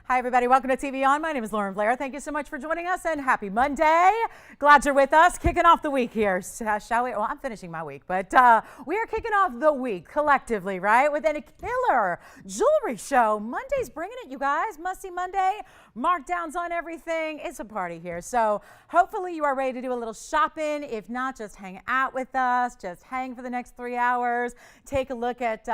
Hi, everybody. Welcome to TVON. My name is Lauren Blair. Thank you so much for joining us, and happy Monday. Glad you're with us. Kicking off the week here, shall we? Well, I'm finishing my week, but we are kicking off the week collectively, right, with a killer jewelry show. Monday's bringing it, you guys. Must-see Monday. Markdowns on everything. It's a party here. So hopefully you are ready to do a little shopping. If not, just hang out with us. Just hang for the next 3 hours. Take a look at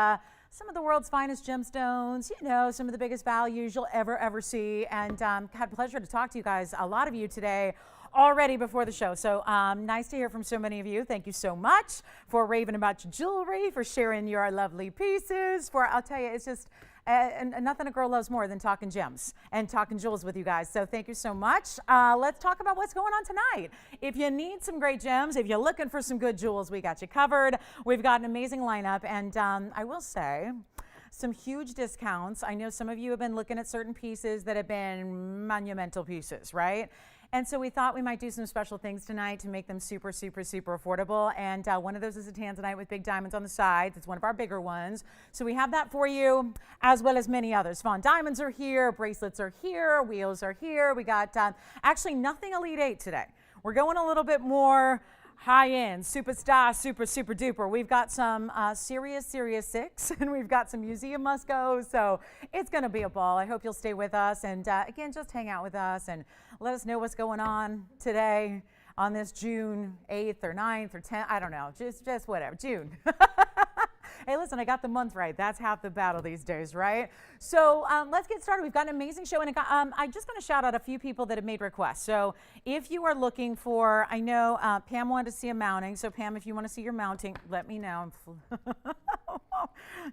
some of the world's finest gemstones, you know, some of the biggest values you'll ever see. And had pleasure to talk to you guys, a lot of you today already before the show. So nice to hear from so many of you. Thank you so much for raving about your jewelry, for sharing your lovely pieces, I'll tell you, it's just nothing a girl loves more than talking gems and talking jewels with you guys. So thank you so much. Let's talk about what's going on tonight. If you need some great gems, if you're looking for some good jewels, we got you covered. We've got an amazing lineup, and I will say, some huge discounts. I know some of you have been looking at certain pieces that have been monumental pieces, right? And so we thought we might do some special things tonight to make them super affordable. And one of those is a Tanzanite with big diamonds on the sides. It's one of our bigger ones. So we have that for you, as well as many others. Fawn diamonds are here, bracelets are here, wheels are here. We got actually nothing Elite 8 today. We're going a little bit more high-end, superstar, super duper. We've got some serious 6, and we've got some museum must-goes, so it's going to be a ball. I hope you'll stay with us, and again, just hang out with us and let us know what's going on today on this June 8th or 9th or 10th. I don't know, just whatever, June. Hey, listen, I got the month right. That's half the battle these days, right? So let's get started. We've got an amazing show, and I'm just going to shout out a few people that have made requests. So if you are looking for, I know Pam wanted to see a mounting. So Pam, if you want to see your mounting, let me know.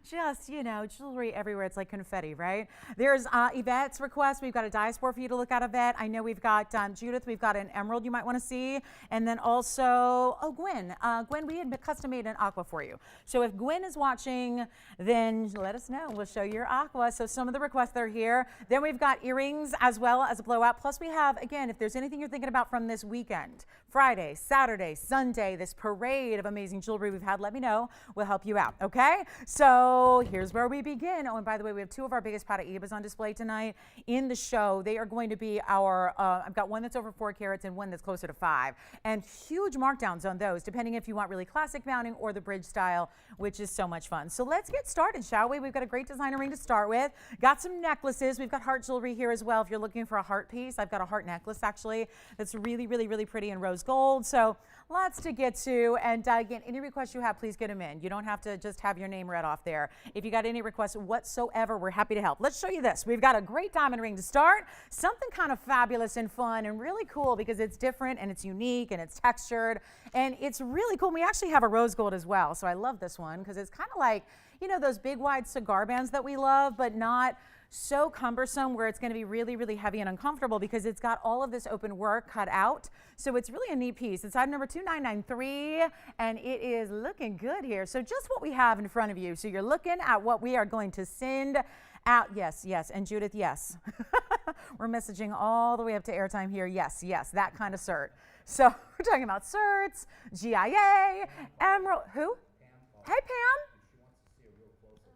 Just, you know, jewelry everywhere. It's like confetti, right? There's Yvette's request. We've got a Diaspore for you to look at, Yvette. I know we've got Judith. We've got an emerald you might want to see. And then also, oh, Gwen. Gwen, we had custom made an aqua for you. So if Gwen is watching, then let us know. We'll show you your aqua. So some of the requests that are here. Then we've got earrings as well as a blowout. Plus we have, again, if there's anything you're thinking about from this weekend, Friday, Saturday, Sunday, this parade of amazing jewelry we've had, let me know. We'll help you out, okay? So here's where we begin. Oh, and by the way, we have 2 of our biggest Paraibas on display tonight in the show. They are going to be our, I've got one that's over 4 carats and one that's closer to 5. And huge markdowns on those, depending if you want really classic mounting or the bridge style, which is so much fun. So let's get started, shall we? We've got a great designer ring to start with. Got some necklaces. We've got heart jewelry here as well. If you're looking for a heart piece, I've got a heart necklace actually that's really pretty in rose gold. So lots to get to. And again, any requests you have, please get them in. You don't have to just have your name read off there. If you got any requests whatsoever, we're happy to help. Let's show you this. We've got a great diamond ring to start. Something kind of fabulous and fun and really cool because it's different and it's unique and it's textured and it's really cool. We actually have a rose gold as well. So I love this one because it's kind of like, you know, those big wide cigar bands that we love, but not so cumbersome where it's going to be really heavy and uncomfortable because it's got all of this open work cut out. So it's really a neat piece. It's item number 2993 and it is looking good here. So just what we have in front of you. So you're looking at what we are going to send out. Yes. And Judith, yes. We're messaging all the way up to airtime here. Yes, that kind of cert. So we're talking about certs, GIA, Emerald. Who? Hey, Pam.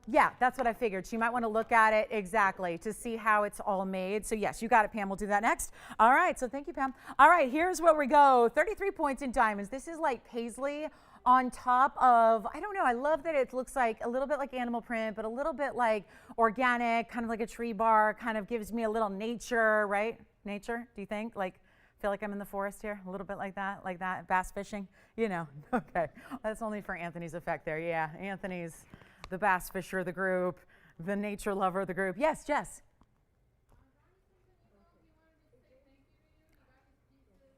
Yeah, that's what I figured. She might want to look at it exactly to see how it's all made. So yes, you got it, Pam. We'll do that next. All right, so thank you, Pam. All right, here's where we go. 33 points in diamonds. This is like paisley on top of, I don't know, I love that it looks like a little bit like animal print, but a little bit like organic, kind of like a tree bark, kind of gives me a little nature, right? Nature, do you think? Like, feel like I'm in the forest here, a little bit like that, bass fishing, you know. Okay, that's only for Anthony's effect there. Yeah, Anthony's the bass fisher of the group, the nature lover of the group. Yes, Jess.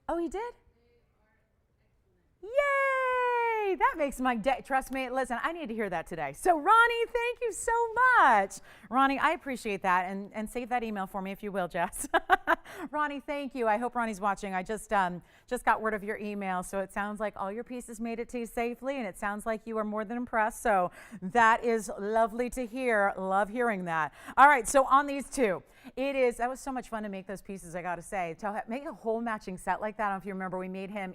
Oh, he did? Yay! That makes my day. Trust me. Listen, I need to hear that today. So, Ronnie, thank you so much. Ronnie, I appreciate that. And save that email for me if you will, Jess. Ronnie, thank you. I hope Ronnie's watching. I just got word of your email. So it sounds like all your pieces made it to you safely. And it sounds like you are more than impressed. So that is lovely to hear. Love hearing that. All right. So on these 2. That was so much fun to make those pieces, I got to say. To make a whole matching set like that, I don't know if you remember,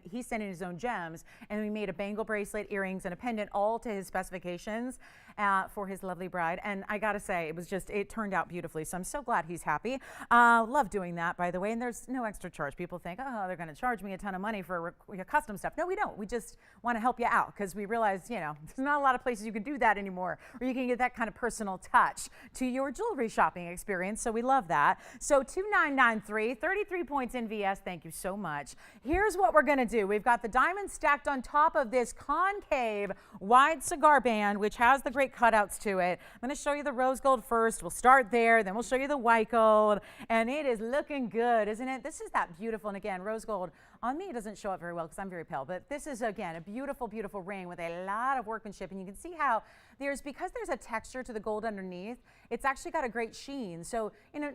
he sent in his own gems, and we made a bangle bracelet, earrings, and a pendant, all to his specifications. for his lovely bride. And I got to say, it turned out beautifully. So I'm so glad he's happy. Love doing that, by the way. And there's no extra charge. People think, oh, they're going to charge me a ton of money for custom stuff. No, we don't. We just want to help you out because we realize, there's not a lot of places you can do that anymore, or you can get that kind of personal touch to your jewelry shopping experience. So we love that. So 2993, 33 points in VS. Thank you so much. Here's what we're going to do. We've got the diamonds stacked on top of this concave wide cigar band, which has the great cutouts to it. I'm going to show you the rose gold first. We'll start there. Then we'll show you the white gold. And it is looking good, isn't it? This is that beautiful. And again, rose gold on me, it doesn't show up very well because I'm very pale. But this is, again, a beautiful, beautiful ring with a lot of workmanship. And you can see how because there's a texture to the gold underneath, it's actually got a great sheen. So,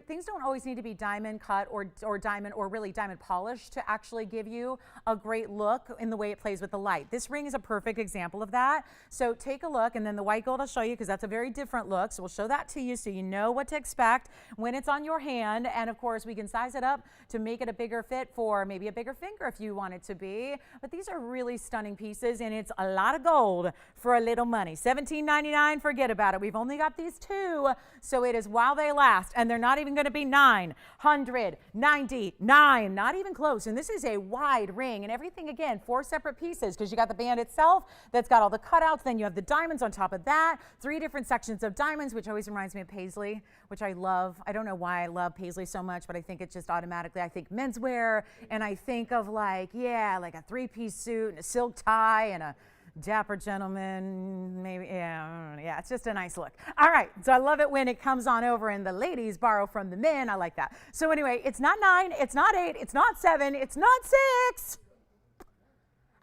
things don't always need to be diamond cut or diamond or really diamond polished to actually give you a great look in the way it plays with the light. This ring is a perfect example of that. So take a look, and then the white gold I'll show you because that's a very different look. So we'll show that to you so you know what to expect when it's on your hand. And of course, we can size it up to make it a bigger fit for maybe a bigger finger if you want it to be. But these are really stunning pieces, and it's a lot of gold for a little money. $17.99, forget about it. We've only got these two, so it is while they last, and they're not even going to be $999, not even close. And this is a wide ring, and everything, again, 4 separate pieces because you got the band itself that's got all the cutouts, then you have the diamonds on top of that, 3 different sections of diamonds, which always reminds me of paisley, which I love. I don't know why I love paisley so much, but I think it's just automatically, I think menswear, and I think of like a 3-piece suit and a silk tie and a dapper gentleman, maybe, yeah, it's just a nice look. All right, so I love it when it comes on over and the ladies borrow from the men. I like that. So anyway, it's not 9, it's not 8, it's not 7, it's not 6.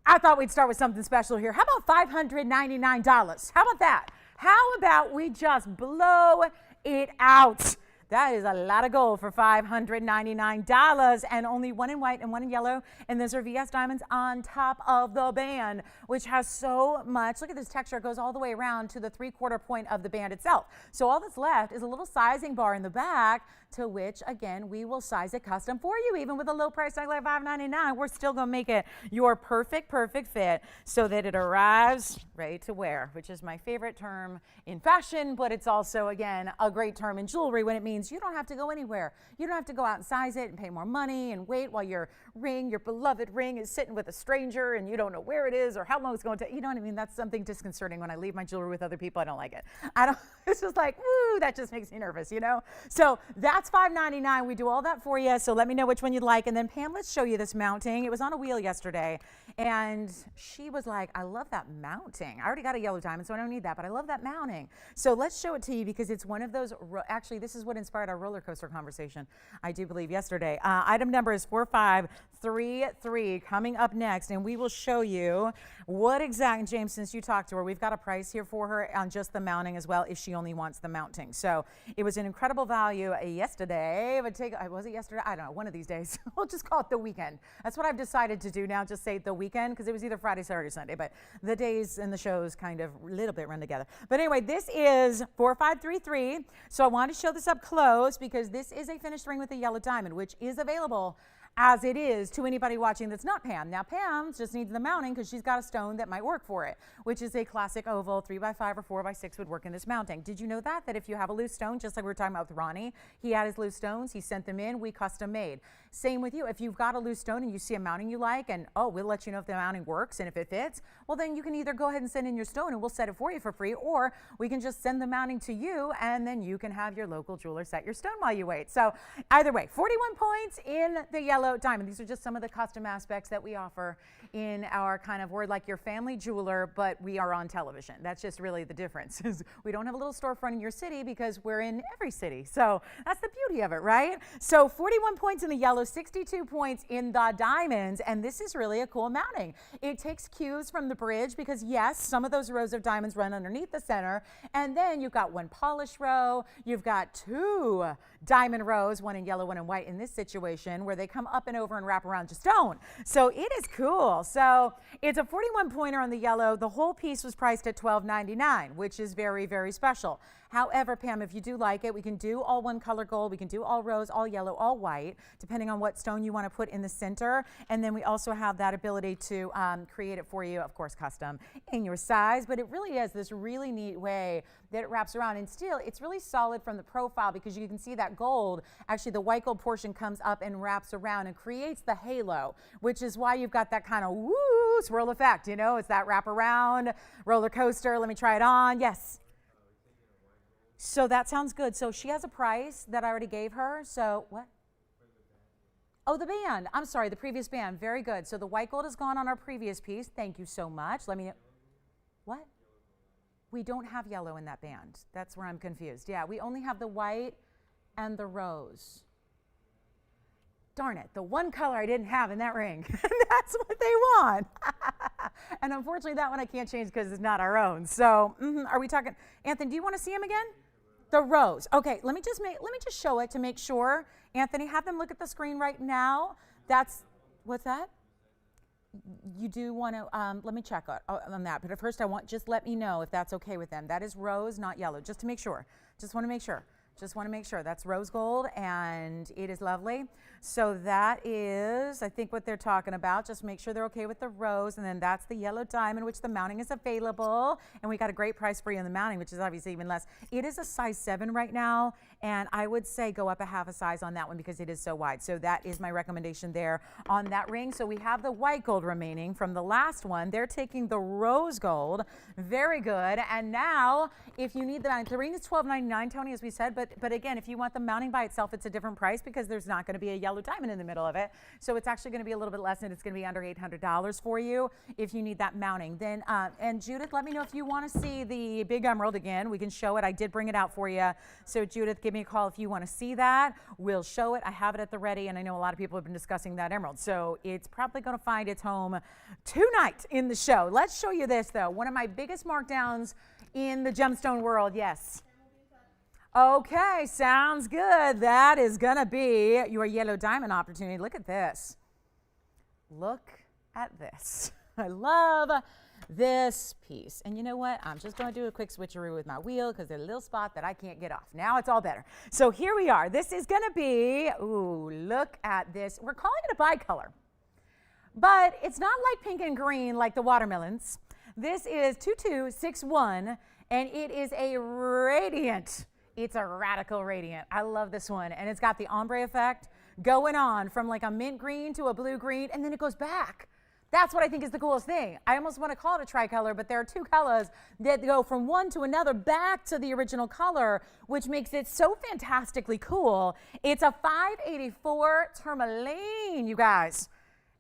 I thought we'd start with something special here. How about $599? How about that? How about we just blow it out? That is a lot of gold for $599, and only 1 in white and 1 in yellow. And those are VS diamonds on top of the band, which has so much. Look at this texture. It goes all the way around to the 3/4 point of the band itself. So all that's left is a little sizing bar in the back, to which, again, we will size it custom for you. Even with a low price tag like $599, we're still going to make it your perfect fit so that it arrives ready to wear, which is my favorite term in fashion, but it's also, again, a great term in jewelry when it means you don't have to go anywhere. You don't have to go out and size it and pay more money and wait while your beloved ring is sitting with a stranger and you don't know where it is or how long it's going to take. You know what I mean? That's something disconcerting when I leave my jewelry with other people. I don't like it. It's just like, woo, that just makes me nervous, So that's $599. We do all that for you. So let me know which one you'd like. And then Pam, let's show you this mounting. It was on a wheel yesterday. And she was like, I love that mounting. I already got a yellow diamond, so I don't need that, but I love that mounting. So let's show it to you because it's one of those, actually, this is what inspired our roller coaster conversation, I do believe, yesterday. Item number is 4533 coming up next, and we will show you what exactly, James, since you talked to her, we've got a price here for her on just the mounting as well if she only wants the mounting. So it was an incredible value yesterday. Was it yesterday? I don't know, one of these days. We'll just call it the weekend. That's what I've decided to do now, just say the weekend, because it was either Friday, Saturday, Sunday, but the days and the shows kind of a little bit run together. But anyway, this is 4533. So I want to show this up close because this is a finished ring with a yellow diamond, which is available as it is to anybody watching that's not Pam. Now, Pam just needs the mounting because she's got a stone that might work for it, which is a classic oval 3x5 or 4x6 would work in this mounting. Did you know that if you have a loose stone, just like we were talking about with Ronnie, he had his loose stones, he sent them in, we custom made. Same with you. If you've got a loose stone and you see a mounting you like, and we'll let you know if the mounting works and if it fits, well, then you can either go ahead and send in your stone and we'll set it for you for free, or we can just send the mounting to you and then you can have your local jeweler set your stone while you wait. So either way, 41 points in the yellow diamond. These are just some of the custom aspects that we offer in our kind of, we're like your family jeweler, but we are on television. That's just really the difference. Is we don't have a little storefront in your city because we're in every city. So that's the beauty of it, right? So 41 points in the yellow, 62 points in the diamonds, and this is really a cool mounting. It takes cues from the bridge because, yes, some of those rows of diamonds run underneath the center, and then you've got 1 polished row, you've got 2 diamond rows, 1 in yellow, 1 in white in this situation, where they come up and over and wrap around your stone. So it is cool. So it's a 41 pointer on the yellow. The whole piece was priced at $12.99, which is very, very special. However, Pam, if you do like it, we can do all one color gold, we can do all rose, all yellow, all white, depending on what stone you want to put in the center. And then we also have that ability to create it for you, of course, custom in your size. But it really is this really neat way that it wraps around. And still, it's really solid from the profile because you can see that gold, actually the white gold portion comes up and wraps around and creates the halo, which is why you've got that kind of woo swirl effect. You know, it's that wrap around roller coaster. Let me try it on. Yes. So that sounds good. So she has a price that I already gave her. So what? Oh, the band. I'm sorry, the previous band. Very good. So the white gold is gone on our previous piece. Thank you so much. Let me know. What? We don't have yellow in that band. That's where I'm confused. Yeah, we only have the white and the rose. Darn it, the one color I didn't have in that ring. That's what they want. And unfortunately, that one I can't change because it's not our own. So are we talking, Anthony, do you want to see him again? The rose. Okay, let me just show it to make sure. Anthony, have them look at the screen right now. That's, what's that? You do want to, let me check on that. But at first I want, just let me know if that's okay with them. That is rose, not yellow, just to make sure. Just want to make sure. Just want to make sure. That's rose gold, and it is lovely. So that is, I think, what they're talking about. Just make sure they're okay with the rose, and then that's the yellow diamond, which the mounting is available. And we got a great price for you on the mounting, which is obviously even less. It is a size 7 right now, and I would say go up a half a size on that one because it is so wide. So that is my recommendation there on that ring. So we have the white gold remaining from the last one. They're taking the rose gold. Very good. And now, if you need the ring is $12.99, Tony, as we said, but again, if you want the mounting by itself, it's a different price because there's not going to be a yellow diamond in the middle of it. So it's actually going to be a little bit less, and it's going to be under $800 for you if you need that mounting. Then, and Judith, let me know if you want to see the big emerald again. We can show it. I did bring it out for you. So Judith, give me a call if you want to see that. We'll show it. I have it at the ready, and I know a lot of people have been discussing that emerald. So it's probably going to find its home tonight in the show. Let's show you this, though. One of my biggest markdowns in the gemstone world. Yes. Okay, sounds good. That is going to be your yellow diamond opportunity. Look at this. Look at this. I love this piece. And you know what? I'm just going to do a quick switcheroo with my wheel because there's a little spot that I can't get off. Now it's all better. So here we are. This is going to be, ooh, look at this. We're calling it a bicolor. But it's not like pink and green like the watermelons. This is 2261, and it is a radiant. It's a radical radiant. I love this one. And it's got the ombre effect going on from like a mint green to a blue green, and then it goes back. That's what I think is the coolest thing. I almost want to call it a tricolor, but there are two colors that go from one to another back to the original color, which makes it so fantastically cool. It's a 584 tourmaline, you guys.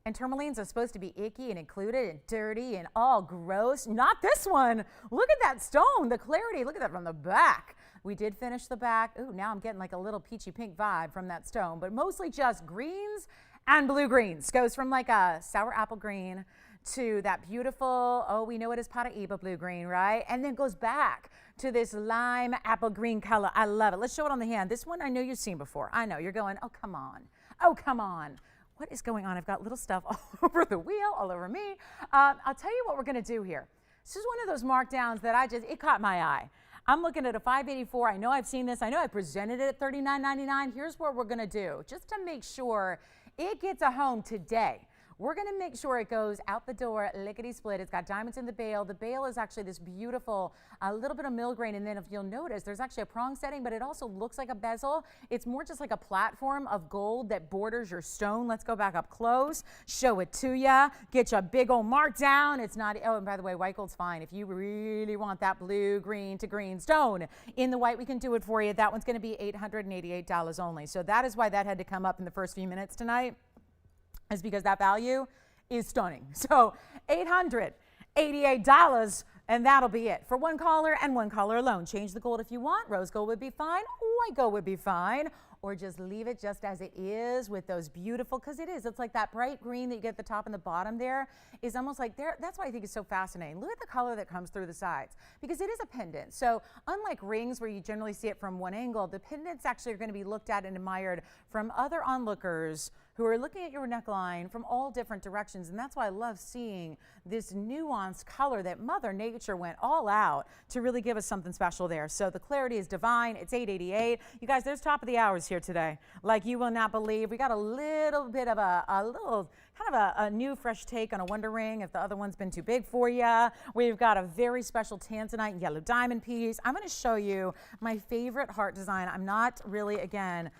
And tourmalines are supposed to be icky and included and dirty and all gross. Not this one. Look at that stone, the clarity. Look at that from the back. We did finish the back. Ooh, now I'm getting like a little peachy pink vibe from that stone, but mostly just greens and blue greens. Goes from like a sour apple green to that beautiful, oh, we know it is Paraíba blue green, right? And then goes back to this lime apple green color. I love it. Let's show it on the hand. This one I know you've seen before. I know, you're going, oh, come on. Oh, come on. What is going on? I've got little stuff all over the wheel, all over me. I'll tell you what we're going to do here. This is one of those markdowns that it caught my eye. I'm looking at a 584. I know I've seen this. I know I presented it at $39.99. Here's what we're going to do, just to make sure it gets a home today. We're going to make sure it goes out the door lickety-split. It's got diamonds in the bail. The bail is actually this beautiful, a little bit of mill grain, and then if you'll notice, there's actually a prong setting, but it also looks like a bezel. It's more just like a platform of gold that borders your stone. Let's go back up close, show it to you, get you a big old mark down. It's not, oh, and by the way, white gold's fine. If you really want that blue, green to green stone in the white, we can do it for you. That one's going to be $888 only. So that is why that had to come up in the first few minutes tonight. Is because that value is stunning. So $888, and that'll be it for one color and one color alone. Change the gold if you want. Rose gold would be fine. White gold would be fine. Or just leave it just as it is with those beautiful, because it is. It's like that bright green that you get at the top and the bottom there is almost like there. That's why I think it's so fascinating. Look at the color that comes through the sides, because it is a pendant. So unlike rings where you generally see it from one angle, the pendants actually are going to be looked at and admired from other onlookers who are looking at your neckline from all different directions. And that's why I love seeing this nuanced color that Mother Nature went all out to really give us something special there. So the clarity is divine. It's 8:88. You guys, there's top of the hours here today. Like you will not believe. We got a little bit of a new fresh take on a Wonder Ring if the other one's been too big for you. We've got a very special Tanzanite yellow diamond piece. I'm going to show you my favorite heart design. I'm not really, again,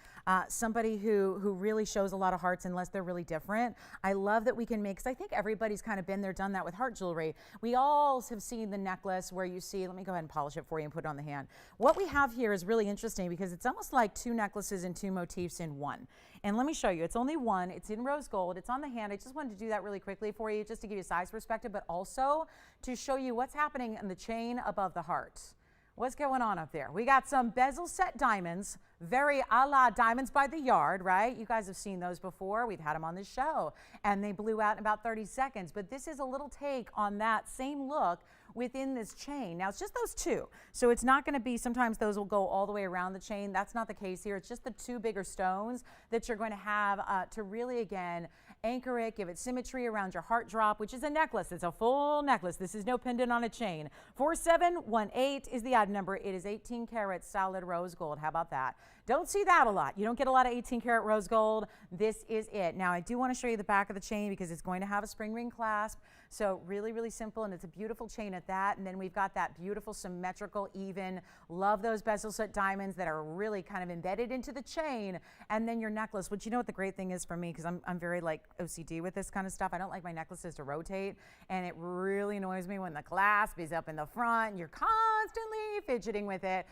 somebody who really shows a lot of hearts unless they're really different. I love that we can make, because I think everybody's kind of been there, done that with heart jewelry. We all have seen the necklace where you see, let me go ahead and polish it for you and put it on the hand. What we have here is really interesting because it's almost like two necklaces and two motifs in one. And let me show you, it's only one, it's in rose gold, it's on the hand. I just wanted to do that really quickly for you just to give you a size perspective, but also to show you what's happening in the chain above the heart. What's going on up there? We got some bezel set diamonds, very a la diamonds by the yard, right? You guys have seen those before. We've had them on the show, and they blew out in about 30 seconds. But this is a little take on that same look within this chain. Now, it's just those two. So it's not going to be, sometimes those will go all the way around the chain. That's not the case here. It's just the two bigger stones that you're going to have to really, again, anchor it, give it symmetry around your heart drop, which is a necklace. It's a full necklace. This is no pendant on a chain. 4718 is the item number. It is 18 karat solid rose gold. How about that? Don't see that a lot. You don't get a lot of 18 karat rose gold. This is it. Now, I do want to show you the back of the chain because it's going to have a spring ring clasp. So really, really simple, and it's a beautiful chain at that. And then we've got that beautiful symmetrical, even. Love those bezel set diamonds that are really kind of embedded into the chain. And then your necklace, which you know what the great thing is for me, because I'm very like OCD with this kind of stuff. I don't like my necklaces to rotate, and it really annoys me when the clasp is up in the front and you're constantly fidgeting with it.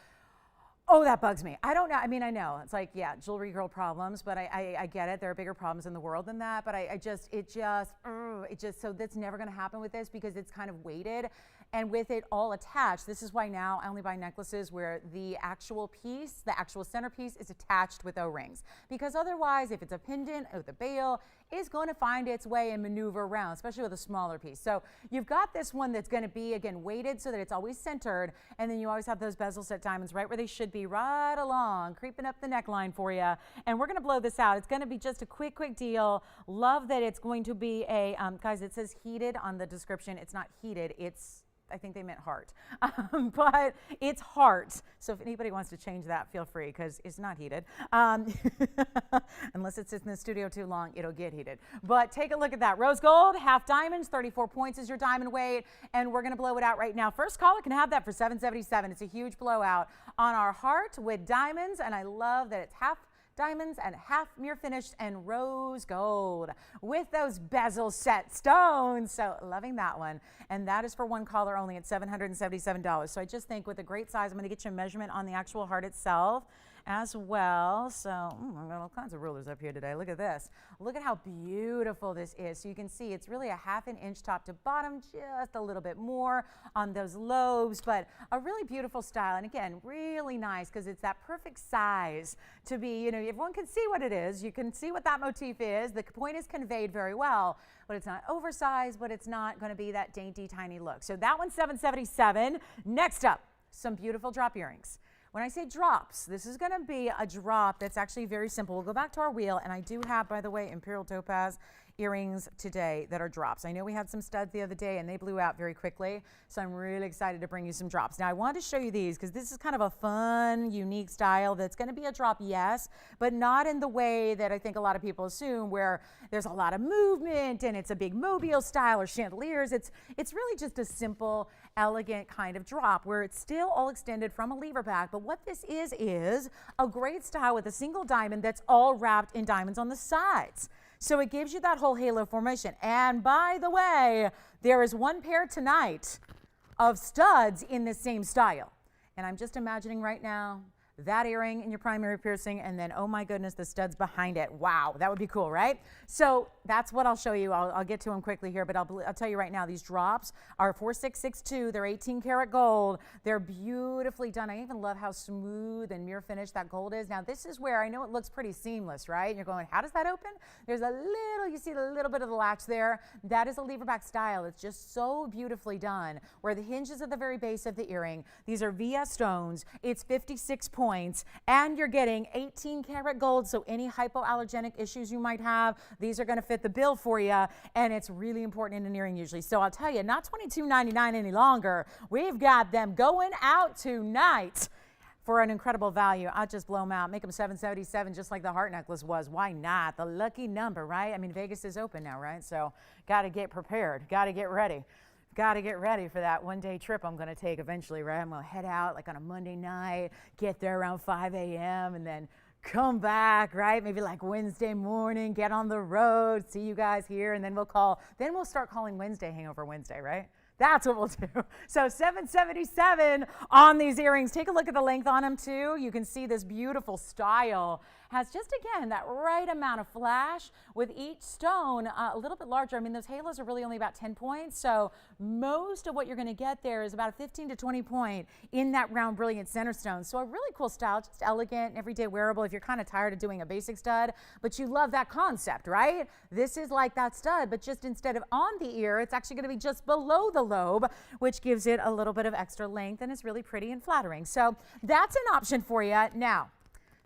Oh, that bugs me. I don't know. I mean, I know it's like, yeah, jewelry girl problems, but I get it. There are bigger problems in the world than that. But so that's never going to happen with this because it's kind of weighted. And with it all attached, this is why now I only buy necklaces where the actual piece, the actual centerpiece is attached with O-rings. Because otherwise, if it's a pendant or the bail, it's going to find its way and maneuver around, especially with a smaller piece. So you've got this one that's going to be, again, weighted so that it's always centered. And then you always have those bezel set diamonds right where they should be, right along, creeping up the neckline for you. And we're going to blow this out. It's going to be just a quick deal. Love that it's going to be a, guys, it says heated on the description. It's not heated. It's, I think they meant heart, but it's heart. So if anybody wants to change that, feel free, because it's not heated. Unless it sits in the studio too long, it'll get heated. But take a look at that. Rose gold, half diamonds, 34 points is your diamond weight, and we're going to blow it out right now. First caller can have that for $777. It's a huge blowout on our heart with diamonds, and I love that it's half diamonds and half mirror finished and rose gold with those bezel set stones. So loving that one. And that is for one caller only at $777. So I just think with a great size, I'm going to get you a measurement on the actual heart itself as well. So I've got all kinds of rulers up here today. Look at this. Look at how beautiful this is. So you can see it's really a ½ an inch top to bottom, just a little bit more on those lobes, but a really beautiful style. And again, really nice because it's that perfect size to be, you know, everyone can see what it is. You can see what that motif is. The point is conveyed very well, but it's not oversized, but it's not going to be that dainty, tiny look. So that one's $777. Next up, some beautiful drop earrings. When I say drops, this is going to be a drop that's actually very simple. We'll go back to our wheel, and I do have, by the way, Imperial topaz earrings today that are drops. I know we had some studs the other day, and they blew out very quickly, so I'm really excited to bring you some drops. Now, I wanted to show you these because this is kind of a fun, unique style that's going to be a drop, yes, but not in the way that I think a lot of people assume, where there's a lot of movement and it's a big mobile style or chandeliers. It's really just a simple, elegant kind of drop where it's still all extended from a lever back, but what this is a great style with a single diamond that's all wrapped in diamonds on the sides. So it gives you that whole halo formation. And by the way, there is one pair tonight of studs in this same style. And I'm just imagining right now that earring in your primary piercing, and then, oh my goodness, the studs behind it. Wow, that would be cool, right? So that's what I'll show you. I'll get to them quickly here, but I'll tell you right now, these drops are 4662. They're 18 karat gold. They're beautifully done. I even love how smooth and mirror finished that gold is. Now, this is where I know it looks pretty seamless, right? And you're going, how does that open? There's a little, you see a little bit of the latch there. That is a lever back style. It's just so beautifully done, where the hinge is at the very base of the earring. These are VS stones. It's 56 points. points, and you're getting 18 karat gold. So any hypoallergenic issues you might have, these are going to fit the bill for you. And it's really important in an earring usually. So I'll tell you, not $22.99 any longer. We've got them going out tonight for an incredible value. I'll just blow them out, make them $777, just like the heart necklace was. Why not? The lucky number, right? I mean, Vegas is open now, right? So got to get prepared, got to get ready. Got to get ready for that one-day trip I'm going to take eventually, right? I'm going to head out like on a Monday night, get there around 5 a.m., and then come back, right? Maybe like Wednesday morning, get on the road, see you guys here, and then we'll start calling Wednesday Hangover Wednesday, right? That's what we'll do. So $777 on these earrings. Take a look at the length on them too. You can see this beautiful style has just, again, that right amount of flash with each stone a little bit larger. I mean, those halos are really only about 10 points. So most of what you're going to get there is about a 15 to 20 point in that round brilliant center stone. So a really cool style, just elegant, everyday wearable if you're kind of tired of doing a basic stud, but you love that concept, right? This is like that stud, but just instead of on the ear, it's actually going to be just below the lobe, which gives it a little bit of extra length and is really pretty and flattering. So that's an option for you. Now,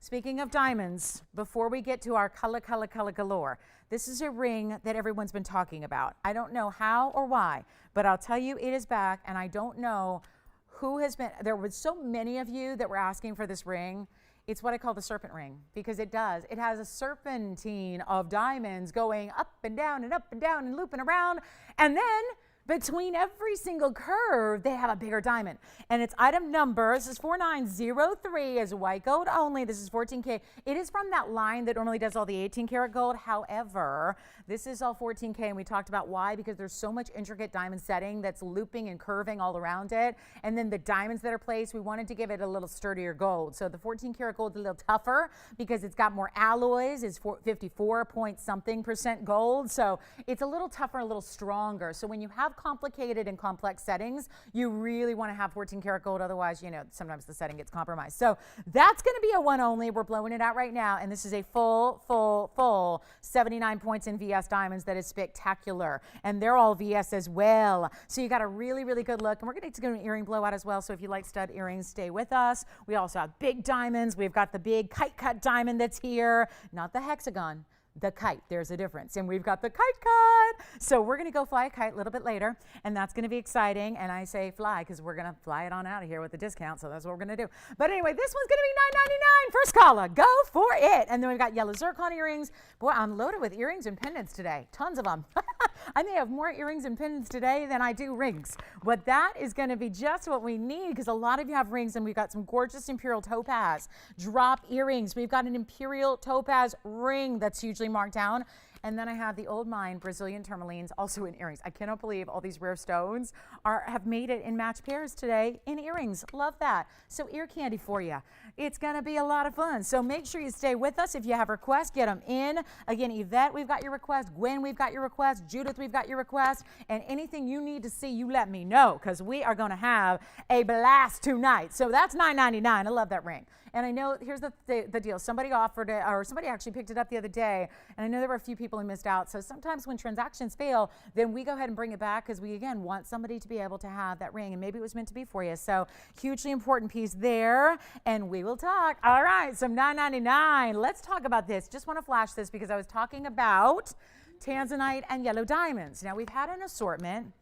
speaking of diamonds, before we get to our color galore, this is a ring that everyone's been talking about. I don't know how or why, but I'll tell you it is back, and I don't know who has been, there were so many of you that were asking for this ring. It's what I call the serpent ring, because it does. It has a serpentine of diamonds going up and down and looping around, and then between every single curve, they have a bigger diamond. And its item number, this is 4903, is white gold only. This is 14K. It is from that line that normally does all the 18 karat gold. However, this is all 14K, and we talked about why, because there's so much intricate diamond setting that's looping and curving all around it. And then the diamonds that are placed, we wanted to give it a little sturdier gold. So the 14 karat gold is a little tougher because it's got more alloys. It's 54 point something % gold. So it's a little tougher, a little stronger. So when you have complicated and complex settings, you really want to have 14 karat gold. Otherwise, you know, sometimes the setting gets compromised. So that's going to be a one only. We're blowing it out right now. And this is a full 79 points in VS diamonds. That is spectacular. And they're all VS as well. So you got a really, really good look. And we're going to do an earring blowout as well. So if you like stud earrings, stay with us. We also have big diamonds. We've got the big kite cut diamond that's here, not the hexagon. The kite, there's a difference. And we've got the kite cut. So we're going to go fly a kite a little bit later, and that's going to be exciting. And I say fly because we're going to fly it on out of here with the discount. So that's what we're going to do. But anyway, this one's going to be $9.99. First caller, go for it. And then we've got yellow zircon earrings. Boy, I'm loaded with earrings and pendants today. Tons of them. I may have more earrings and pendants today than I do rings. But that is going to be just what we need, because a lot of you have rings, and we've got some gorgeous Imperial topaz drop earrings. We've got an Imperial topaz ring that's hugely marked down. And then I have the old mine Brazilian tourmalines also in earrings. I cannot believe all these rare stones have made it in match pairs today in earrings. Love that. So ear candy for you. It's going to be a lot of fun. So make sure you stay with us. If you have requests, get them in. Again, Yvette, we've got your request. Gwen, we've got your request. Judith, we've got your request. And anything you need to see, you let me know, because we are going to have a blast tonight. So that's $9.99. I love that ring. And I know, here's the deal. Somebody offered it, or somebody actually picked it up the other day, and I know there were a few people who missed out. So sometimes when transactions fail, then we go ahead and bring it back, because we, again, want somebody to be able to have that ring, and maybe it was meant to be for you. So hugely important piece there, and we will talk. All right, so $9.99. Let's talk about this. Just want to flash this because I was talking about Tanzanite and yellow diamonds. Now, we've had an assortment.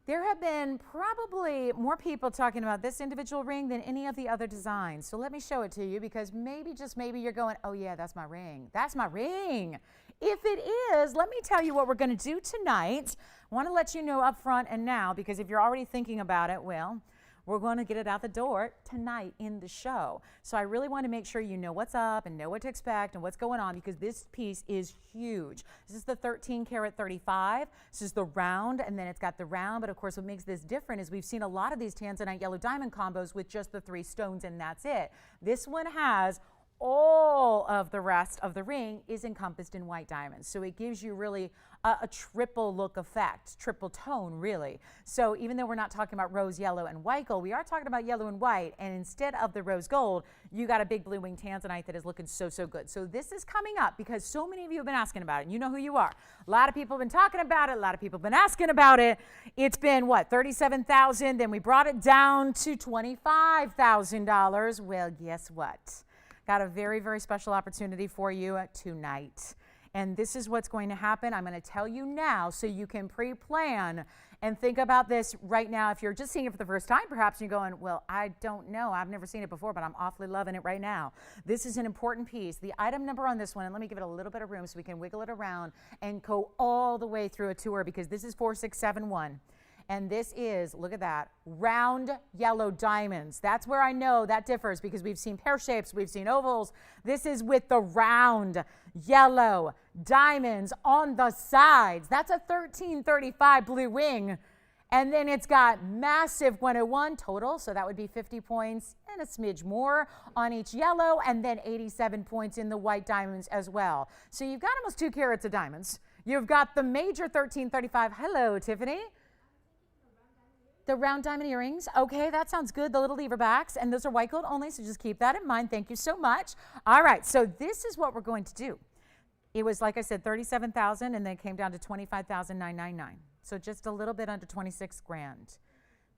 There have been probably more people talking about this individual ring than any of the other designs. So let me show it to you, because maybe, just maybe, you're going, oh yeah, that's my ring. That's my ring. If it is, let me tell you what we're going to do tonight. I want to let you know up front and now, because if you're already thinking about it, well, we're going to get it out the door tonight in the show. So I really want to make sure you know what's up and know what to expect and what's going on, because this piece is huge. This is the 13 karat 35. This is the round, and then it's got the round. But of course, what makes this different is we've seen a lot of these Tanzanite yellow diamond combos with just the 3 stones, and that's it. This one has all of the rest of the ring is encompassed in white diamonds. So it gives you really a triple look effect, triple tone really. So even though we're not talking about rose yellow and white gold, we are talking about yellow and white, and instead of the rose gold, you got a big blue wing Tanzanite that is looking so, so good. So this is coming up because so many of you have been asking about it, and you know who you are. A lot of people have been talking about it, a lot of people have been asking about it. It's been what, $37,000, then we brought it down to $25,000. Well, guess what? Got a very, very special opportunity for you tonight. And this is what's going to happen. I'm going to tell you now so you can pre-plan and think about this right now. If you're just seeing it for the first time, perhaps you're going, well, I don't know. I've never seen it before, but I'm awfully loving it right now. This is an important piece. The item number on this one, and let me give it a little bit of room so we can wiggle it around and go all the way through a tour, because this is 4671. And this is, look at that, round yellow diamonds. That's where I know that differs, because we've seen pear shapes, we've seen ovals. This is with the round yellow diamonds on the sides. That's a 1335 blue wing. And then it's got massive 101 total, so that would be 50 points and a smidge more on each yellow, and then 87 points in the white diamonds as well. So you've got almost 2 carats of diamonds. You've got the major 1335. Hello, Tiffany. The round diamond earrings. Okay, that sounds good. The little lever backs, and those are white gold only, so just keep that in mind. Thank you so much. All right, so this is what we're going to do. It was, like I said, $37,000, and then it came down to $25,999. So just a little bit under 26 grand.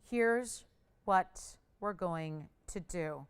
Here's what we're going to do.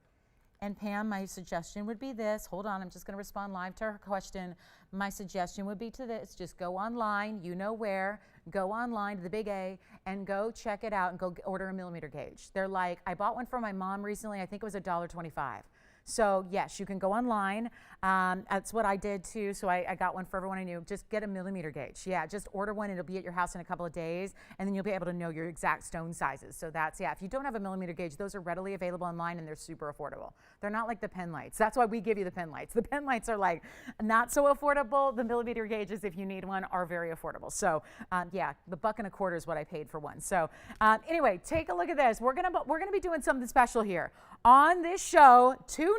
And Pam, my suggestion would be this. Hold on, I'm just going to respond live to her question. My suggestion would be to this. Just go online, you know where. Go online to the Big A and go check it out and go order a millimeter gauge. They're like, I bought one for my mom recently. I think it was $1.25. So yes, you can go online. That's what I did too. So I got one for everyone I knew. Just get a millimeter gauge. Yeah, just order one. It'll be at your house in a couple of days, and then you'll be able to know your exact stone sizes. So that's, yeah, if you don't have a millimeter gauge, those are readily available online, and they're super affordable. They're not like the pen lights. That's why we give you the pen lights. The pen lights are like not so affordable. The millimeter gauges, if you need one, are very affordable. So yeah, the $1.25 is what I paid for one. So anyway, take a look at this. We're gonna be doing something special here on this show tonight.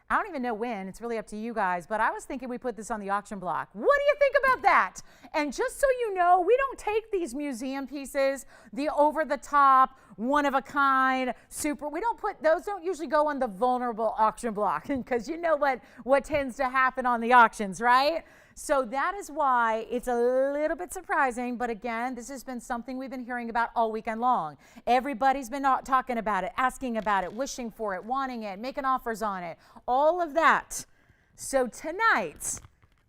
I don't even know when. It's really up to you guys. But I was thinking we put this on the auction block. What do you think about that? And just so you know, we don't take these museum pieces, the over-the-top, one-of-a-kind, super. We don't put those. Don't usually go on the vulnerable auction block, because you know what tends to happen on the auctions, right? So that is why it's a little bit surprising, but again, this has been something we've been hearing about all weekend long. Everybody's been talking about it, asking about it, wishing for it, wanting it, making offers on it, all of that. So tonight,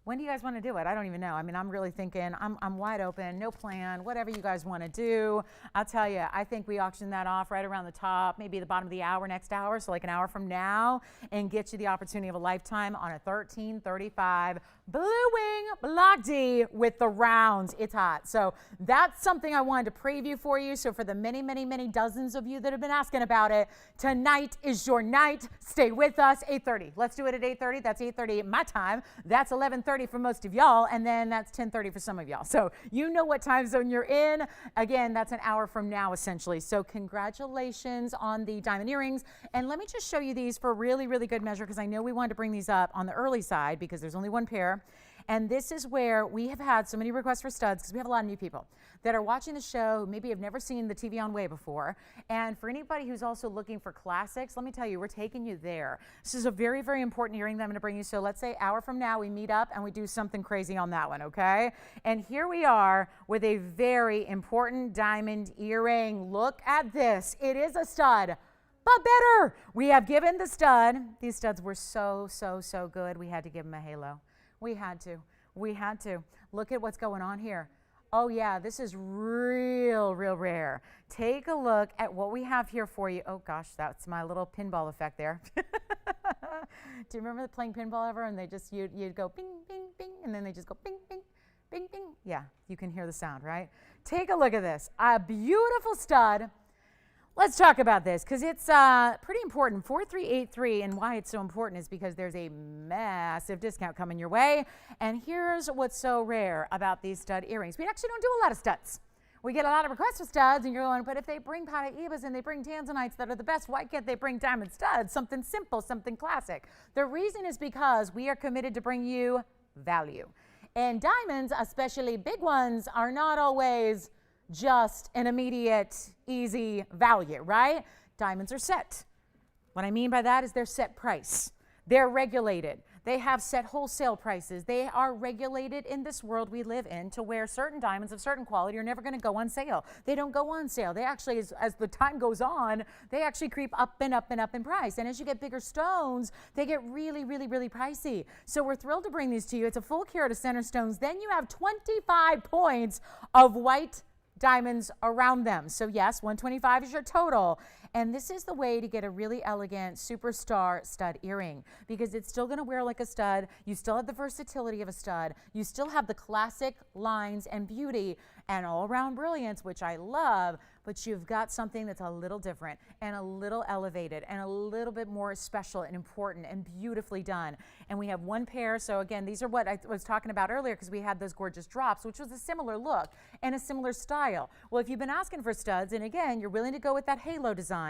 when do you guys want to do it? I don't even know. I mean, I'm really thinking, I'm wide open, no plan, whatever you guys want to do. I'll tell you, I think we auction that off right around the top, maybe the bottom of the hour, next hour, so like an hour from now, and get you the opportunity of a lifetime on a 1335 Blue Wing Block D with the rounds. It's hot. So that's something I wanted to preview for you. So for the many, many, many dozens of you that have been asking about it, tonight is your night. Stay with us. 8:30. Let's do it at 8:30. That's 8:30 my time. That's 11:30 for most of y'all. And then that's 10:30 for some of y'all. So you know what time zone you're in. Again, that's an hour from now, essentially. So congratulations on the diamond earrings. And let me just show you these for really, really good measure, because I know we wanted to bring these up on the early side because there's only one pair. And this is where we have had so many requests for studs, because we have a lot of new people that are watching the show who maybe have never seen the TVON way before. And for anybody who's also looking for classics, let me tell you, we're taking you there. This is a very, very important earring that I'm going to bring you. So let's say hour from now we meet up and we do something crazy on that one, okay? And here we are with a very important diamond earring. Look at this. It is a stud, but better. We have given the stud. These studs were so, so, so good. We had to give them a halo. We had to. Look at what's going on here. Oh yeah, this is real, real rare. Take a look at what we have here for you. Oh gosh, that's my little pinball effect there. Do you remember playing pinball ever? And they just, you'd go bing, bing, bing, and then they just go bing, bing, bing, bing. Yeah, you can hear the sound, right? Take a look at this. A beautiful stud. Let's talk about this, because it's pretty important. 4383, and why it's so important is because there's a massive discount coming your way. And here's what's so rare about these stud earrings. We actually don't do a lot of studs. we get a lot of requests for studs, and you're going, but if they bring Paraibas and they bring Tanzanites that are the best, why can't they bring diamond studs? Something simple, something classic. The reason is because we are committed to bring you value. And diamonds, especially big ones, are not always just an immediate, easy value, right? Diamonds are set. What I mean by that is they're set price. They're regulated. They have set wholesale prices. They are regulated in this world we live in to where certain diamonds of certain quality are never going to go on sale. They don't go on sale. They actually, as the time goes on, they actually creep up and up and up in price. And as you get bigger stones, they get really, really, really pricey. So we're thrilled to bring these to you. It's a full carat of center stones. Then you have 25 points of white diamonds around them. So yes, 125 is your total. And this is the way to get a really elegant superstar stud earring, because it's still going to wear like a stud. You still have the versatility of a stud. You still have the classic lines and beauty and all-around brilliance, which I love, but you've got something that's a little different and a little elevated and a little bit more special and important and beautifully done. And we have one pair. So again, these are what I was talking about earlier, because we had those gorgeous drops, which was a similar look and a similar style. Well, if you've been asking for studs, and again, you're willing to go with that halo design,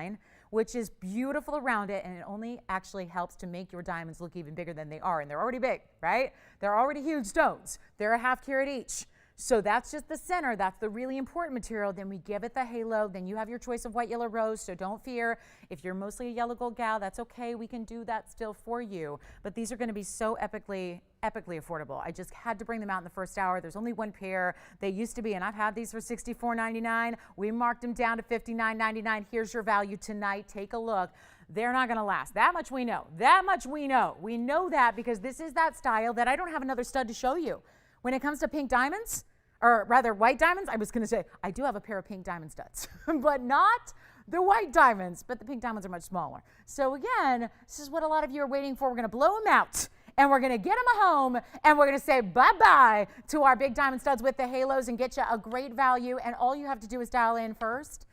which is beautiful around it, and it only actually helps to make your diamonds look even bigger than they are. And they're already big, right? They're already huge stones. They're a ½ carat each. So that's just the center. That's the really important material. Then we give it the halo. Then you have your choice of white, yellow, rose. So don't fear. If you're mostly a yellow gold gal, that's okay. We can do that still for you. But these are going to be so epically affordable. I just had to bring them out in the first hour. There's only one pair. They used to be, and I've had these for $64.99. We marked them down to $59.99. Here's your value tonight. Take a look. They're not going to last. That much we know. That much we know. We know that because this is that style that I don't have another stud to show you. When it comes to pink diamonds, or rather white diamonds, I was going to say, I do have a pair of pink diamond studs, but not the white diamonds, but the pink diamonds are much smaller. So again, this is what a lot of you are waiting for. We're going to blow them out, and we're going to get them a home, and we're going to say bye-bye to our big diamond studs with the halos and get you a great value. And all you have to do is dial in first,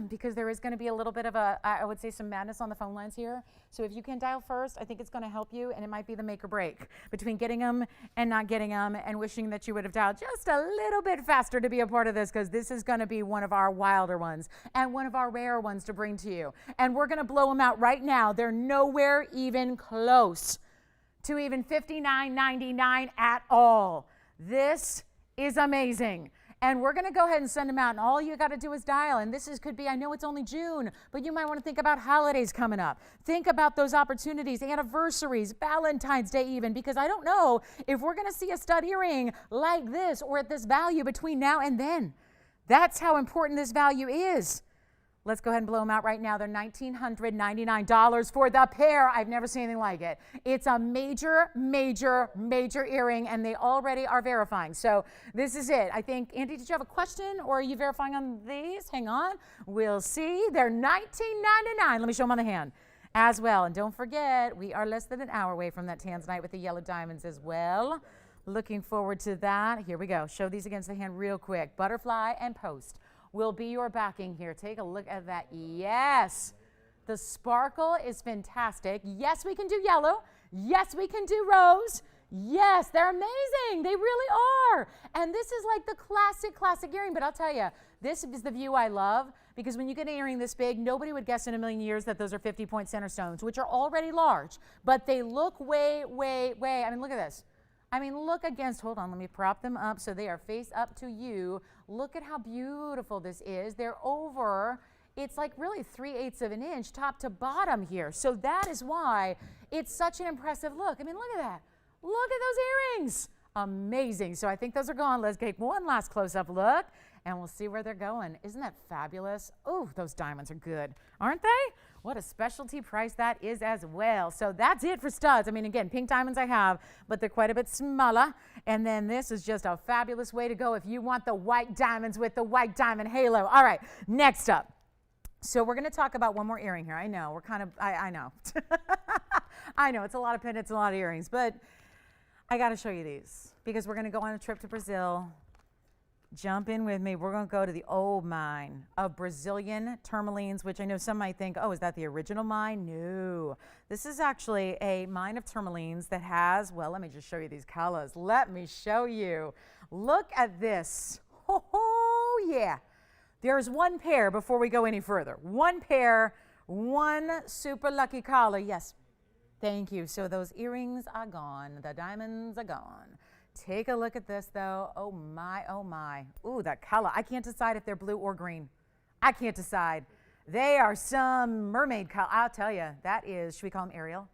because there is going to be a little bit of I would say some madness on the phone lines here. So if you can dial first, I think it's going to help you, and it might be the make or break between getting them and not getting them, and wishing that you would have dialed just a little bit faster to be a part of this, because this is going to be one of our wilder ones and one of our rare ones to bring to you. And we're going to blow them out right now. They're nowhere even close to even $59.99 at all. This is amazing. And we're going to go ahead and send them out, and all you got to do is dial. And this could be, I know it's only June, but you might want to think about holidays coming up. Think about those opportunities, anniversaries, Valentine's Day even, because I don't know if we're going to see a stud earring like this or at this value between now and then. That's how important this value is. Let's go ahead and blow them out right now. They're $1,999 for the pair. I've never seen anything like it. It's a major, major, major earring, and they already are verifying. So this is it. I think, Andy, did you have a question, or are you verifying on these? Hang on. We'll see. They're $19.99. Let me show them on the hand as well. And don't forget, we are less than an hour away from that Tanzanite with the yellow diamonds as well. Looking forward to that. Here we go. Show these against the hand real quick. Butterfly and post will be your backing here. Take a look at that. Yes, the sparkle is fantastic. Yes, we can do yellow. Yes, we can do rose. Yes, they're amazing. They really are. And this is like the classic earring. But I'll tell you, this is the view I love, because when you get an earring this big, nobody would guess in a million years that those are 50-point center stones, which are already large. But they look way, I mean, look at this. I mean, look against, hold on, let me prop them up so they are face up to you. Look at how beautiful this is. They're over, it's like really 3/8 of an inch top to bottom here. So that is why it's such an impressive look. I mean, look at that. Look at those earrings. Amazing. So I think those are gone. Let's take one last close-up look, and we'll see where they're going. Isn't that fabulous? Oh, those diamonds are good, aren't they? What a specialty price that is as well. So that's it for studs. I mean, again, pink diamonds I have, but they're quite a bit smaller. And then this is just a fabulous way to go if you want the white diamonds with the white diamond halo. All right, next up. So we're going to talk about one more earring here. I know, we're kind of, I know. I know, it's a lot of pendants, a lot of earrings, but I got to show you these because we're going to go on a trip to Brazil. Jump in with me. We're going to go to the old mine of Brazilian tourmalines, which I know some might think, oh, is that the original mine? No. This is actually a mine of tourmalines that has, well, let me just show you these colors. Let me show you. Look at this. Oh, Oh, yeah. There's one pair before we go any further. One pair, one super lucky collar. Yes, thank you. So those earrings are gone. The diamonds are gone. Take a look at this, though. Oh, my, oh, my. Ooh, that color. I can't decide if they're blue or green. I can't decide. They are some mermaid color. I'll tell you, that is, should we call them Ariel?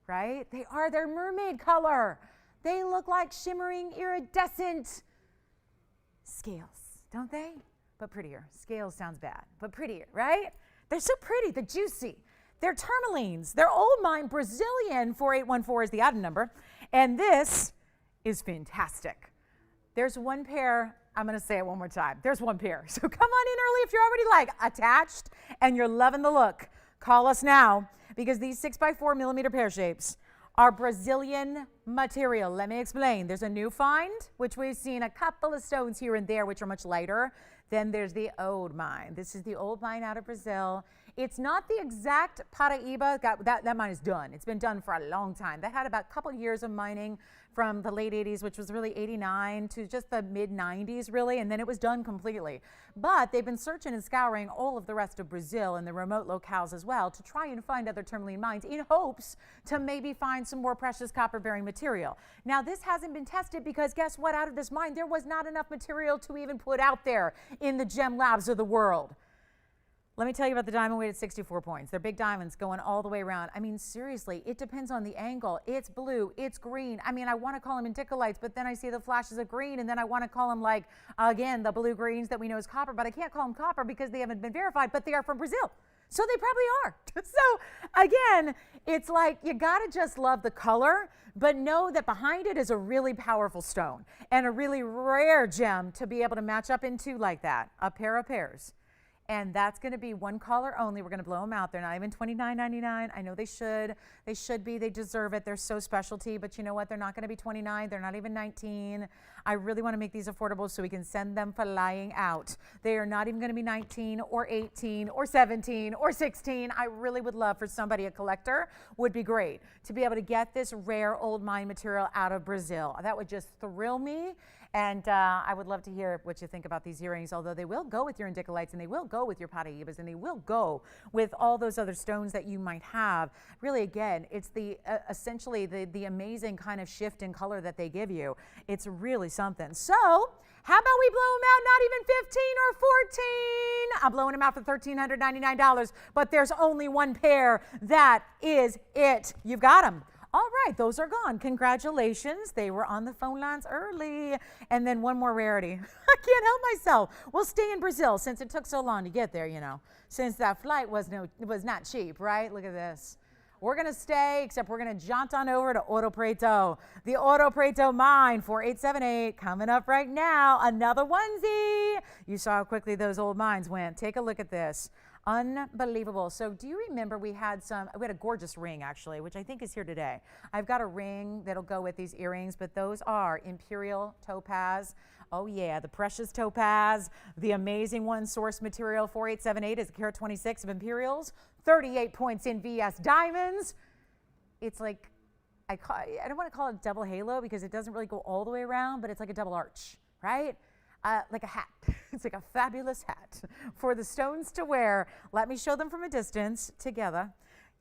Right? They are their mermaid color. They look like shimmering, iridescent scales, don't they? But prettier. Scales sounds bad, but prettier, right? They're so pretty. They're juicy. They're tourmalines. They're old mine Brazilian. 4814 is the item number. And this is fantastic. There's one pair. I'm going to say it one more time. There's one pair. So come on in early if you're already like attached and you're loving the look. Call us now because these 6x4 millimeter pear shapes are Brazilian material. Let me explain. There's a new find, which we've seen a couple of stones here and there, which are much lighter. Then there's the old mine. This is the old mine out of Brazil. It's not the exact Paraíba. That mine is done. It's been done for a long time. That had about a couple years of mining from the late 80s, which was really 89 to just the mid 90s, really, and then it was done completely. But they've been searching and scouring all of the rest of Brazil and the remote locales as well to try and find other tourmaline mines in hopes to maybe find some more precious copper-bearing material. Now, this hasn't been tested because guess what? Out of this mine, there was not enough material to even put out there in the gem labs of the world. Let me tell you about the diamond weight at 64 points. They're big diamonds going all the way around. I mean, seriously, it depends on the angle. It's blue, it's green. I mean, I want to call them indicolites, but then I see the flashes of green, and then I want to call them like, again, the blue greens that we know as copper, but I can't call them copper because they haven't been verified, but they are from Brazil. So they probably are. So again, it's like you got to just love the color, but know that behind it is a really powerful stone and a really rare gem to be able to match up into like that, a pair of pairs. And that's going to be one collar only. We're going to blow them out. They're not even $29.99. I know they should. They should be. They deserve it. They're so specialty. But you know what? They're not going to be $29. They're not even $19. I really want to make these affordable so we can send them flying out. They are not even going to be $19 or $18 or $17 or $16. I really would love for somebody, a collector, would be great to be able to get this rare old mine material out of Brazil. That would just thrill me. And I would love to hear what you think about these earrings, although they will go with your indicolites and they will go with your Paraíbas and they will go with all those other stones that you might have. Really, again, it's the essentially the amazing kind of shift in color that they give you. It's really something. So how about we blow them out, not even 15 or 14? I'm blowing them out for $1,399, but there's only one pair. That is it. You've got them. All right, those are gone. Congratulations. They were on the phone lines early. And then one more rarity. I can't help myself. We'll stay in Brazil since it took so long to get there, you know, since that flight was not cheap, right? Look at this. We're going to stay, except we're going to jaunt on over to Ouro Preto. The Ouro Preto mine, 4878, coming up right now. Another onesie. You saw how quickly those old mines went. Take a look at this. Unbelievable. So do you remember we had a gorgeous ring actually, which I think is here today. I've got a ring that'll go with these earrings, but those are Imperial topaz. Oh yeah, the precious topaz, the amazing one source material. 4878 is a carat 26 of Imperials, 38 points in VS diamonds. It's like, I don't want to call it a double halo because it doesn't really go all the way around, but it's like a double arch, right? Like a hat. It's like a fabulous hat for the stones to wear. Let me show them from a distance together.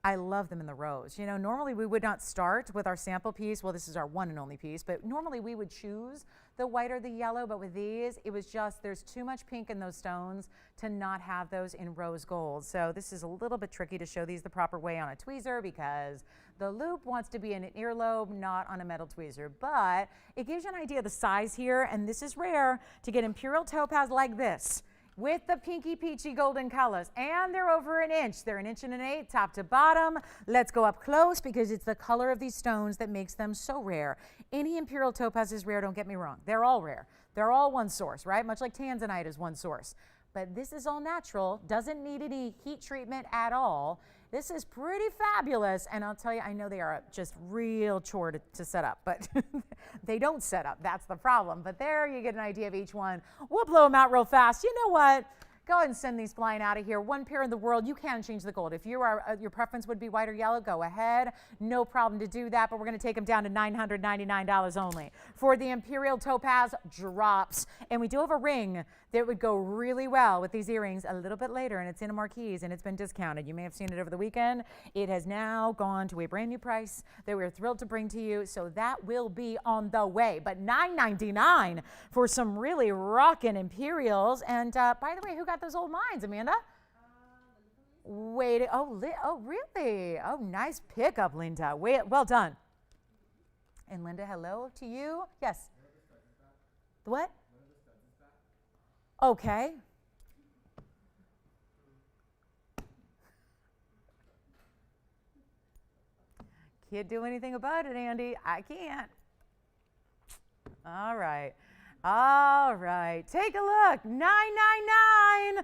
I love them in the rows. You know, normally we would not start with our sample piece. Well, this is our one and only piece, but normally we would choose the white or the yellow, but with these, it was just, there's too much pink in those stones to not have those in rose gold. So this is a little bit tricky to show these the proper way on a tweezer because the loop wants to be in an earlobe, not on a metal tweezer, but it gives you an idea of the size here, and this is rare to get Imperial topaz like this with the pinky peachy golden colors, and they're over an inch. They're 1 1/8 inches top to bottom. Let's go up close because it's the color of these stones that makes them so rare. Any Imperial topaz is rare, don't get me wrong. They're all rare. They're all one source, right? Much like Tanzanite is one source. But this is all natural, doesn't need any heat treatment at all. This is pretty fabulous, and I'll tell you, I know they are just real chore to set up, but they don't set up. That's the problem. But there you get an idea of each one. We'll blow them out real fast. You know what? Go ahead and send these flying out of here. One pair in the world, you can change the gold. If you are, your preference would be white or yellow, go ahead. No problem to do that, but we're going to take them down to $999 only. For the Imperial topaz drops, and we do have a ring that would go really well with these earrings a little bit later, and it's in a Marquise, and it's been discounted. You may have seen it over the weekend. It has now gone to a brand new price that we're thrilled to bring to you, so that will be on the way. But $999 for some really rockin' Imperials. And by the way, who got those old mines, Amanda? Wait, oh, really? Oh, nice pickup, Linda. Well done. And Linda, hello to you. Yes. The what? Okay. Can't do anything about it, Andy. I can't. All right. All right. Take a look. $999.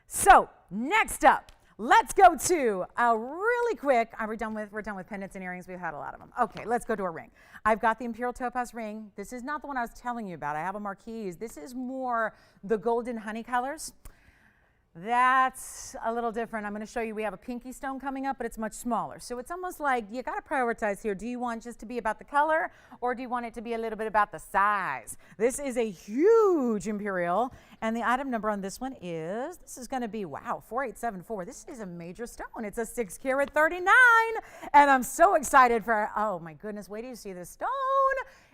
So next up, let's go to a really quick. We're done with pendants and earrings. We've had a lot of them. Okay, let's go to a ring. I've got the Imperial topaz ring. This is not the one I was telling you about. I have a Marquise. This is more the golden honey colors. That's a little different. I'm going to show you, we have a pinky stone coming up, but it's much smaller. So it's almost like you got to prioritize here. Do you want just to be about the color, or do you want it to be a little bit about the size? This is a huge Imperial, and the item number on this one is, this is going to be, wow, 4874. This is a major stone. It's a 6 carat 39, and I'm so excited for, oh my goodness, wait till you see this stone.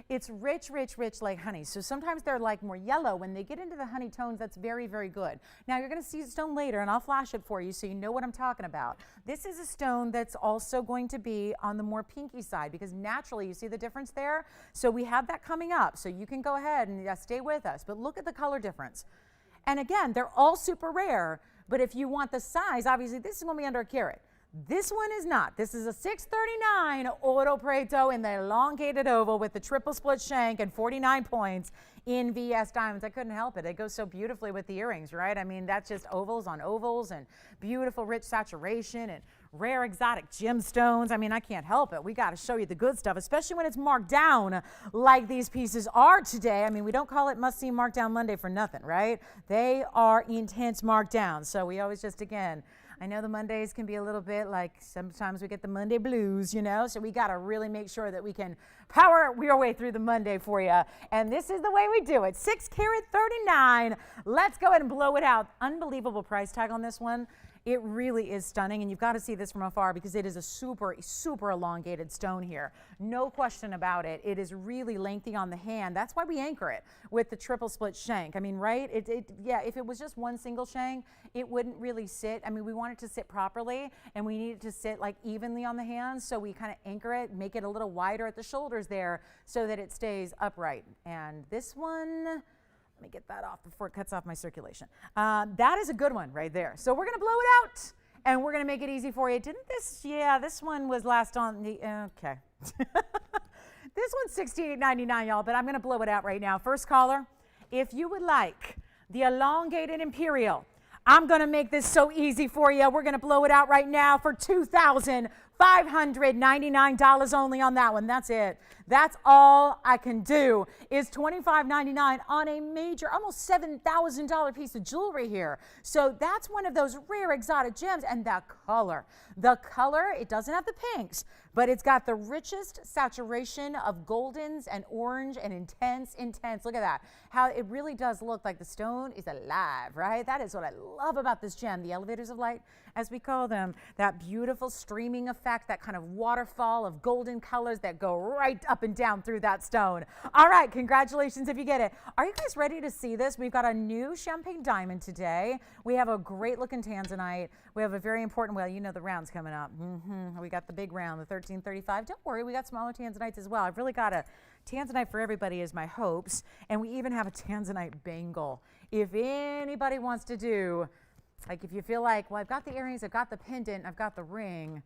It's rich, rich, rich like honey. So sometimes they're like more yellow. When they get into the honey tones, that's very, very good. Now you're going to see the stone later, and I'll flash it for you so you know what I'm talking about. This is a stone that's also going to be on the more pinky side, because naturally, you see the difference there? So we have that coming up. So you can go ahead and stay with us. But look at the color difference. And again, they're all super rare. But if you want the size, obviously this is going to be under a carat. This one is not. This is a 639 Oro Preto in the elongated oval with the triple split shank and 49 points in VS diamonds. I couldn't help it. It goes so beautifully with the earrings, right? I mean, that's just ovals on ovals and beautiful rich saturation and rare exotic gemstones. I mean, I can't help it. We got to show you the good stuff, especially when it's marked down like these pieces are today. I mean, we don't call it Must See Marked Down Monday for nothing, right? They are intense marked down. So we always just, again, I know the Mondays can be a little bit like, sometimes we get the Monday blues, you know, so we got to really make sure that we can power our way through the Monday for you. And this is the way we do it. 6 carat 39. Let's go ahead and blow it out. Unbelievable price tag on this one. It really is stunning, and you've got to see this from afar because it is a super, super elongated stone here. No question about it. It is really lengthy on the hand. That's why we anchor it with the triple split shank. I mean, right? Yeah, if it was just one single shank, it wouldn't really sit. I mean, we want it to sit properly, and we need it to sit like evenly on the hands, so we kind of anchor it, make it a little wider at the shoulders there so that it stays upright. And this one, let me get that off before it cuts off my circulation. That is a good one right there. So we're going to blow it out, and we're going to make it easy for you. Didn't this? Yeah, this one was last on the, okay. This one's $68.99, y'all, but I'm going to blow it out right now. First caller, if you would like the elongated Imperial, I'm going to make this so easy for you. We're going to blow it out right now for $2,599 only on that one. That's it. That's all I can do is $25.99 on a major, almost $7,000 piece of jewelry here. So that's one of those rare exotic gems. And the color, it doesn't have the pinks, but it's got the richest saturation of goldens and orange and intense. Look at that. How it really does look like the stone is alive, right? That is what I love about this gem. The elevators of light, as we call them, that beautiful streaming effect, that kind of waterfall of golden colors that go right up and down through that stone. All right, congratulations if you get it. Are you guys ready to see this? We've got a new champagne diamond today. We have a great looking Tanzanite. We have a very important, well, you know the round's coming up. We got the big round, the 1335. Don't worry, we got smaller Tanzanites as well. I've really got a Tanzanite for everybody is my hopes. And we even have a Tanzanite bangle. If anybody wants to do, like if you feel like, well, I've got the earrings, I've got the pendant, I've got the ring,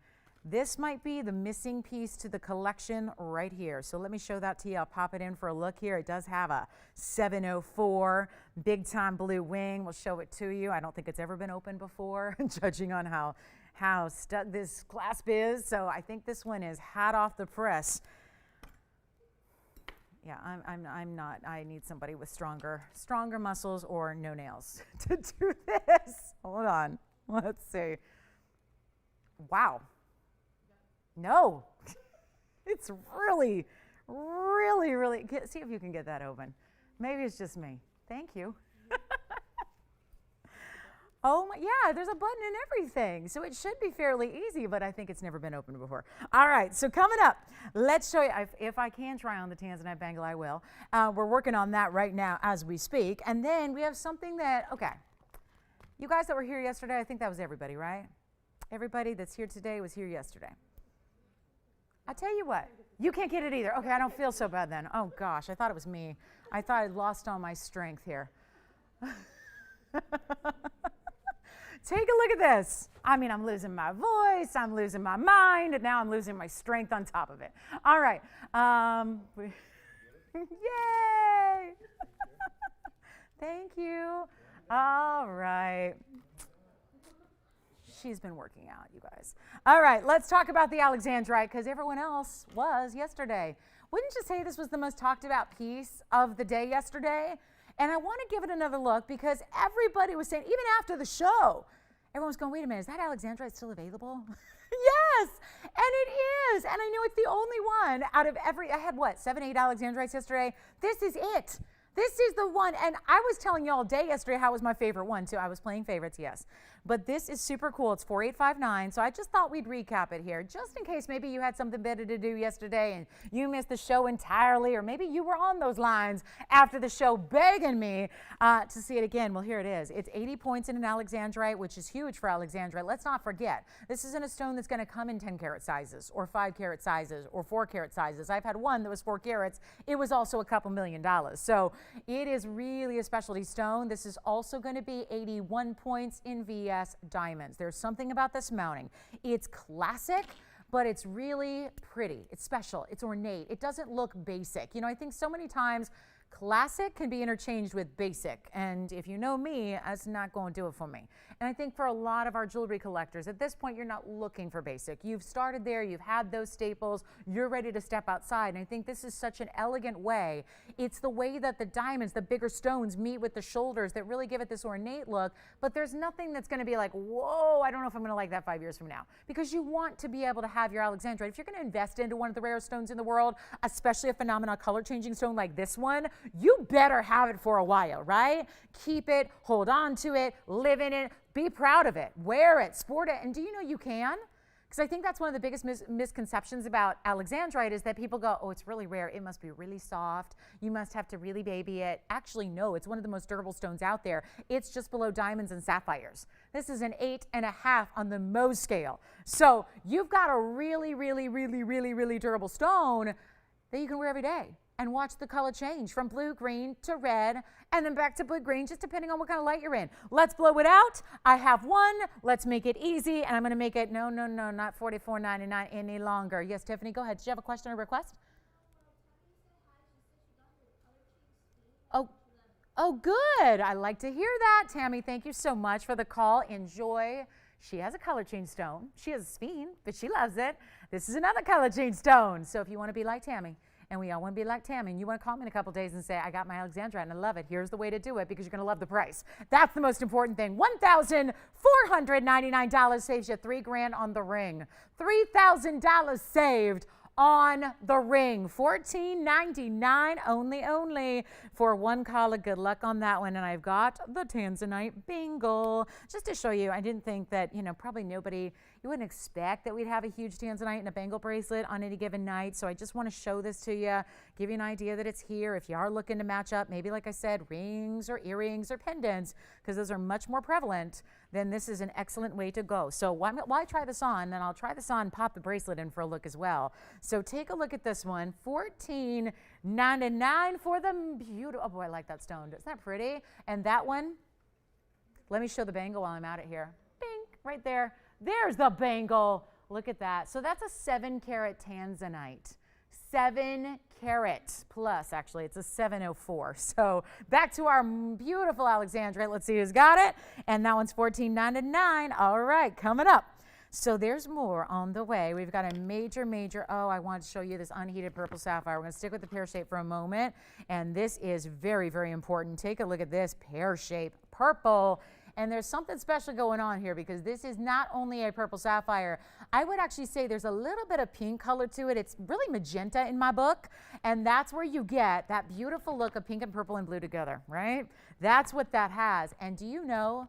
this might be the missing piece to the collection right here. So let me show that to you. I'll pop it in for a look here. It does have a 704 big time blue wing. We'll show it to you. I don't think it's ever been opened before, judging on how stuck this clasp is. So I think this one is hot off the press. Yeah, I'm not. I need somebody with stronger muscles or no nails to do this. Hold on. Let's see. Wow. No. It's really, really, really. See if you can get that open. Maybe it's just me. Thank you. Oh, my, yeah, there's a button and everything. So it should be fairly easy, but I think it's never been opened before. All right, so coming up, let's show you. If I can try on the Tanzanite bangle, I will. We're working on that right now as we speak. And then we have something that, okay, you guys that were here yesterday, I think that was everybody, right? Everybody that's here today was here yesterday. I tell you what, you can't get it either. Okay, I don't feel so bad then. Oh, gosh, I thought it was me. I thought I'd lost all my strength here. Take a look at this. I mean, I'm losing my voice, I'm losing my mind, and now I'm losing my strength on top of it. All right. Yay! Thank you. All right. She's been working out, you guys. All right, let's talk about the Alexandrite, because everyone else was yesterday. Wouldn't you say this was the most talked about piece of the day yesterday? And I want to give it another look because everybody was saying, even after the show, everyone was going, wait a minute, is that Alexandrite still available? Yes, and it is. And I know it's the only one out of I had what, 7, 8 Alexandrites yesterday? This is it. This is the one. And I was telling you all day yesterday how it was my favorite one, too. I was playing favorites, yes. But this is super cool. It's 4859. So I just thought we'd recap it here, just in case maybe you had something better to do yesterday and you missed the show entirely, or maybe you were on those lines after the show begging me to see it again. Well, here it is. It's 80 points in an Alexandrite, which is huge for Alexandrite. Let's not forget, this isn't a stone that's going to come in 10 carat sizes or 5 carat sizes or 4 carat sizes. I've had one that was 4 carats. It was also a couple $1 million. So it is really a specialty stone. This is also going to be 81 points in VS diamonds. There's something about this mounting. It's classic, but it's really pretty. It's special. It's ornate. It doesn't look basic. You know, I think so many times classic can be interchanged with basic, and if you know me, that's not going to do it for me. And I think for a lot of our jewelry collectors, at this point, you're not looking for basic. You've started there, you've had those staples, you're ready to step outside, and I think this is such an elegant way. It's the way that the diamonds, the bigger stones, meet with the shoulders that really give it this ornate look, but there's nothing that's going to be like, whoa, I don't know if I'm going to like that 5 years from now, because you want to be able to have your Alexandrite. If you're going to invest into one of the rarest stones in the world, especially a phenomenal color-changing stone like this one, you better have it for a while, right? Keep it, hold on to it, live in it, be proud of it, wear it, sport it. And do you know you can? Because I think that's one of the biggest misconceptions about Alexandrite is that people go, oh, it's really rare. It must be really soft. You must have to really baby it. Actually, no, it's one of the most durable stones out there. It's just below diamonds and sapphires. This is an 8.5 on the Mohs scale. So you've got a really, really, really, really, really durable stone that you can wear every day and watch the color change from blue, green to red, and then back to blue, green, just depending on what kind of light you're in. Let's blow it out. I have one. Let's make it easy, and I'm going to make it, no, not $44.99 any longer. Yes, Tiffany, go ahead. Did you have a question or request? Oh, good. I like to hear that. Tammy, thank you so much for the call. Enjoy. She has a color change stone. She has a speen, but she loves it. This is another color change stone. So if you want to be like Tammy, and we all want to be like Tammy, and you want to call me in a couple days and say, I got my Alexandrite and I love it. Here's the way to do it, because you're going to love the price. That's the most important thing. $1,499 saves you $3,000 on the ring. $3,000 saved on the ring. $14.99 only for one caller. Good luck on that one. And I've got the Tanzanite bangle. Just to show you, I didn't think that, probably nobody, you wouldn't expect that we'd have a huge Tanzanite and a bangle bracelet on any given night. So I just want to show this to you, give you an idea that it's here. If you are looking to match up, maybe like I said, rings or earrings or pendants, because those are much more prevalent, then this is an excellent way to go. So why try this on? And I'll try this on, pop the bracelet in for a look as well. So take a look at this one, $14.99 for the beautiful, oh boy, I like that stone. Isn't that pretty? And that one, let me show the bangle while I'm at it here. Bing, right there. There's the bangle. Look at that. So that's a 7 carat Tanzanite. 7 carat plus, actually, it's a 704. So back to our beautiful Alexandrite. Let's see who's got it. And that one's $14.99. All right, coming up. So there's more on the way. We've got a major, oh, I wanted to show you this unheated purple sapphire. We're going to stick with the pear shape for a moment. And this is very, very important. Take a look at this pear shape purple. And there's something special going on here because this is not only a purple sapphire. I would actually say there's a little bit of pink color to it. It's really magenta in my book. And that's where you get that beautiful look of pink and purple and blue together, right? That's what that has. And do you know,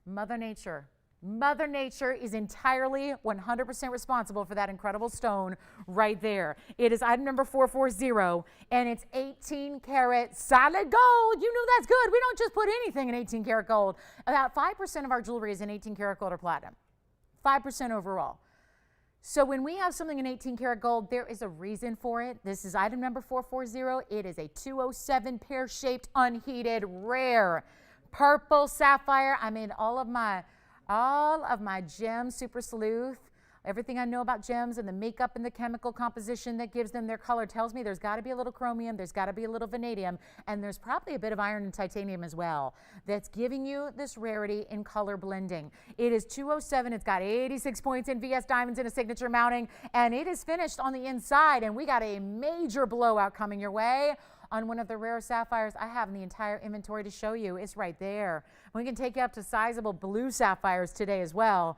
Mother Nature is entirely 100% responsible for that incredible stone right there. It is item number 440, and it's 18 karat solid gold. You know that's good. We don't just put anything in 18 karat gold. About 5% of our jewelry is in 18 karat gold or platinum. 5% overall. So when we have something in 18 karat gold, there is a reason for it. This is item number 440. It is a 207 pear-shaped, unheated, rare purple sapphire. I mean, all of my gems, super sleuth, everything I know about gems and the makeup and the chemical composition that gives them their color tells me there's got to be a little chromium, there's got to be a little vanadium, and there's probably a bit of iron and titanium as well that's giving you this rarity in color blending. It is 207. It's got 86 points in VS diamonds and a signature mounting, and it is finished on the inside, and we got a major blowout coming your way on one of the rare sapphires I have in the entire inventory to show you. It's right there. We can take you up to sizable blue sapphires today as well,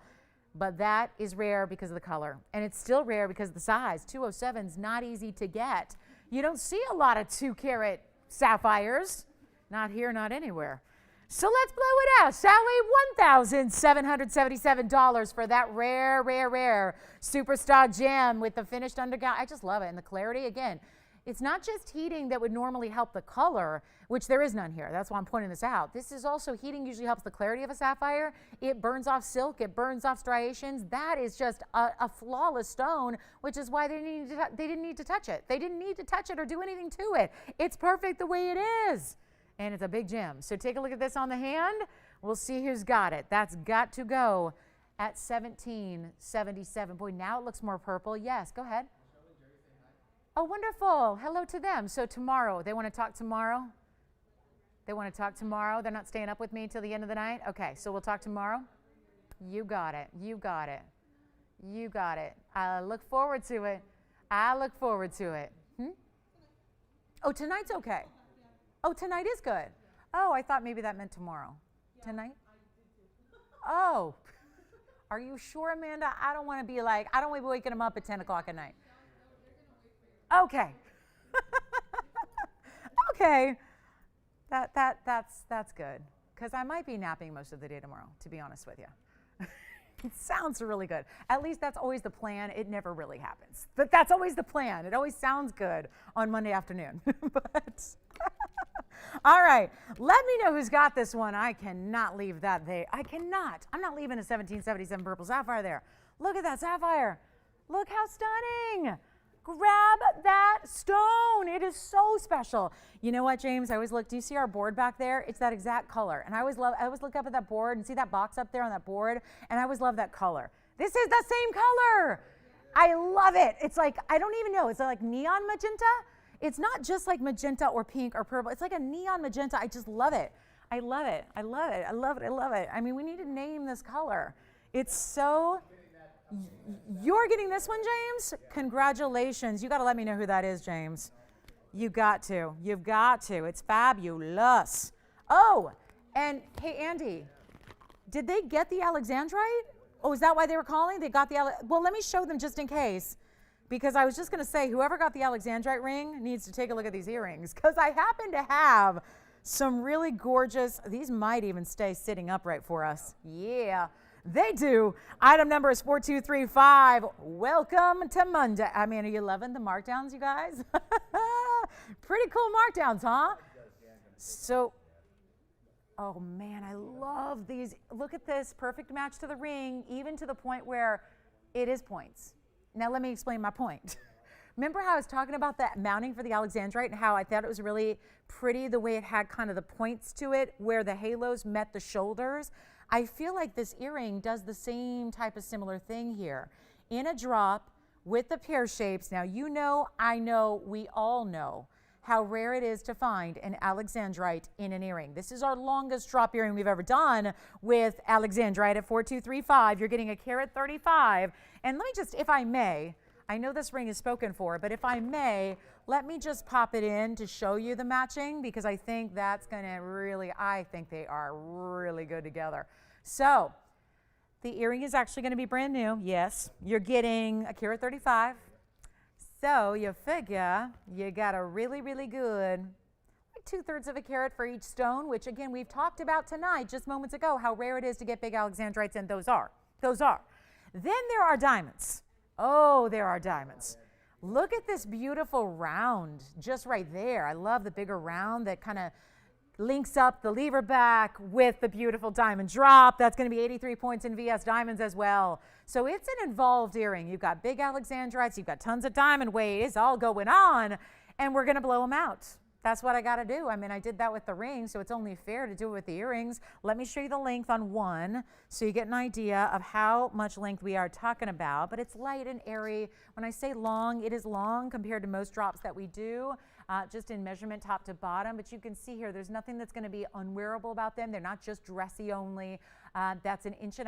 but that is rare because of the color. And it's still rare because of the size. 207 is not easy to get. You don't see a lot of 2 karat sapphires. Not here, not anywhere. So let's blow it out, shall we? $1,777 for that rare superstar gem with the finished undergown. I just love it. And the clarity, again, it's not just heating that would normally help the color, which there is none here. That's why I'm pointing this out. This is also heating usually helps the clarity of a sapphire. It burns off silk. It burns off striations. That is just a flawless stone, which is why they didn't need to touch it. They didn't need to touch it or do anything to it. It's perfect the way it is. And it's a big gem. So take a look at this on the hand. We'll see who's got it. That's got to go at $1,777. Boy, now it looks more purple. Yes, go ahead. Oh, wonderful. Hello to them. So tomorrow, they want to talk tomorrow? They want to talk tomorrow? They're not staying up with me till the end of the night? Okay, so we'll talk tomorrow? You got it. You got it. You got it. I look forward to it. I look forward to it. Oh, tonight's okay. Oh, tonight is good. Oh, I thought maybe that meant tomorrow. Tonight? Oh. Are you sure, Amanda? I don't want to be like, I don't want to be waking them up at 10 o'clock at night. Okay. Okay. That's good. Because I might be napping most of the day tomorrow, to be honest with you. It sounds really good. At least that's always the plan. It never really happens. But that's always the plan. It always sounds good on Monday afternoon. But all right. Let me know who's got this one. I cannot leave that there. I cannot. I'm not leaving a 1777 purple sapphire there. Look at that sapphire. Look how stunning. Grab that stone. It is so special. You know what, James? I always look, do you see our board back there? It's that exact color. And I always look up at that board and see that box up there on that board, and I always love that color. This is the same color. I love it. It's like, I don't even know. It's like neon magenta. It's not just like magenta or pink or purple. It's like a neon magenta. I just love it. I love it. I love it. I love it. I love it. I mean, we need to name this color. It's so... You're getting this one, James? Congratulations. You got to let me know who that is, James. You got to. You've got to. It's fabulous. Oh, and hey, Andy, did they get the Alexandrite? Oh, is that why they were calling? They got the well, let me show them just in case, because I was just going to say whoever got the Alexandrite ring needs to take a look at these earrings, because I happen to have some really gorgeous, these might even stay sitting upright for us. Yeah. They do. Item number is 4235. Welcome to Monday. I mean, are you loving the markdowns, you guys? Pretty cool markdowns, huh? So, oh man, I love these. Look at this. Perfect match to the ring, even to the point where it is points. Now, let me explain my point. Remember how I was talking about that mounting for the Alexandrite and how I thought it was really pretty the way it had kind of the points to it where the halos met the shoulders? I feel like this earring does the same type of similar thing here. In a drop with the pear shapes. Now, you know, I know, we all know how rare it is to find an Alexandrite in an earring. This is our longest drop earring we've ever done with Alexandrite at 4235. You're getting a carat 35. And let me just, if I may, I know this ring is spoken for, but if I may, let me just pop it in to show you the matching, because I think that's going to really, I think they are really good together. So the earring is actually going to be brand new. Yes, you're getting a carat 35. So you figure you got a really, really good, like 2/3 of a carat for each stone, which again, we've talked about tonight just moments ago, how rare it is to get big Alexandrites, and those are. Then there are diamonds. Oh, there are diamonds. Look at this beautiful round just right there. I love the bigger round that kind of links up the lever back with the beautiful diamond drop. That's going to be 83 points in VS diamonds as well. So it's an involved earring. You've got big Alexandrites, you've got tons of diamond weight. It's all going on, and we're going to blow them out. That's what I got to do. I mean, I did that with the ring, so it's only fair to do it with the earrings. Let me show you the length on one so you get an idea of how much length we are talking about. But it's light and airy. When I say long, it is long compared to most drops that we do, just in measurement top to bottom. But you can see here, there's nothing that's going to be unwearable about them. They're not just dressy only. That's 1.5 inches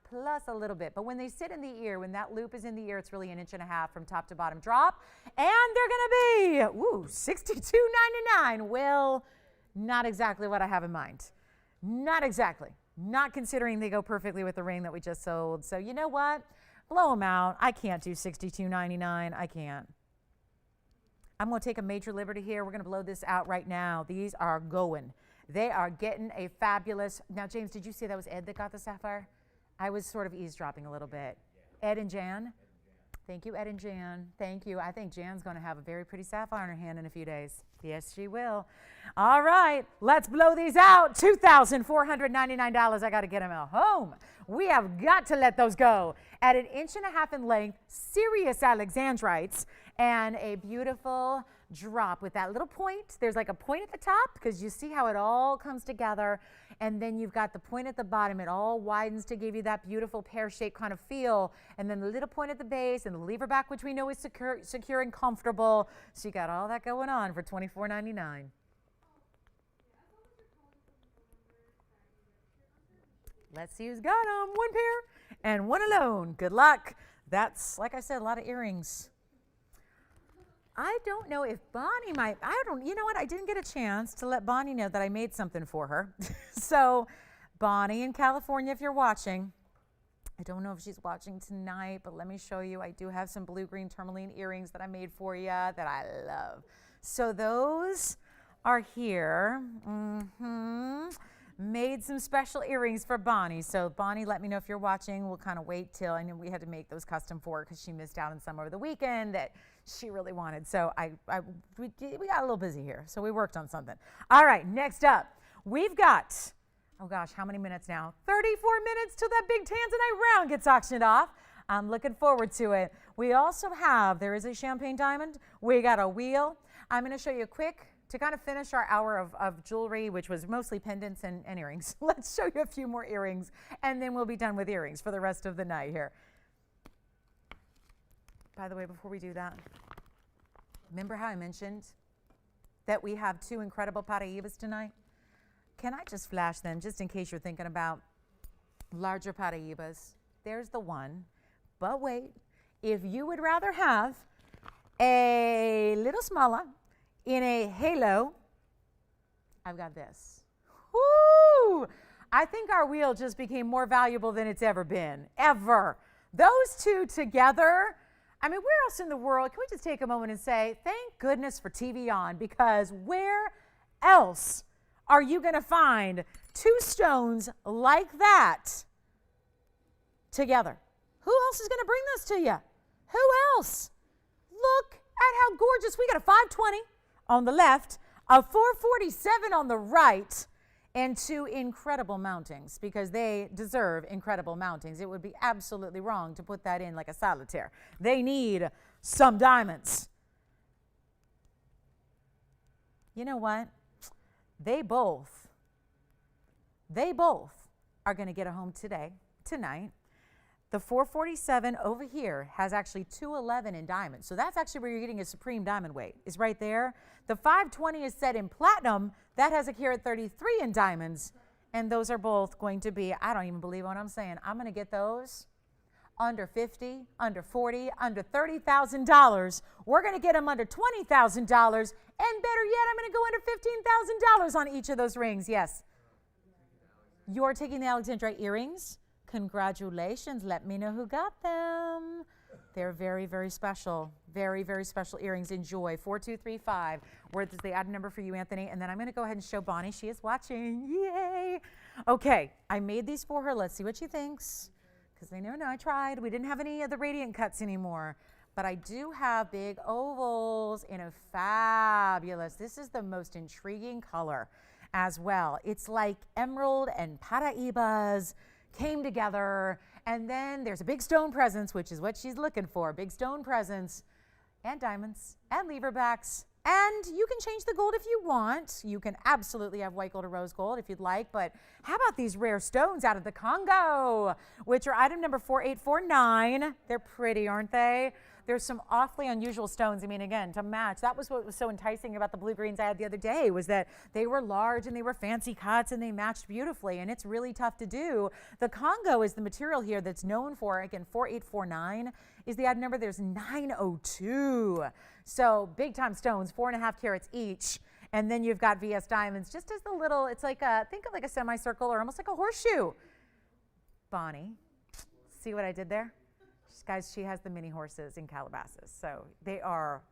plus a little bit. But when they sit in the ear, when that loop is in the ear, it's really 1.5 inches from top to bottom drop. And they're going to be, ooh, $62.99. Well, not exactly what I have in mind. Not exactly. Not considering they go perfectly with the ring that we just sold. So you know what? Blow them out. I can't do $62.99. I can't. I'm going to take a major liberty here. We're going to blow this out right now. These are going. They are getting a fabulous. Now, James, did you see that was Ed that got the sapphire? I was sort of eavesdropping a little bit. Ed and Jan? Thank you, Ed and Jan. Thank you. I think Jan's going to have a very pretty sapphire in her hand in a few days. Yes, she will. All right, let's blow these out. $2,499. I got to get them at home. We have got to let those go. At 1.5 inches in length, serious Alexandrites, and a beautiful drop with that little point. There's like a point at the top because you see how it all comes together, and then you've got the point at the bottom. It all widens to give you that beautiful pear-shaped kind of feel, and then the little point at the base and the lever back, which we know is secure and comfortable. So you got all that going on for $24.99. Let's see who's got them. One pair and one alone. Good luck. That's, like I said, a lot of earrings. I don't know if Bonnie might, you know what? I didn't get a chance to let Bonnie know that I made something for her. So Bonnie in California, if you're watching, I don't know if she's watching tonight, but let me show you. I do have some blue-green tourmaline earrings that I made for you that I love. So those are here. Made some special earrings for Bonnie. So Bonnie, let me know if you're watching. We'll kind of wait till, I know we had to make those custom for her because she missed out on some over the weekend that she really wanted. So we got a little busy here. So we worked on something. All right, next up, we've got, oh gosh, how many minutes now? 34 minutes till that big Tanzanite round gets auctioned off. I'm looking forward to it. We also have, there is a champagne diamond. We got a wheel. I'm going to show you a quick, to kind of finish our hour of jewelry, which was mostly pendants and earrings. Let's show you a few more earrings, and then we'll be done with earrings for the rest of the night here. By the way, before we do that, remember how I mentioned that we have two incredible Paraibas tonight? Can I just flash them, just in case you're thinking about larger Paraibas? There's the one. But wait, if you would rather have a little smaller, in a halo, I've got this. Woo! I think our wheel just became more valuable than it's ever been, ever. Those two together, I mean, where else in the world, can we just take a moment and say, thank goodness for TVON, because where else are you going to find two stones like that together? Who else is going to bring this to you? Who else? Look at how gorgeous. We got a 520 on the left, a 447 on the right, and two incredible mountings, because they deserve incredible mountings. It would be absolutely wrong to put that in like a solitaire. They need some diamonds. You know what? They both are going to get a home tonight. The 447 over here has actually 211 in diamonds. So that's actually where you're getting a supreme diamond weight, is right there. The 520 is set in platinum. That has a carat 33 in diamonds. And those are both going to be, I don't even believe what I'm saying. I'm going to get those under 50, under 40, under $30,000. We're going to get them under $20,000. And better yet, I'm going to go under $15,000 on each of those rings. Yes. You're taking the Alexandrite earrings? Congratulations. Let me know who got them. They're very, very special. Very, very special earrings. Enjoy. 4235. Where's the item number for you, Anthony? And then I'm going to go ahead and show Bonnie. She is watching. Yay. Okay. I made these for her. Let's see what she thinks. Because they know, I tried. We didn't have any of the radiant cuts anymore. But I do have big ovals in a fabulous. This is the most intriguing color as well. It's like emerald and Paraibas came together, and then there's a big stone presence, which is what she's looking for. Big stone presence, and diamonds, and leverbacks, and you can change the gold if you want. You can absolutely have white gold or rose gold if you'd like, but how about these rare stones out of the Congo, which are item number 4849. They're pretty, aren't they? There's some awfully unusual stones. I mean, again, to match. That was what was so enticing about the blue greens I had the other day, was that they were large and they were fancy cuts and they matched beautifully, and it's really tough to do. The Congo is the material here that's known for, again, 4849 is the item number. There's 902. So big time stones, 4.5 carats each. And then you've got VS diamonds, just as the little, it's like think of like a semicircle or almost like a horseshoe. Bonnie, see what I did there? Guys, she has the mini horses in Calabasas, so they are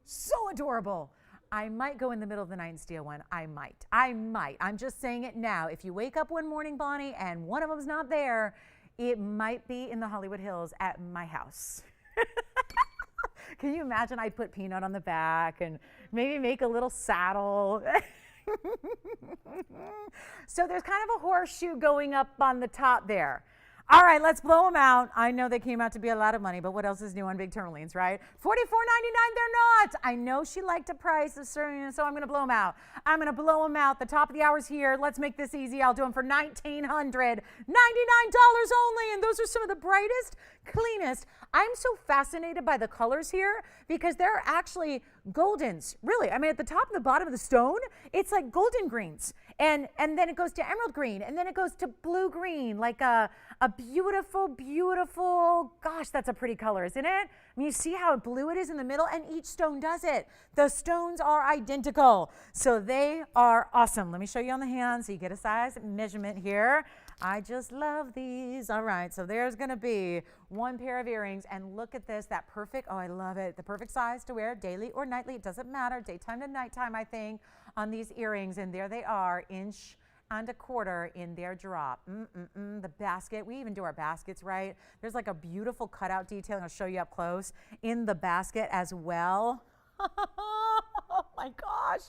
so adorable. I might go in the middle of the night and steal one. I might. I'm just saying it now. If you wake up one morning, Bonnie, and one of them's not there, it might be in the Hollywood Hills at my house. Can you imagine? I'd put Peanut on the back and maybe make a little saddle. So there's kind of a horseshoe going up on the top there. All right, let's blow them out. I know they came out to be a lot of money, but what else is new on big tourmalines, right? $44.99, they're not. I know she liked a price, so I'm going to blow them out. I'm going to blow them out. The top of the hour's here. Let's make this easy. I'll do them for $1,999 only, and those are some of the brightest, cleanest. I'm so fascinated by the colors here because they're actually goldens, really. I mean, at the top and the bottom of the stone, it's like golden greens. And then it goes to emerald green, and then it goes to blue green, like a beautiful, beautiful, gosh, that's a pretty color, isn't it? I mean, you see how blue it is in the middle, and each stone does it. The stones are identical, so they are awesome. Let me show you on the hand so you get a size measurement here. I just love these. All right, so there's going to be one pair of earrings, and look at this, that perfect, oh, I love it, the perfect size to wear daily or nightly. It doesn't matter, daytime to nighttime, I think, on these earrings, and there they are, 1.25 inch in their drop. The basket, we even do our baskets right. There's like a beautiful cutout detail, and I'll show you up close, in the basket as well. Oh my gosh.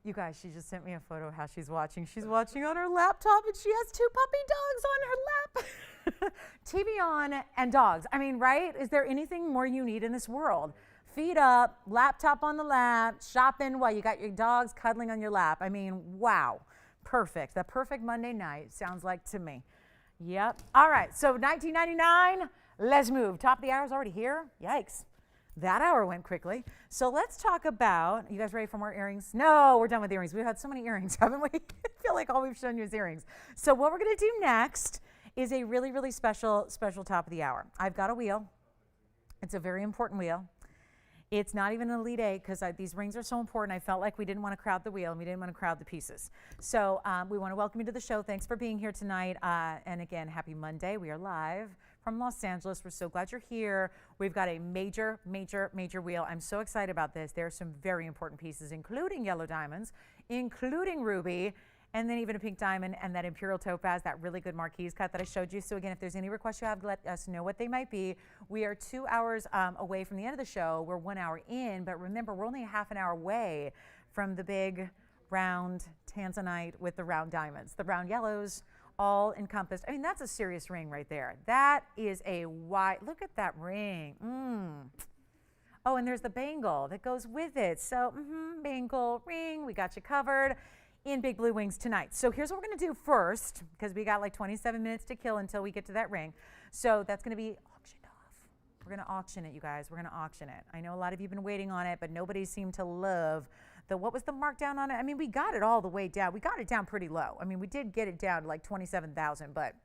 You guys, she just sent me a photo of how she's watching. She's watching on her laptop, and she has 2 puppy dogs on her lap. TVON and dogs. I mean, right? Is there anything more you need in this world? Feet up, laptop on the lap, shopping while you got your dogs cuddling on your lap. I mean, wow. Perfect. The perfect Monday night, sounds like to me. Yep. All right, so $19.99. Let's move. Top of the hour is already here. Yikes. That hour went quickly. So let's talk about, you guys ready for more earrings? No, we're done with earrings. We've had so many earrings, haven't we? I feel like all we've shown you is earrings. So what we're going to do next is a really, really special top of the hour. I've got a wheel. It's a very important wheel. It's not even an Elite 8 because these rings are so important. I felt like we didn't want to crowd the wheel and we didn't want to crowd the pieces. So we want to welcome you to the show. Thanks for being here tonight. And again, happy Monday. We are live from Los Angeles. We're so glad you're here. We've got a major, major, major wheel. I'm so excited about this. There are some very important pieces, including yellow diamonds, including ruby, and then even a pink diamond and that Imperial topaz, that really good marquise cut that I showed you. So again, if there's any requests you have, let us know what they might be. We are 2 hours away from the end of the show. We're 1 hour in, but remember, we're only a half an hour away from the big round Tanzanite with the round diamonds, the round yellows, all encompassed. I mean, that's a serious ring right there. That is a wide, look at that ring. Oh, and there's the bangle that goes with it. So bangle, ring, we got you covered. in Big Blue Wings tonight. So here's what we're going to do first, because we got like 27 minutes to kill until we get to that ring. So that's going to be auctioned off. We're going to auction it, you guys. We're going to auction it. I know a lot of you have been waiting on it, but nobody seemed to love what was the markdown on it? I mean, we got it all the way down. We got it down pretty low. I mean, we did get it down to like 27,000, but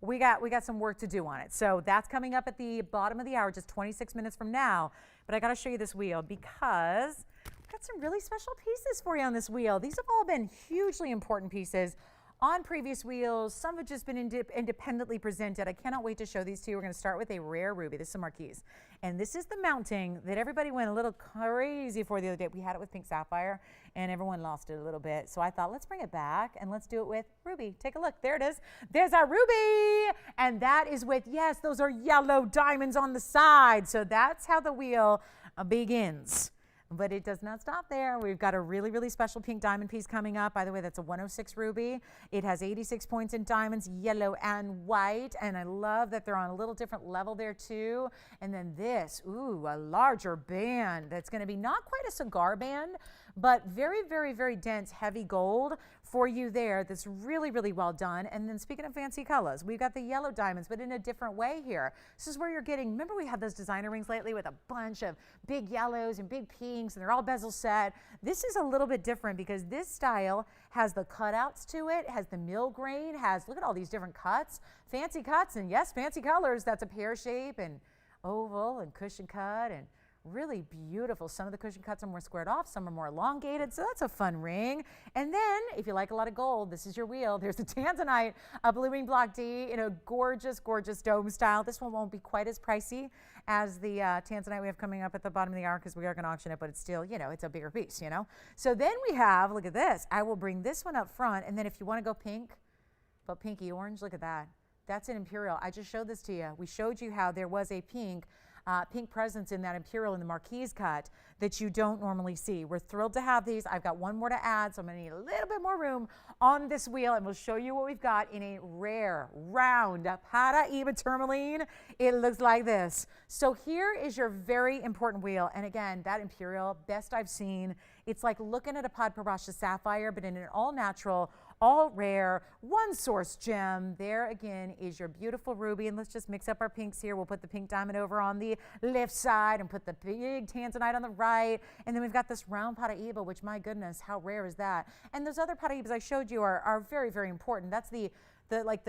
we got some work to do on it. So that's coming up at the bottom of the hour, just 26 minutes from now. But I got to show you this wheel because we've got some really special pieces for you on this wheel. These have all been hugely important pieces on previous wheels. Some have just been independently presented. I cannot wait to show these to you. We're going to start with a rare ruby. This is a marquise. And this is the mounting that everybody went a little crazy for the other day. We had it with pink sapphire, and everyone lost it a little bit. So I thought, let's bring it back, and let's do it with ruby. Take a look. There it is. There's our ruby. And that is with, yes, those are yellow diamonds on the side. So that's how the wheel begins. But it does not stop there. We've got a really, really special pink diamond piece coming up. By the way, that's a 106 ruby. It has 86 points in diamonds, yellow and white. And I love that they're on a little different level there too. And then this, ooh, a larger band that's going to be not quite a cigar band, but very, very, very dense, heavy gold for you there. That's really, really well done. And then speaking of fancy colors, we've got the yellow diamonds, but in a different way here. This is where you're getting, remember we had those designer rings lately with a bunch of big yellows and big pinks, and they're all bezel set. This is a little bit different because this style has the cutouts to it, has the mill grain, has, look at all these different cuts, fancy cuts, and yes, fancy colors. That's a pear shape and oval and cushion cut and really beautiful. Some of the cushion cuts are more squared off, some are more elongated, so that's a fun ring. And then, if you like a lot of gold, this is your wheel. There's the Tanzanite, a blue ring block D in a gorgeous, gorgeous dome style. This one won't be quite as pricey as the Tanzanite we have coming up at the bottom of the hour because we are going to auction it, but it's still, you know, it's a bigger piece, you know. So then we have, look at this. I will bring this one up front, and then if you want to go pink, but pinky orange, look at that. That's an Imperial. I just showed this to you. We showed you how there was a pink presence in that Imperial in the Marquise cut that you don't normally see. We're thrilled to have these. I've got one more to add, so I'm going to need a little bit more room on this wheel, and we'll show you what we've got in a rare, round Paraíba tourmaline. It looks like this. So here is your very important wheel, and again, that Imperial, best I've seen. It's like looking at a Padparacha sapphire, but in an all-natural, all rare, one source gem. There again is your beautiful ruby, and let's just mix up our pinks here. We'll put the pink diamond over on the left side and put the big Tanzanite on the right, and then we've got this round Paraíba, which, my goodness, how rare is that? And those other Paraíbas I showed you are very, very important. That's the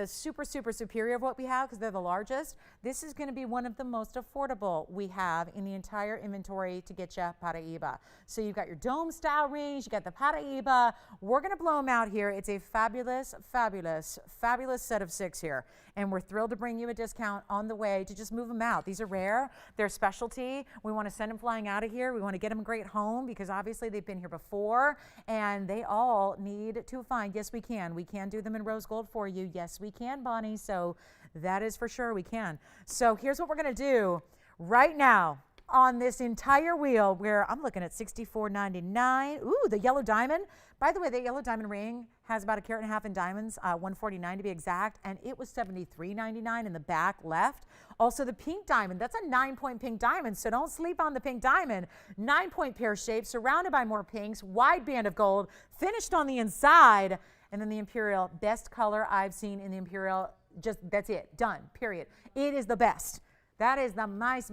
super, super superior of what we have because they're the largest. This is going to be one of the most affordable we have in the entire inventory to get you Paraíba. So you've got your dome style rings, you got the Paraíba. We're going to blow them out here. It's a fabulous, fabulous, fabulous set of 6 here. And we're thrilled to bring you a discount on the way to just move them out. These are rare. They're specialty. We want to send them flying out of here. We want to get them a great home because obviously they've been here before and they all need to find. Yes, we can. We can do them in rose gold for you. Yes, we can, Bonnie. So that is for sure we can. So here's what we're going to do right now on this entire wheel where I'm looking at $64.99. Ooh, the yellow diamond. By the way, the yellow diamond ring has about 1.5 carats in diamonds, $149 to be exact, and it was $73.99 in the back left. Also, the pink diamond, that's a 9-point pink diamond, so don't sleep on the pink diamond. 9-point pear shape, surrounded by more pinks, wide band of gold, finished on the inside. And then the Imperial, best color I've seen in the Imperial, just that's it, done, period. It is the best. That is the mais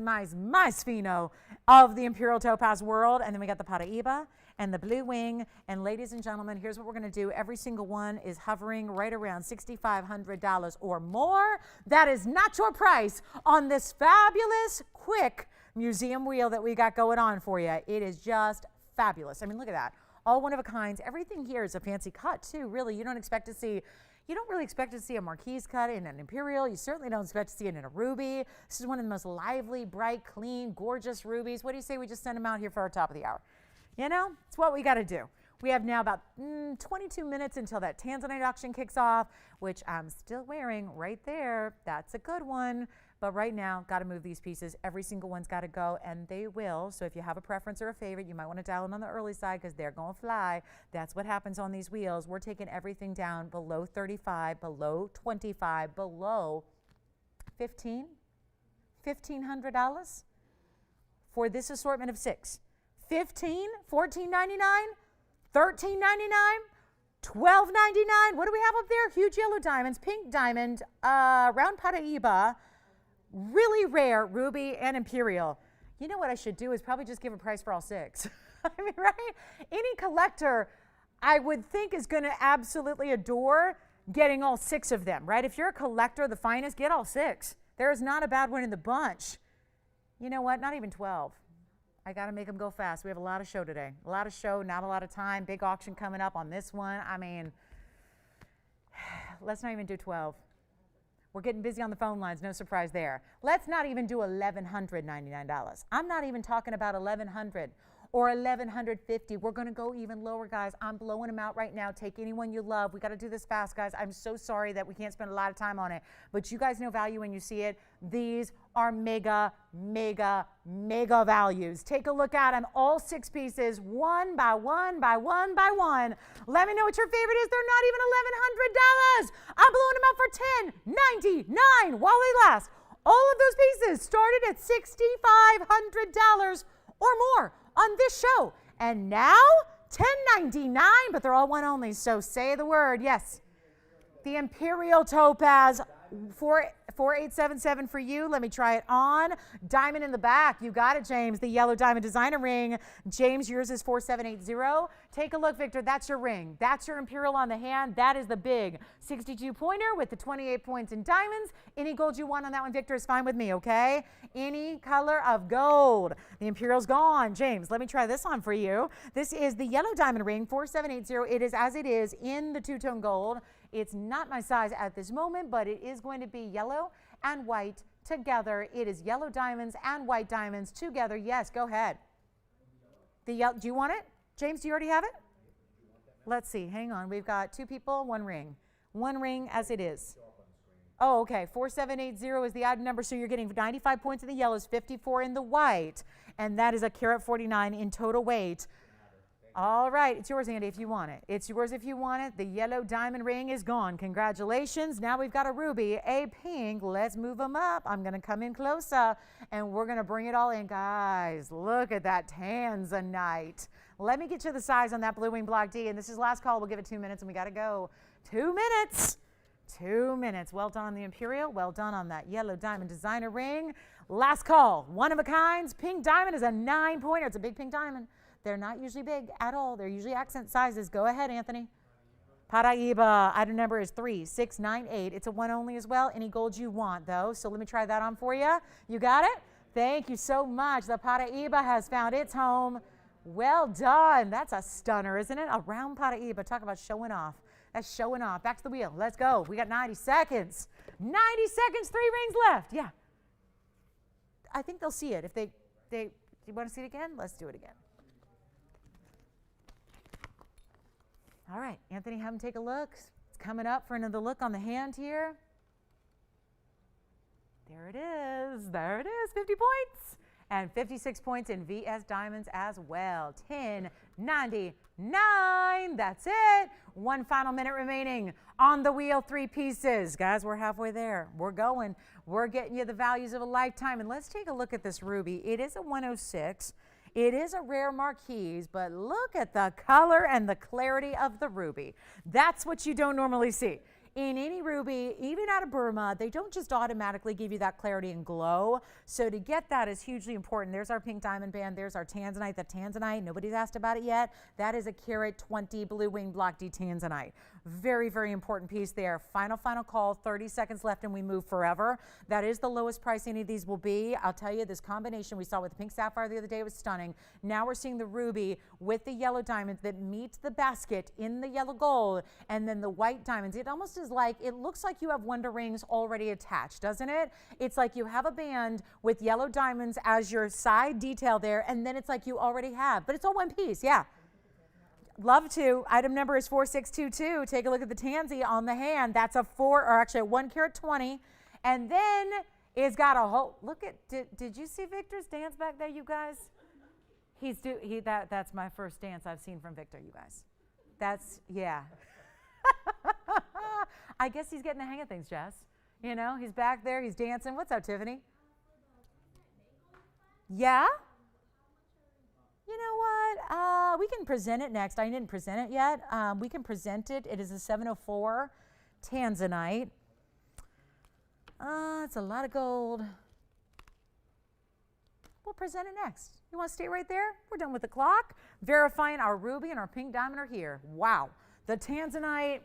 fino of the Imperial Topaz world. And then we got the Paraíba and the blue wing. And ladies and gentlemen, here's what we're going to do. Every single one is hovering right around $6,500 or more. That is not your price on this fabulous, quick museum wheel that we got going on for you. It is just fabulous. I mean, look at that. All one of a kinds. Everything here is a fancy cut too, really. You don't really expect to see a Marquise cut in an Imperial. You certainly don't expect to see it in a ruby. This is one of the most lively, bright, clean, gorgeous rubies. What do you say we just send them out here for our top of the hour? You know, it's what we got to do. We have now about 22 minutes until that Tanzanite auction kicks off, which I'm still wearing right there. That's a good one. But right now, got to move these pieces. Every single one's got to go, and they will. So if you have a preference or a favorite, you might want to dial in on the early side because they're going to fly. That's what happens on these wheels. We're taking everything down below 35, below 25, below $1,500 for this assortment of 6. $15, $14.99, $13.99, $12.99. What do we have up there? Huge yellow diamonds, pink diamond, round Paraiba, really rare ruby, and Imperial. You know what I should do is probably just give a price for all 6. I mean, right? Any collector, I would think, is going to absolutely adore getting all 6 of them, right? If you're a collector of the finest, get all 6. There is not a bad one in the bunch. You know what? Not even 12. I got to make them go fast. We have a lot of show today. A lot of show, not a lot of time. Big auction coming up on this one. I mean, let's not even do 12. We're getting busy on the phone lines. No surprise there. Let's not even do $1,199. I'm not even talking about $1,100 or $1,150. We're going to go even lower, guys. I'm blowing them out right now. Take anyone you love. We got to do this fast, guys. I'm so sorry that we can't spend a lot of time on it, but you guys know value when you see it. These are mega, mega, mega values. Take a look at them. All 6 pieces, one by one by one by one. Let me know what your favorite is. They're not even $1,100. I'm blowing them out for $10.99 while they last. All of those pieces started at $6,500 or more on this show. And now, $10.99, but they're all one only, so say the word. Yes. The Imperial Topaz, 4877 for you. Let me try it on. Diamond in the back. You got it, James. The yellow diamond designer ring. James, yours is 4780. Take a look, Victor. That's your ring. That's your Imperial on the hand. That is the big 62 pointer with the 28 points in diamonds. Any gold you want on that one, Victor, is fine with me, okay? Any color of gold. The Imperial's gone. James, let me try this on for you. This is the yellow diamond ring, 4780. It is as it is in the two-tone gold. It's not my size at this moment, but it is going to be yellow and white together. It is yellow diamonds and white diamonds together. Yes, go ahead. Do you want it? James, do you already have it? Let's see. Hang on. We've got 2 people, 1 ring. 1 ring as it is. Oh, okay. 4780 is the item number, so you're getting 95 points in the yellows, 54 in the white, and that is a carat 49 in total weight. All right, it's yours, Andy, if you want it. It's yours if you want it. The yellow diamond ring is gone. Congratulations. Now we've got a ruby, a pink. Let's move them up. I'm going to come in closer, and we're going to bring it all in. Guys, look at that Tanzanite. Let me get you the size on that Blue Wing Block D, and this is last call. We'll give it 2 minutes, and we got to go. 2 minutes. 2 minutes. Well done on the Imperial. Well done on that yellow diamond designer ring. Last call. One of a kinds. Pink diamond is a 9-pointer. It's a big pink diamond. They're not usually big at all. They're usually accent sizes. Go ahead, Anthony. Paraiba. Item number is 3698. It's a one only as well. Any gold you want, though. So let me try that on for you. You got it? Thank you so much. The Paraiba has found its home. Well done. That's a stunner, isn't it? A round Paraiba. Talk about showing off. That's showing off. Back to the wheel. Let's go. We got 90 seconds. 90 seconds. 3 rings left. Yeah. I think they'll see it. If they you want to see it again? Let's do it again. All right, Anthony, have him take a look. It's coming up for another look on the hand here. There it is. There it is, 50 points. And 56 points in VS Diamonds as well. 10.99. That's it. 1 final minute remaining on the wheel. 3 pieces. Guys, we're halfway there. We're going. We're getting you the values of a lifetime. And let's take a look at this ruby. It is a 106. It is a rare marquise, but look at the color and the clarity of the ruby. That's what you don't normally see. In any ruby, even out of Burma, they don't just automatically give you that clarity and glow. So to get that is hugely important. There's our pink diamond band. There's our Tanzanite. The Tanzanite, nobody's asked about it yet. That is a carat 20 Blue Wing Block D Tanzanite. Very, very important piece there. Final call, 30 seconds left, and we move forever. That is the lowest price any of these will be. I'll tell you, this combination we saw with the pink sapphire the other day was stunning. Now we're seeing the ruby with the yellow diamonds that meet the basket in the yellow gold, and then the white diamonds. It almost is like, it looks like you have wonder rings already attached, doesn't it? It's like you have a band with yellow diamonds as your side detail there, and then it's like you already have, but it's all one piece, yeah. Love to. Item number is 4622. Take a look at the tansy on the hand. That's a 1 carat 20. And then it's got a whole, look at, did you see Victor's dance back there, you guys? That's my first dance I've seen from Victor, you guys. That's, yeah. I guess he's getting the hang of things, Jess. You know, he's back there, he's dancing. What's up, Tiffany? Yeah? You know what? We we can present it next. I didn't present it yet. We can present it. It is a 704 Tanzanite. It's a lot of gold. We'll present it next. You want to stay right there? We're done with the clock. Verifying our ruby and our pink diamond are here. Wow. The Tanzanite,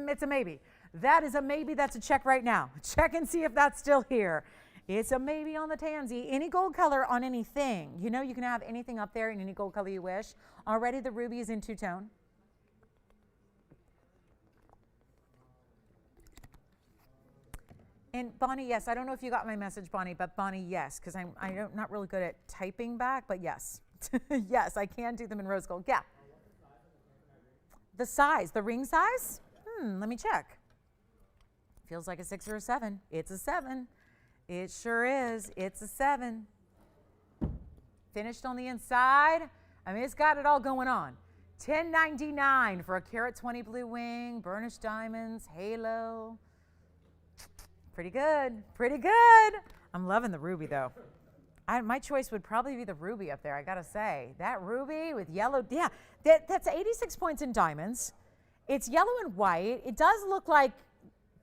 it's a maybe. That is a maybe. That's a check right now. Check and see if that's still here. It's a maybe on the Tanzy. Any gold color on anything. You know, you can have anything up there in any gold color you wish. Already the ruby is in two-tone. And Bonnie, yes, I don't know if you got my message, Bonnie, but Bonnie, yes, because I'm not really good at typing back, but yes. Yes, I can do them in rose gold. Yeah. The size, the ring size? Let me check. Feels like a 6 or a 7. It's a 7. It sure is. It's a 7. Finished on the inside. I mean, it's got it all going on. $10.99 for a carat 20 blue wing, burnished diamonds, halo. Pretty good. Pretty good. I'm loving the ruby, though. My choice would probably be the ruby up there, I got to say. That ruby with yellow. Yeah, that's 86 points in diamonds. It's yellow and white. It does look like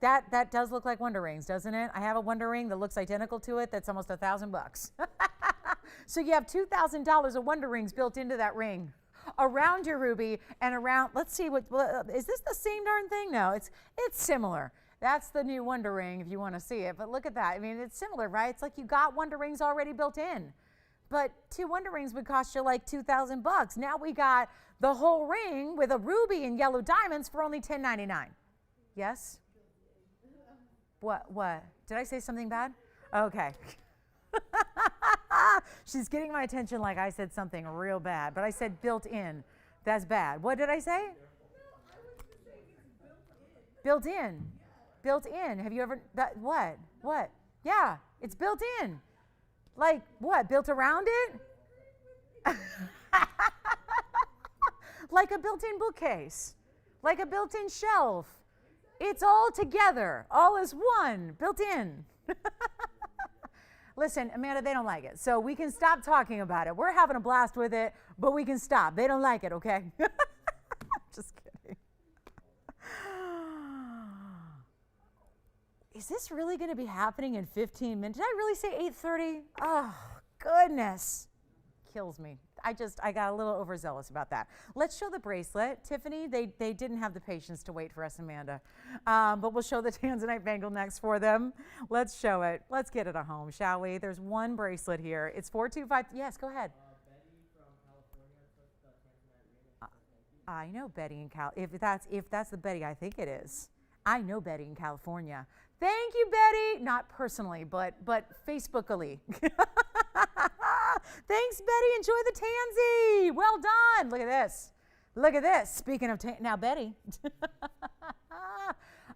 that does look like Wonder Rings, doesn't it? I have a Wonder Ring that looks identical to it. That's almost $1,000. So you have $2,000 of Wonder Rings built into that ring around your ruby and around. Let's see what is this the same darn thing? No, it's similar. That's the new Wonder Ring if you want to see it. But look at that. I mean, it's similar, right? It's like you got Wonder Rings already built in. But 2 Wonder Rings would cost you like $2,000. Now we got the whole ring with a ruby and yellow diamonds for only $10.99. Yes? What? Did I say something bad? Okay. She's getting my attention like I said something real bad, but I said built in. That's bad. What did I say? Built in. Built in. Have you ever, what? Yeah, it's built in. Like what? Built around it? Like a built-in bookcase. Like a built-in shelf. It's all together, all as one, built in. Listen, Amanda, they don't like it. So we can stop talking about it. We're having a blast with it, but we can stop. They don't like it, okay? Just kidding. Is this really going to be happening in 15 minutes? Did I really say 8:30? Oh, goodness. Kills me. I got a little overzealous about that. Let's show the bracelet. Tiffany, they didn't have the patience to wait for us, Amanda. But we'll show the Tanzanite bangle next for them. Let's show it. Let's get it at home, shall we? There's one bracelet here. It's 425. Yes, go ahead. Betty from California took the Tanzanite ring. I know Betty in Cal. If that's the Betty I think it is. I know Betty in California. Thank you, Betty. Not personally, but Facebookily. Thanks, Betty. Enjoy the tansy. Well done. Look at this. Look at this. Speaking of now, Betty,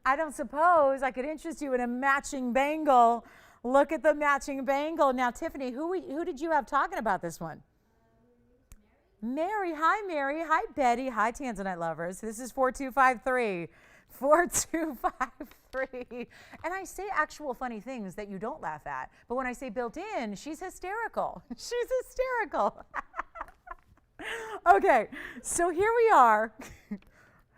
I don't suppose I could interest you in a matching bangle. Look at the matching bangle. Now, Tiffany, who did you have talking about this one? Mary. Hi, Mary. Hi, Betty. Hi, Tanzanite lovers. This is 4253. 4253. And I say actual funny things that you don't laugh at. But when I say built in, she's hysterical. She's hysterical. Okay, so here we are.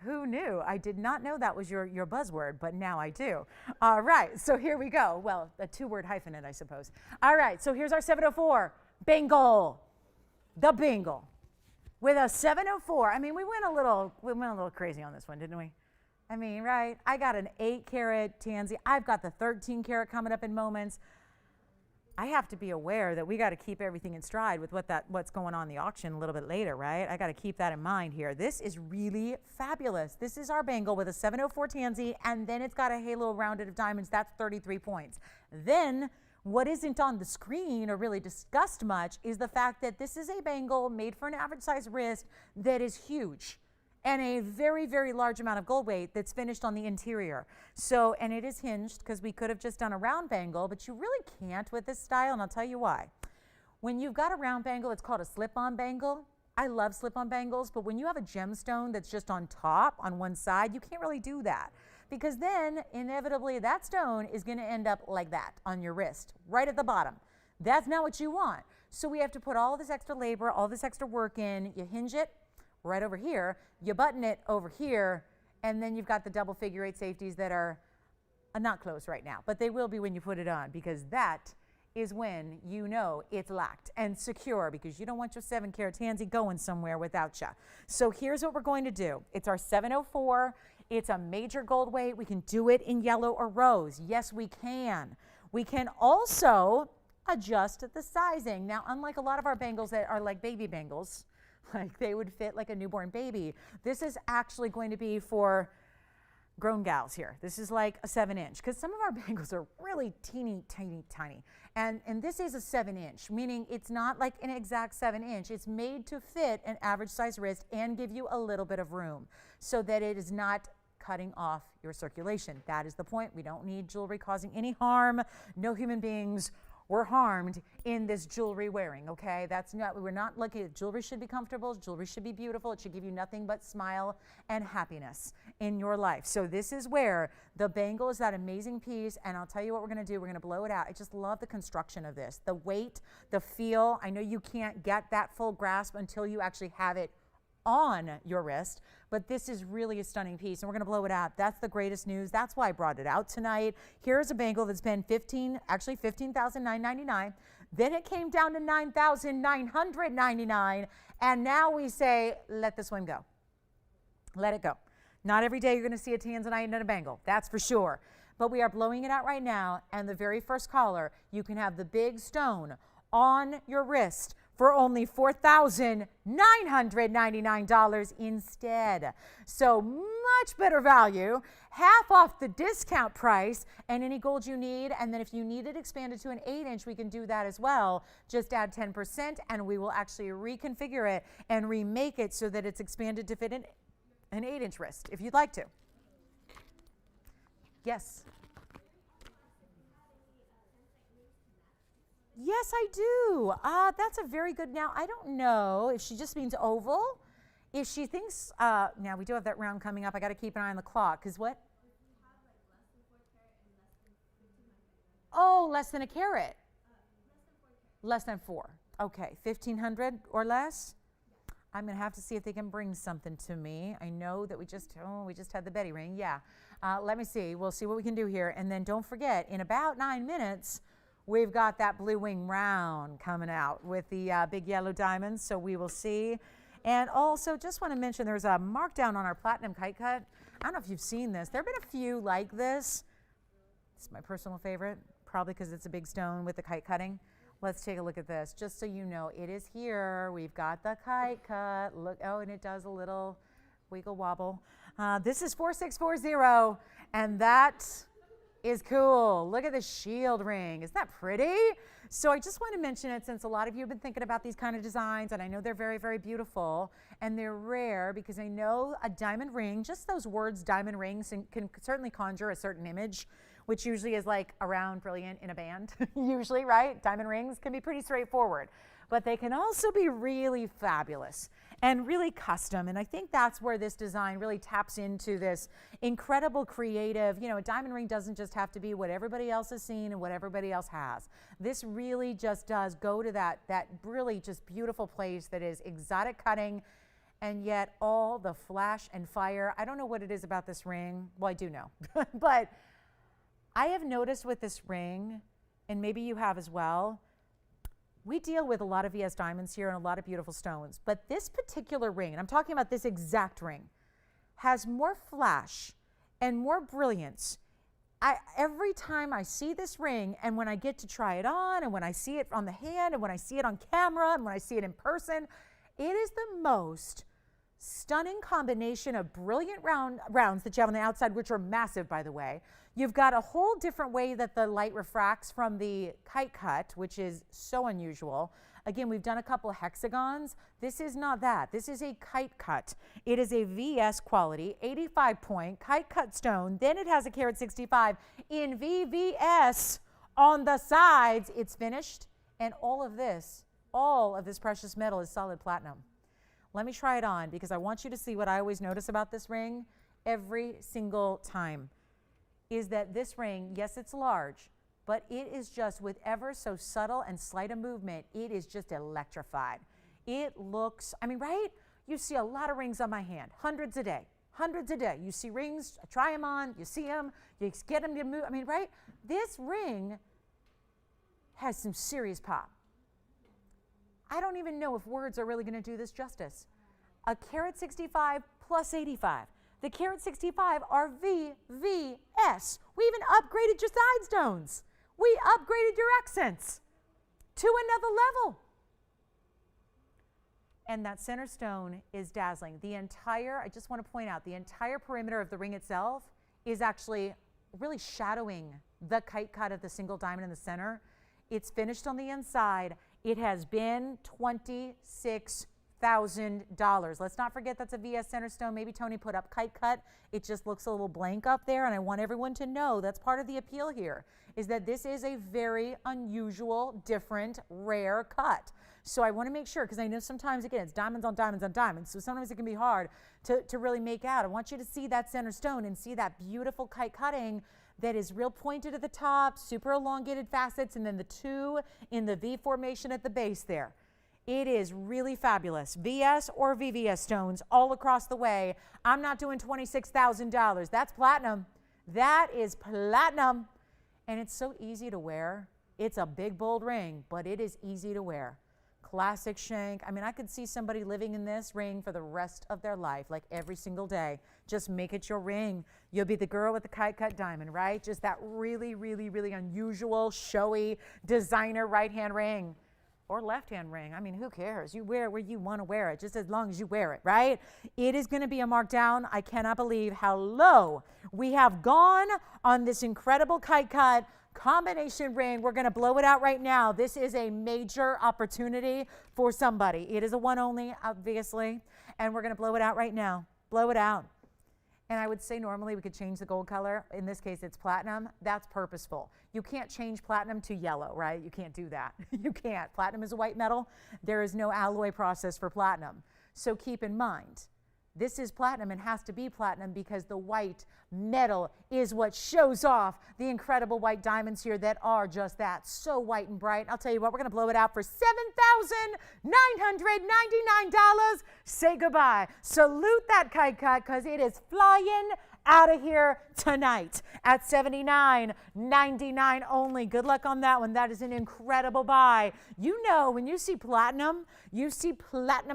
Who knew? I did not know that was your buzzword, but now I do. All right, so here we go. Well, a 2-word hyphenate, I suppose. All right, so here's our 704 bangle. The bangle with a 704. I mean, we went a little crazy on this one, didn't we? I mean, right? I got an 8-carat tansy. I've got the 13-carat coming up in moments. I have to be aware that we got to keep everything in stride with what's going on in the auction a little bit later, right? I got to keep that in mind here. This is really fabulous. This is our bangle with a 704 tansy, and then it's got a halo rounded of diamonds. That's 33 points. Then what isn't on the screen or really discussed much is the fact that this is a bangle made for an average size wrist that is huge. And a very, very large amount of gold weight that's finished on the interior. So, and it is hinged because we could have just done a round bangle, but you really can't with this style, and I'll tell you why. When you've got a round bangle, it's called a slip-on bangle. I love slip-on bangles, but when you have a gemstone that's just on top, on one side, you can't really do that. Because then, inevitably, that stone is gonna end up like that on your wrist, right at the bottom. That's not what you want. So we have to put all this extra labor, all this extra work in, you hinge it, right over here. You button it over here, and then you've got the double figure 8 safeties that are not closed right now, but they will be when you put it on, because that is when you know it's locked and secure, because you don't want your 7-carat tansy going somewhere without you. So here's what we're going to do. It's our 704. It's a major gold weight. We can do it in yellow or rose. Yes, we can. We can also adjust the sizing. Now, unlike a lot of our bangles that are like baby bangles, like they would fit like a newborn baby, this is actually going to be for grown gals here. This is like a 7-inch, because some of our bangles are really teeny, tiny, tiny. And this is a 7-inch, meaning it's not like an exact 7-inch. It's made to fit an average size wrist and give you a little bit of room so that it is not cutting off your circulation. That is the point. We don't need jewelry causing any harm. No human beings were harmed in this jewelry wearing, okay? We're not looking at, jewelry should be comfortable, jewelry should be beautiful, it should give you nothing but smile and happiness in your life. So this is where the bangle is that amazing piece, and I'll tell you what we're gonna do, we're gonna blow it out. I just love the construction of this, the weight, the feel. I know you can't get that full grasp until you actually have it on your wrist, but this is really a stunning piece, and we're going to blow it out. That's the greatest news. That's why I brought it out tonight. Here's a bangle that's been $15,999. Then it came down to $9,999, and now we say, let this one go. Let it go. Not every day you're going to see a Tanzanite and a bangle, that's for sure. But we are blowing it out right now, and the very first caller, you can have the big stone on your wrist for only $4,999 instead. So much better value, half off the discount price, and any gold you need. And then if you need it expanded to an 8-inch, we can do that as well. Just add 10% and we will actually reconfigure it and remake it so that it's expanded to fit an 8-inch wrist, if you'd like to. Yes. Yes, I do. That's a very good, now I don't know if she just means oval. If she thinks, now we do have that round coming up. I got to keep an eye on the clock, because what? Oh, less than a carat. Less than 4. Okay, 1,500 or less? I'm going to have to see if they can bring something to me. I know that we just had the Betty ring. Yeah. Let me see. We'll see what we can do here. And then don't forget, in about 9 minutes, we've got that blue wing round coming out with the big yellow diamonds, so we will see. And also, just want to mention, there's a markdown on our platinum kite cut. I don't know if you've seen this. There have been a few like this. It's my personal favorite, probably because it's a big stone with the kite cutting. Let's take a look at this, just so you know. It is here. We've got the kite cut. Look, oh, and it does a little wiggle wobble. This is 4640, and that is cool. Look at the shield ring. Isn't that pretty? So I just want to mention it, since a lot of you have been thinking about these kind of designs, and I know they're very, very beautiful, and they're rare, because I know a diamond ring, just those words diamond rings, can certainly conjure a certain image, which usually is like a round brilliant in a band, usually, right? Diamond rings can be pretty straightforward, but they can also be really fabulous and really custom. And I think that's where this design really taps into this incredible creative, a diamond ring doesn't just have to be what everybody else has seen and what everybody else has. This really just does go to that really just beautiful place that is exotic cutting, and yet all the flash and fire. I don't know what it is about this ring. Well, I do know, but I have noticed with this ring, and maybe you have as well, we deal with a lot of VS diamonds here and a lot of beautiful stones, but this particular ring, and I'm talking about this exact ring, has more flash and more brilliance. Every time I see this ring, and when I get to try it on, and when I see it on the hand, and when I see it on camera, and when I see it in person, it is the most stunning combination of brilliant rounds that you have on the outside, which are massive, by the way. You've got a whole different way that the light refracts from the kite cut, which is so unusual. Again, we've done a couple of hexagons. This is not that. This is a kite cut. It is a VS quality, 85-point kite cut stone. Then it has a carat 65 in VVS on the sides. It's finished, and all of this precious metal is solid platinum. Let me try it on, because I want you to see what I always notice about this ring every single time, is that this ring, yes, it's large, but it is just, with ever so subtle and slight a movement, it is just electrified. It looks, right? You see a lot of rings on my hand, hundreds a day. Hundreds a day. You see rings, I try them on, you see them, you get them to move. I mean, right? This ring has some serious pop. I don't even know if words are really going to do this justice. A carat 65 plus 85. The carat 65 are VVS. We even upgraded your side stones. We upgraded your accents to another level. And that center stone is dazzling. The entire, I just want to point out, the entire perimeter of the ring itself is actually really shadowing the kite cut of the single diamond in the center. It's finished on the inside. It has been $26,000. Let's not forget that's a VS center stone. Maybe Tony put up kite cut. It just looks a little blank up there, and I want everyone to know that's part of the appeal here, is that this is a very unusual, different, rare cut. So I want to make sure, because I know sometimes, again, it's diamonds on diamonds on diamonds, so sometimes it can be hard to really make out. I want you to see that center stone and see that beautiful kite cutting that is real pointed at the top, super elongated facets, and then the two in the V formation at the base there. It is really fabulous. VS or VVS stones all across the way. I'm not doing $26,000. That's platinum. That is platinum. And it's so easy to wear. It's a big, bold ring, but it is easy to wear. Classic shank. I mean, I could see somebody living in this ring for the rest of their life, like every single day. Just make it your ring. You'll be the girl with the kite cut diamond, right? Just that really, really, really unusual, showy, designer right-hand ring or left-hand ring. I mean, who cares? You wear it where you want to wear it, just as long as you wear it, right? It is going to be a markdown. I cannot believe how low we have gone on this incredible kite cut combination ring. We're going to blow it out right now. This is a major opportunity for somebody. It is a one only, obviously, and we're going to blow it out right now. Blow it out. And I would say normally we could change the gold color. In this case, it's platinum. That's purposeful. You can't change platinum to yellow, right? You can't do that. You can't. Platinum is a white metal. There is no alloy process for platinum. So keep in mind, this is platinum and has to be platinum because the white metal is what shows off the incredible white diamonds here that are just that, so white and bright. I'll tell you what, we're going to blow it out for $7,999. Say goodbye. Salute that kite cut because it is flying out of here tonight at $79.99 only. Good luck on that one. That is an incredible buy. You know, when you see platinum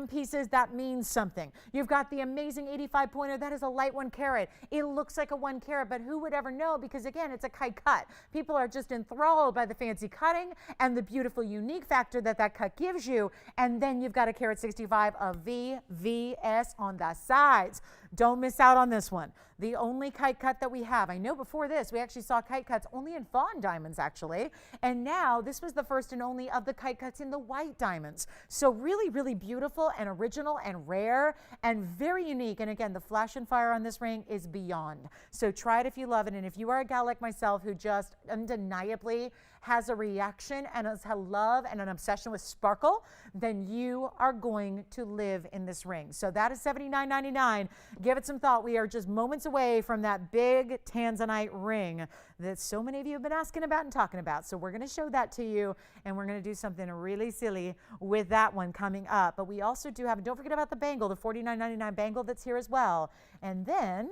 pieces, that means something. You've got the amazing 85 pointer. That is a light 1 carat. It looks like a 1 carat, but who would ever know? Because again, it's a kite cut. People are just enthralled by the fancy cutting and the beautiful unique factor that that cut gives you. And then you've got a carat 65 of VVS on the sides. Don't miss out on this one. The only kite cut that we have. I know before this, we actually saw kite cuts only in fawn diamonds, actually. And now this was the first and only of the kite cuts in the white diamonds. So really, really beautiful and original and rare and very unique. And again, the flash and fire on this ring is beyond. So try it if you love it. And if you are a gal like myself who just undeniably has a reaction and a love and an obsession with sparkle, then you are going to live in this ring. So that is $79.99. Give it some thought. We are just moments away from that big Tanzanite ring that so many of you have been asking about and talking about. So we're going to show that to you, and we're going to do something really silly with that one coming up. But we also do have, don't forget about the bangle, the $49.99 bangle that's here as well. And then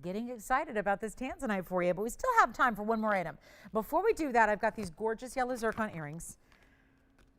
getting excited about this Tanzanite for you, but we still have time for one more item. Before we do that, I've got these gorgeous yellow zircon earrings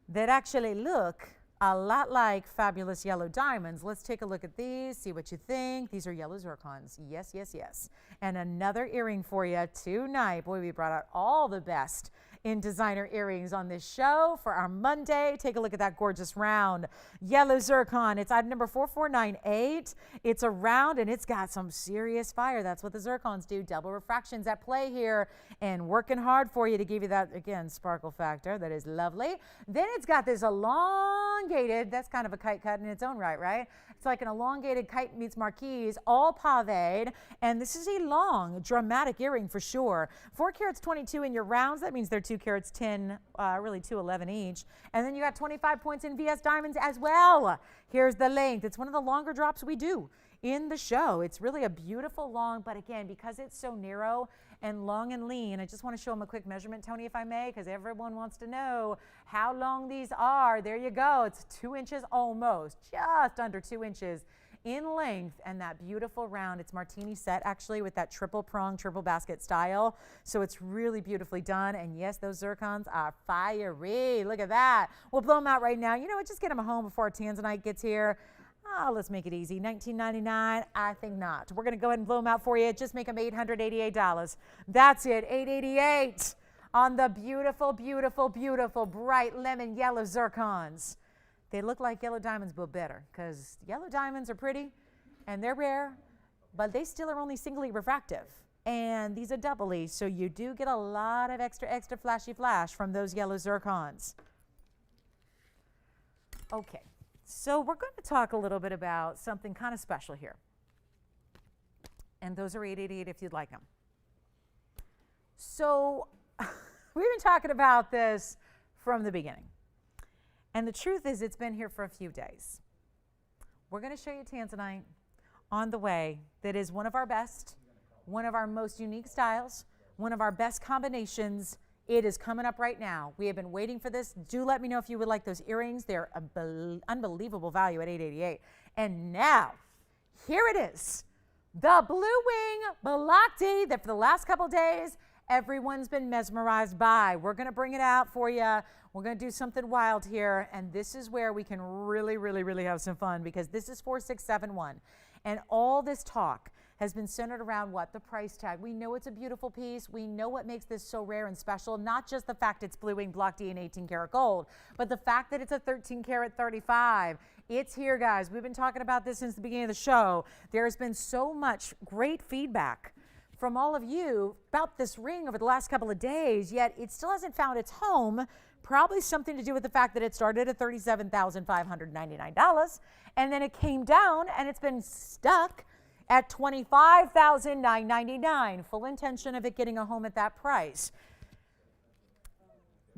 that actually look a lot like fabulous yellow diamonds. Let's take a look at these, see what you think. These are yellow zircons. Yes, yes, yes. And another earring for you tonight. Boy, we brought out all the best in designer earrings on this show for our Monday. Take a look at that gorgeous round yellow zircon. It's item number 4498. It's a round and it's got some serious fire. That's what the zircons do. Double refractions at play here and working hard for you to give you that, again, sparkle factor. That is lovely. Then it's got this elongated, that's kind of a kite cut in its own right, right? It's like an elongated kite meets marquise, all paved. And this is a long, dramatic earring for sure. 4 carats 22 in your rounds. That means they're 2 carats 10, really 211 each. And then you got 25 points in VS diamonds as well. Here's the length. It's one of the longer drops we do in the show. It's really a beautiful long, but again, because it's so narrow and long and lean. I just want to show them a quick measurement, Tony, if I may, because everyone wants to know how long these are. There you go. It's 2 inches almost, just under 2 inches in length, and that beautiful round. It's martini set actually with that triple prong, triple basket style. So it's really beautifully done. And yes, those zircons are fiery. Look at that. We'll blow them out right now. You know what? Just get them home before Tanzanite gets here. Oh, let's make it easy. $19.99? I think not. We're going to go ahead and blow them out for you. Just make them $888. That's it, $888 on the beautiful, beautiful, beautiful bright lemon yellow zircons. They look like yellow diamonds, but better, because yellow diamonds are pretty and they're rare, but they still are only singly refractive. And these are doubly, so you do get a lot of extra flashy flash from those yellow zircons. Okay, so we're going to talk a little bit about something kind of special here. And those are $888 if you'd like them. So we've been talking about this from the beginning. And the truth is, it's been here for a few days. We're going to show you Tanzanite on the way that is one of our best, one of our most unique styles, one of our best combinations. It is coming up right now. We have been waiting for this. Do let me know if you would like those earrings. They're unbelievable value at $888. And now, here it is. The Blue Wing Balakti that for the last couple days, everyone's been mesmerized by. We're going to bring it out for you. We're going to do something wild here, and this is where we can really, really, really have some fun, because this is 4671, and all this talk has been centered around what? The price tag. We know it's a beautiful piece. We know what makes this so rare and special, not just the fact it's Blue Wing Block D and 18 karat gold, but the fact that it's a 13 karat 35. It's here, guys. We've been talking about this since the beginning of the show. There's been so much great feedback from all of you about this ring over the last couple of days, yet it still hasn't found its home. Probably something to do with the fact that it started at $37,599, and then it came down and it's been stuck at $25,999. Full intention of it getting a home at that price.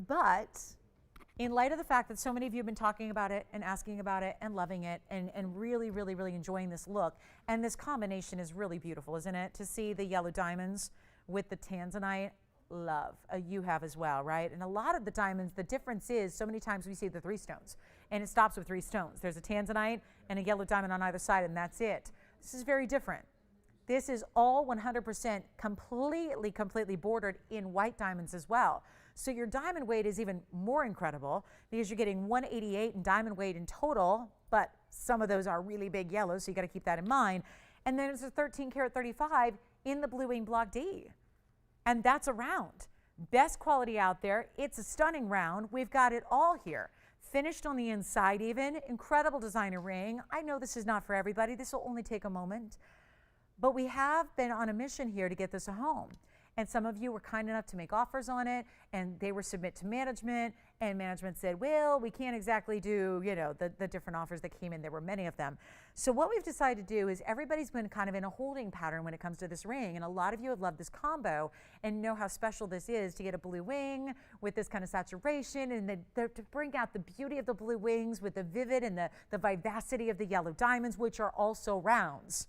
But in light of the fact that so many of you have been talking about it and asking about it and loving it and really, really, really enjoying this look, and this combination is really beautiful, isn't it? To see the yellow diamonds with the Tanzanite, love. You have as well, right? And a lot of the diamonds, the difference is so many times we see the 3 stones, and it stops with 3 stones. There's a Tanzanite and a yellow diamond on either side, and that's it. This is very different. This is all 100% completely bordered in white diamonds as well. So your diamond weight is even more incredible, because you're getting 188 in diamond weight in total, but some of those are really big yellows, so you got to keep that in mind. And then there's a 13 karat 35 in the Blue Wing Block D. And that's a round. Best quality out there. It's a stunning round. We've got it all here. Finished on the inside even. Incredible designer ring. I know this is not for everybody. This will only take a moment. But we have been on a mission here to get this a home. And some of you were kind enough to make offers on it, and they were submit to management, and management said, well, we can't exactly do, you know, the different offers that came in. There were many of them. So what we've decided to do is everybody's been kind of in a holding pattern when it comes to this ring, and a lot of you have loved this combo and know how special this is to get a blue wing with this kind of saturation, and to bring out the beauty of the blue wings with the vivid and the vivacity of the yellow diamonds, which are also rounds.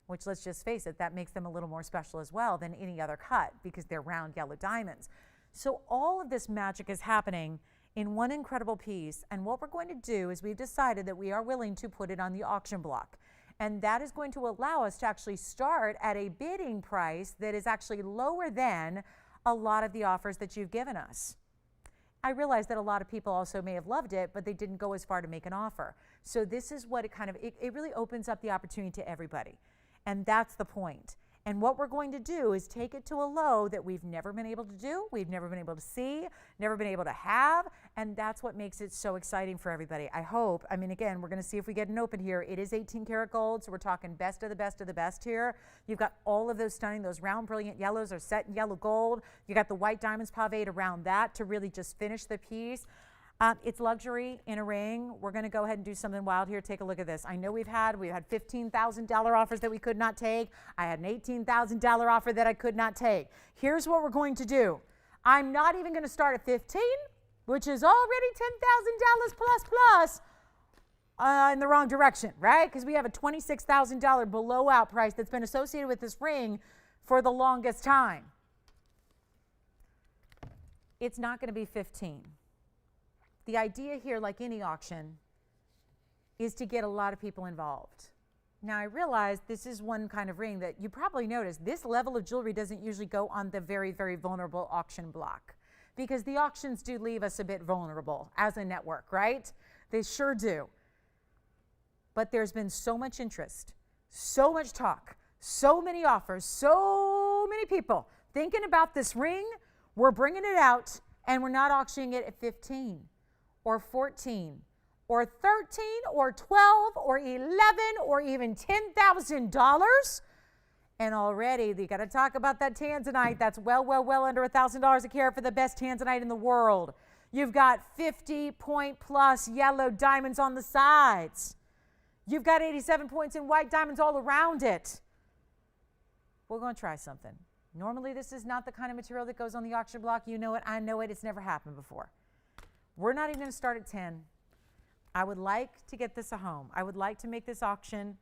Which, let's just face it, that makes them a little more special as well than any other cut, because they're round yellow diamonds. So all of this magic is happening in one incredible piece, and what we're going to do is we've decided that we are willing to put it on the auction block, and that is going to allow us to actually start at a bidding price that is actually lower than a lot of the offers that you've given us. I realize that a lot of people also may have loved it, but they didn't go as far to make an offer. So this is what it really opens up the opportunity to everybody. And that's the point. And what we're going to do is take it to a low that we've never been able to do, we've never been able to see, never been able to have, and that's what makes it so exciting for everybody. I hope, I mean, again, we're going to see if we get an open here. It is 18 karat gold, so we're talking best of the best of the best here. You've got all of those stunning, those round brilliant yellows are set in yellow gold. You got the white diamonds paved around that to really just finish the piece. It's luxury in a ring. We're going to go ahead and do something wild here. Take a look at this. I know we've had $15,000 offers that we could not take. I had an $18,000 offer that I could not take. Here's what we're going to do. I'm not even going to start at 15, which is already $10,000 plus in the wrong direction, right? Because we have a $26,000 below out price that's been associated with this ring for the longest time. it's not going to be 15. The idea here, like any auction, is to get a lot of people involved. Now, I realize this is one kind of ring that you probably noticed. This level of jewelry doesn't usually go on the very, very vulnerable auction block, because the auctions do leave us a bit vulnerable as a network, right? They sure do. But there's been so much interest, so much talk, so many offers, so many people thinking about this ring. We're bringing it out, and we're not auctioning it at 15 or 14 or 13 or 12 or 11 or even $10,000. And already you got to talk about that Tanzanite. That's well under $1,000 a carat for the best Tanzanite in the world. You've got 50-point plus yellow diamonds on the sides. You've got 87 points in white diamonds all around it. We're going to try something. Normally, this is not the kind of material that goes on the auction block. You know it. I know it. It's never happened before. We're not even going to start at 10. I would like to get this a home. I would like to make this auction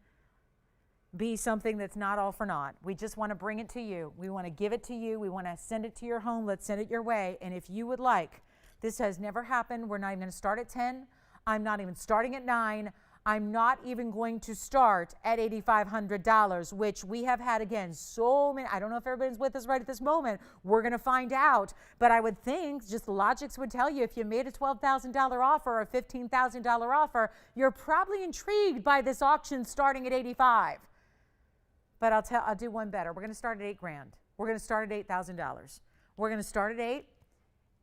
be something that's not all for naught. We just want to bring it to you. We want to give it to you. We want to send it to your home. Let's send it your way. And if you would like, this has never happened. We're not even going to start at 10. I'm not even starting at 9. I'm not even going to start at $8,500, which we have had, again, so many. I don't know if everybody's with us right at this moment. We're going to find out. But I would think, just the logics would tell you, if you made a $12,000 offer or a $15,000 offer, you're probably intrigued by this auction starting at 85. But I'll do one better. We're going to start at $8,000. We're going to start at $8,000. We're going to start at 8,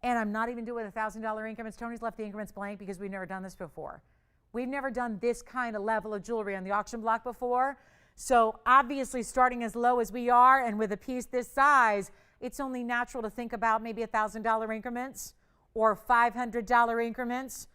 and I'm not even doing $1,000 increments. Tony's left the increments blank because we've never done this before. We've never done this kind of level of jewelry on the auction block before. So obviously, starting as low as we are and with a piece this size, it's only natural to think about maybe $1,000 increments or $500 increments.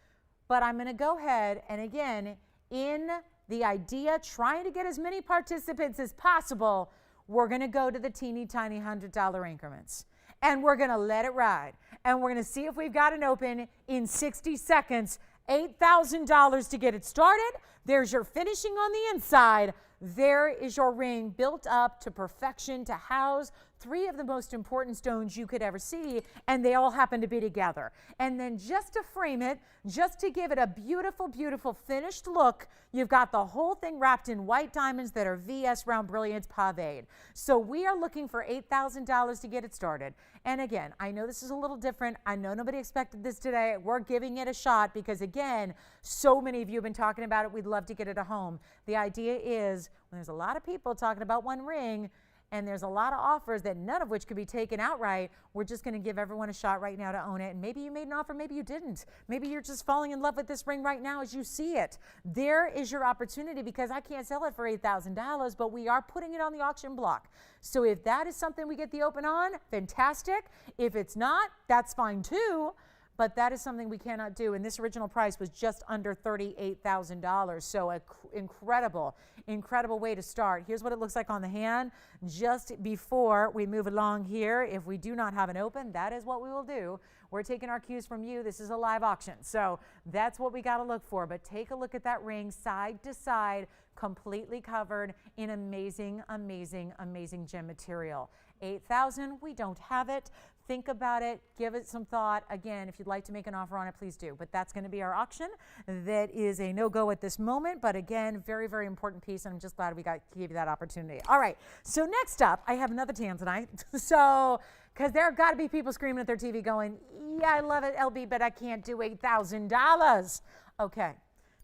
But I'm going to go ahead and, again, in the idea, trying to get as many participants as possible, we're going to go to the teeny tiny $100 increments. And we're going to let it ride. And we're going to see if we've got an open in 60 seconds. $8,000 to get it started. There's your finishing on the inside. There is your ring built up to perfection to house 3 of the most important stones you could ever see, and they all happen to be together. And then just to frame it, just to give it a beautiful, beautiful finished look, you've got the whole thing wrapped in white diamonds that are VS Round Brilliance paved. So we are looking for $8,000 to get it started. And again, I know this is a little different. I know nobody expected this today. We're giving it a shot because, again, so many of you have been talking about it. We'd love to get it a home. The idea is, when there's a lot of people talking about one ring, and there's a lot of offers that none of which could be taken outright, we're just going to give everyone a shot right now to own it. And maybe you made an offer, maybe you didn't. Maybe you're just falling in love with this ring right now as you see it. There is your opportunity, because I can't sell it for $8,000, but we are putting it on the auction block. So if that is something we get the open on, fantastic. If it's not, that's fine too. But that is something we cannot do. And this original price was just under $38,000. So an incredible, incredible way to start. Here's what it looks like on the hand. Just before we move along here, if we do not have an open, that is what we will do. We're taking our cues from you. This is a live auction. So that's what we got to look for. But take a look at that ring side to side, completely covered in amazing, amazing, amazing gem material. $8,000, we don't have it. Think about it, give it some thought. Again, if you'd like to make an offer on it, please do. But that's going to be our auction. That is a no-go at this moment, but again, very, very important piece, and I'm just glad we gave you that opportunity. All right, so next up, I have another Tanzanite. So, because there have got to be people screaming at their TV going, yeah, I love it, LB, but I can't do $8,000. Okay,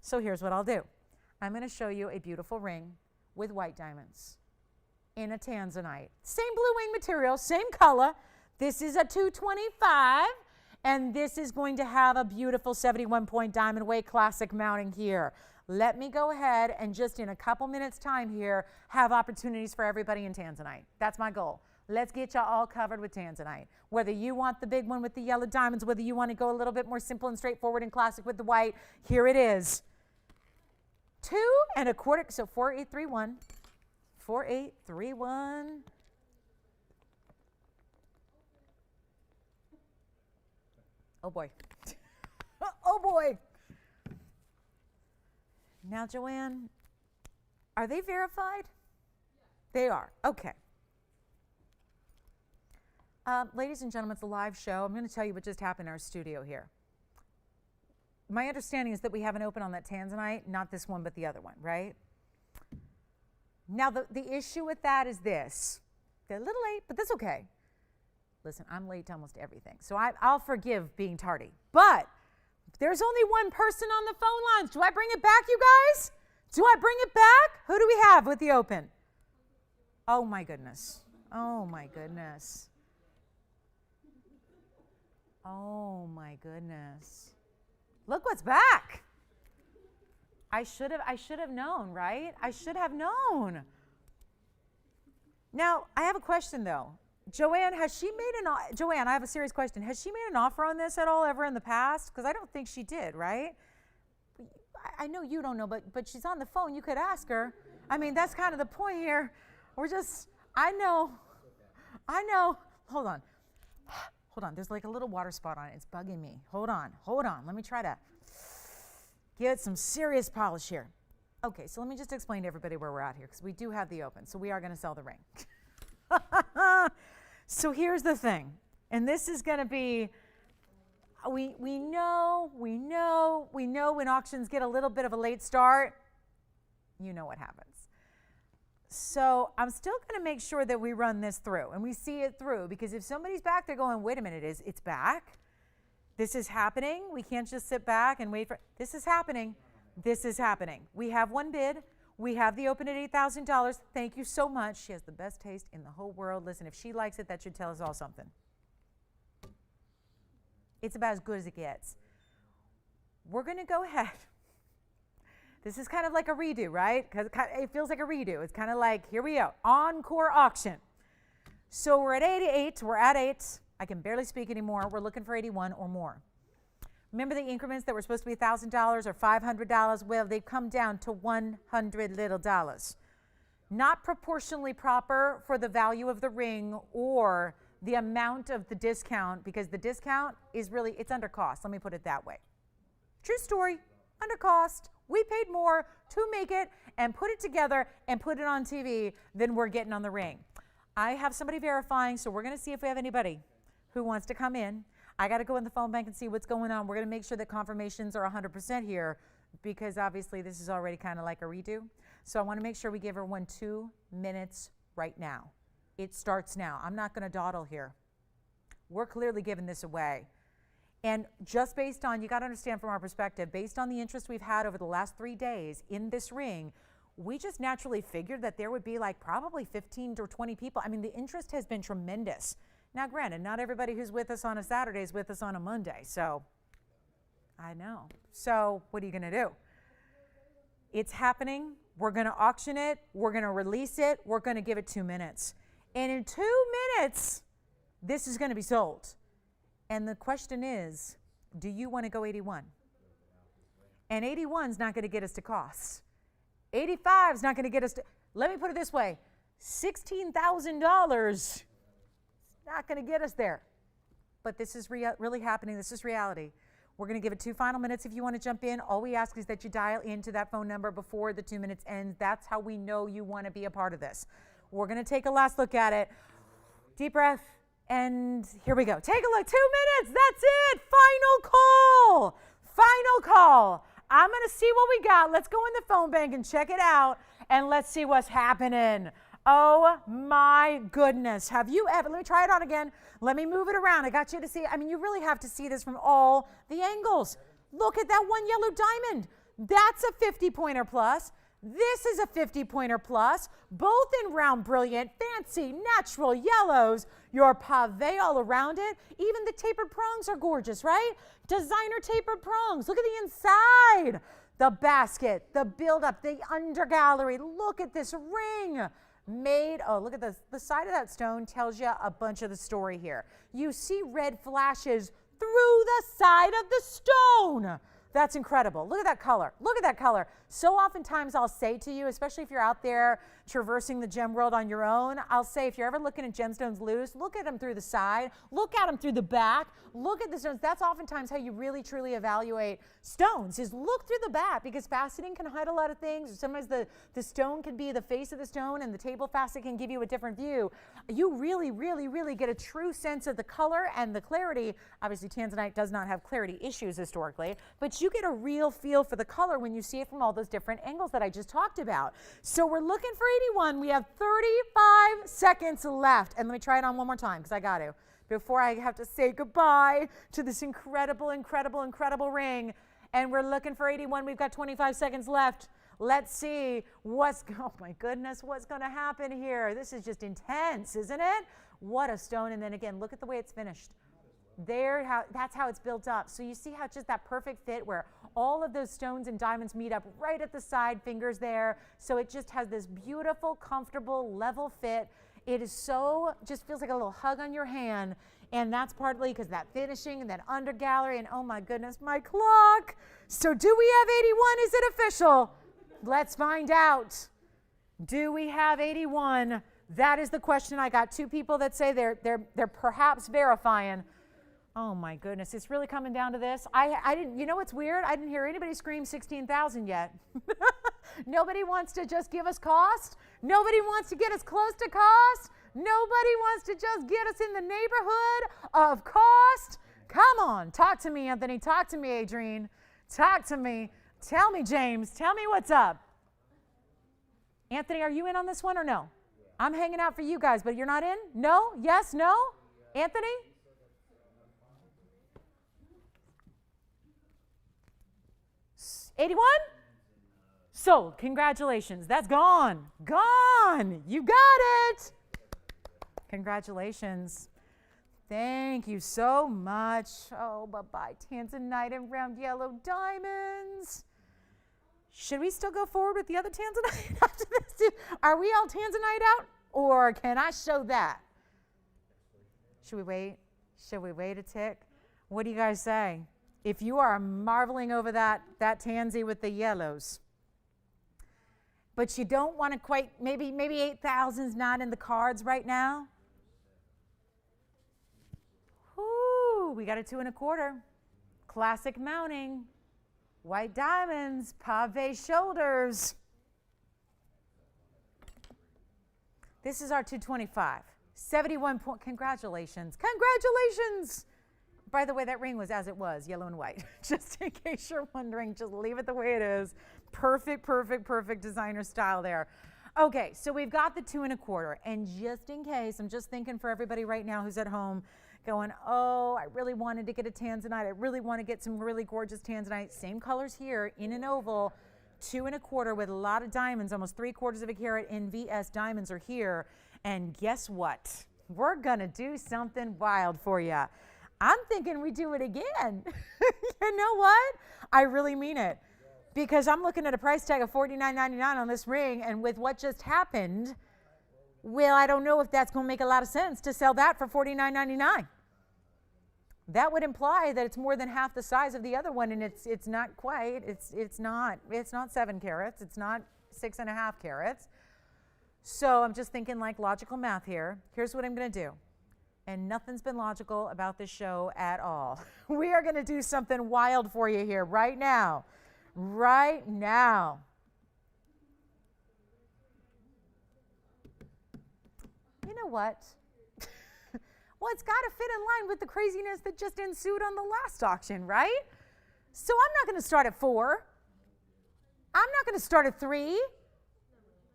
so here's what I'll do. I'm going to show you a beautiful ring with white diamonds in a Tanzanite. Same blue wing material, same color. This is a 225, and this is going to have a beautiful 71-point diamond weight classic mounting here. Let me go ahead and just in a couple minutes time here have opportunities for everybody in Tanzanite. That's my goal. Let's get you all covered with Tanzanite. Whether you want the big one with the yellow diamonds, whether you want to go a little bit more simple and straightforward and classic with the white, here it is. 2 1/4, so 4831. 4831. Oh boy. Oh boy. Now, Joanne, are they verified? They are. Okay. Ladies and gentlemen, it's a live show. I'm going to tell you what just happened in our studio here. My understanding is that we have an open on that Tanzanite, not this one, but the other one, right? Now, the issue with that is this. They're a little late, but that's okay. Listen, I'm late to almost everything, so I'll forgive being tardy. But there's only one person on the phone lines. Do I bring it back, you guys? Do I bring it back? Who do we have with the open? Oh, my goodness. Oh, my goodness. Oh, my goodness. Look what's back. I should have known, right? I should have known. Now, I have a question, though. Joanne, Joanne, I have a serious question. Has she made an offer on this at all ever in the past? Because I don't think she did, right? I know you don't know, but she's on the phone. You could ask her. I mean, that's kind of the point here. I know. Hold on. There's like a little water spot on it. It's bugging me. Hold on. Let me try to get some serious polish here. Okay, so let me just explain to everybody where we're at here, because we do have the open. So we are going to sell the ring. So here's the thing. And this is going to be, we know when auctions get a little bit of a late start, you know what happens. So I'm still going to make sure that we run this through and we see it through, because if somebody's back there going, wait a minute, it's back. This is happening. We can't just sit back and wait for, this is happening. This is happening. We have one bid. We have the open at $8,000. Thank you so much. She has the best taste in the whole world. Listen, if she likes it, that should tell us all something. It's about as good as it gets. We're going to go ahead. This is kind of like a redo, right? Because it feels like a redo. It's kind of like, here we go, encore auction. So we're at 88. We're at 8. I can barely speak anymore. We're looking for 81 or more. Remember the increments that were supposed to be $1,000 or $500? Well, they've come down to $100 little dollars. Not proportionally proper for the value of the ring or the amount of the discount, because the discount is really, it's under cost. Let me put it that way. True story, under cost. We paid more to make it and put it together and put it on TV than we're getting on the ring. I have somebody verifying, so we're going to see if we have anybody who wants to come in. I got to go in the phone bank and see what's going on. We're going to make sure that confirmations are 100% here, because obviously this is already kind of like a redo. So I want to make sure we give everyone 2 minutes right now. It starts now. I'm not going to dawdle here. We're clearly giving this away. And just based on, you got to understand from our perspective, based on the interest we've had over the last 3 days in this ring, we just naturally figured that there would be like probably 15 to 20 people. I mean, the interest has been tremendous. Now, granted, not everybody who's with us on a Saturday is with us on a Monday. So, I know. So, what are you going to do? It's happening. We're going to auction it. We're going to release it. We're going to give it 2 minutes. And in 2 minutes, this is going to be sold. And the question is, do you want to go 81? And 81 is not going to get us to costs. 85 is not going to get us to, let me put it this way, $16,000 not going to get us there. But this is really happening. This is reality. We're going to give it 2 final minutes if you want to jump in. All we ask is that you dial into that phone number before the 2 minutes ends. That's how we know you want to be a part of this. We're going to take a last look at it. Deep breath, and here we go. Take a look. 2 minutes. That's it. Final call. Final call. I'm going to see what we got. Let's go in the phone bank and check it out, and let's see what's happening. Oh my goodness. Have you ever, let me try it on again. Let me move it around. I got you to see, I mean, you really have to see this from all the angles. Look at that one yellow diamond. That's a 50-pointer plus. This is a 50-pointer plus. Both in round, brilliant, fancy, natural yellows. Your pave all around it. Even the tapered prongs are gorgeous, right? Designer tapered prongs. Look at the inside. The basket, the build-up, the undergallery. Look at this ring. Made, oh, look at this. The side of that stone tells you a bunch of the story here. You see red flashes through the side of the stone. That's incredible. Look at that color. Look at that color. So oftentimes I'll say to you, especially if you're out there traversing the gem world on your own, I'll say if you're ever looking at gemstones loose, look at them through the side, look at them through the back, look at the stones. That's oftentimes how you really truly evaluate stones, is look through the back, because faceting can hide a lot of things. Sometimes the stone can be the face of the stone, and the table facet can give you a different view. You really, really, really get a true sense of the color and the clarity. Obviously, Tanzanite does not have clarity issues historically, but you get a real feel for the color when you see it from all those different angles that I just talked about. So we're looking for 81. We have 35 seconds left. And let me try it on one more time, because I got to, before I have to say goodbye to this incredible, incredible, incredible ring. And we're looking for 81. We've got 25 seconds left. Let's see what's, oh my goodness, what's going to happen here. This is just intense, isn't it? What a stone. And then again, look at the way it's finished. That's how it's built up. So you see how it's just that perfect fit where all of those stones and diamonds meet up right at the side fingers there. So it just has this beautiful, comfortable, level fit. It is so, just feels like a little hug on your hand. And that's partly because that finishing and that under gallery, and oh my goodness, my clock. So do we have 81? Is it official? Let's find out. Do we have 81? That is the question. I got two people that say they're perhaps verifying. Oh my goodness, it's really coming down to this. I didn't, you know what's weird? I didn't hear anybody scream 16,000 yet. Nobody wants to just give us cost. Nobody wants to get us close to cost. Nobody wants to just get us in the neighborhood of cost. Come on, talk to me, Anthony. Talk to me, Adrienne. Talk to me. Tell me, James. Tell me what's up. Anthony, are you in on this one or no? I'm hanging out for you guys, but you're not in? No? Yes? No? Anthony? 81? Sold. Congratulations. That's gone. Gone. You got it. Congratulations. Thank you so much. Oh, bye-bye. Tanzanite and round yellow diamonds. Should we still go forward with the other Tanzanite after this? Are we all Tanzanite out? Or can I show that? Should we wait? Should we wait a tick? What do you guys say? If you are marveling over that tansy with the yellows, but you don't want to quite, maybe 8,000's not in the cards right now. Ooh, we got a 2 1/4. Classic mounting. White diamonds, pave shoulders. This is our 225. 71 point. Congratulations. Congratulations. By the way, that ring was as it was, yellow and white. Just in case you're wondering, just leave it the way it is. Perfect, perfect, perfect designer style there. Okay, so we've got the 2 1/4. And just in case, I'm just thinking for everybody right now who's at home going, oh, I really wanted to get a Tanzanite. I really want to get some really gorgeous Tanzanite. Same colors here in an oval, 2 1/4 with a lot of diamonds, almost 3/4 of a carat NVS diamonds are here. And guess what? We're going to do something wild for you. I'm thinking we do it again. You know what? I really mean it. Because I'm looking at a price tag of $49.99 on this ring, and with what just happened, well, I don't know if that's going to make a lot of sense to sell that for $49.99. That would imply that it's more than half the size of the other one, and it's not quite. It's not 7 carats. It's not 6.5 carats. So I'm just thinking like logical math here. Here's what I'm going to do. And nothing's been logical about this show at all. We are going to do something wild for you here right now. Right now. You know what? Well, it's got to fit in line with the craziness that just ensued on the last auction, right? So I'm not going to start at 4. I'm not going to start at 3.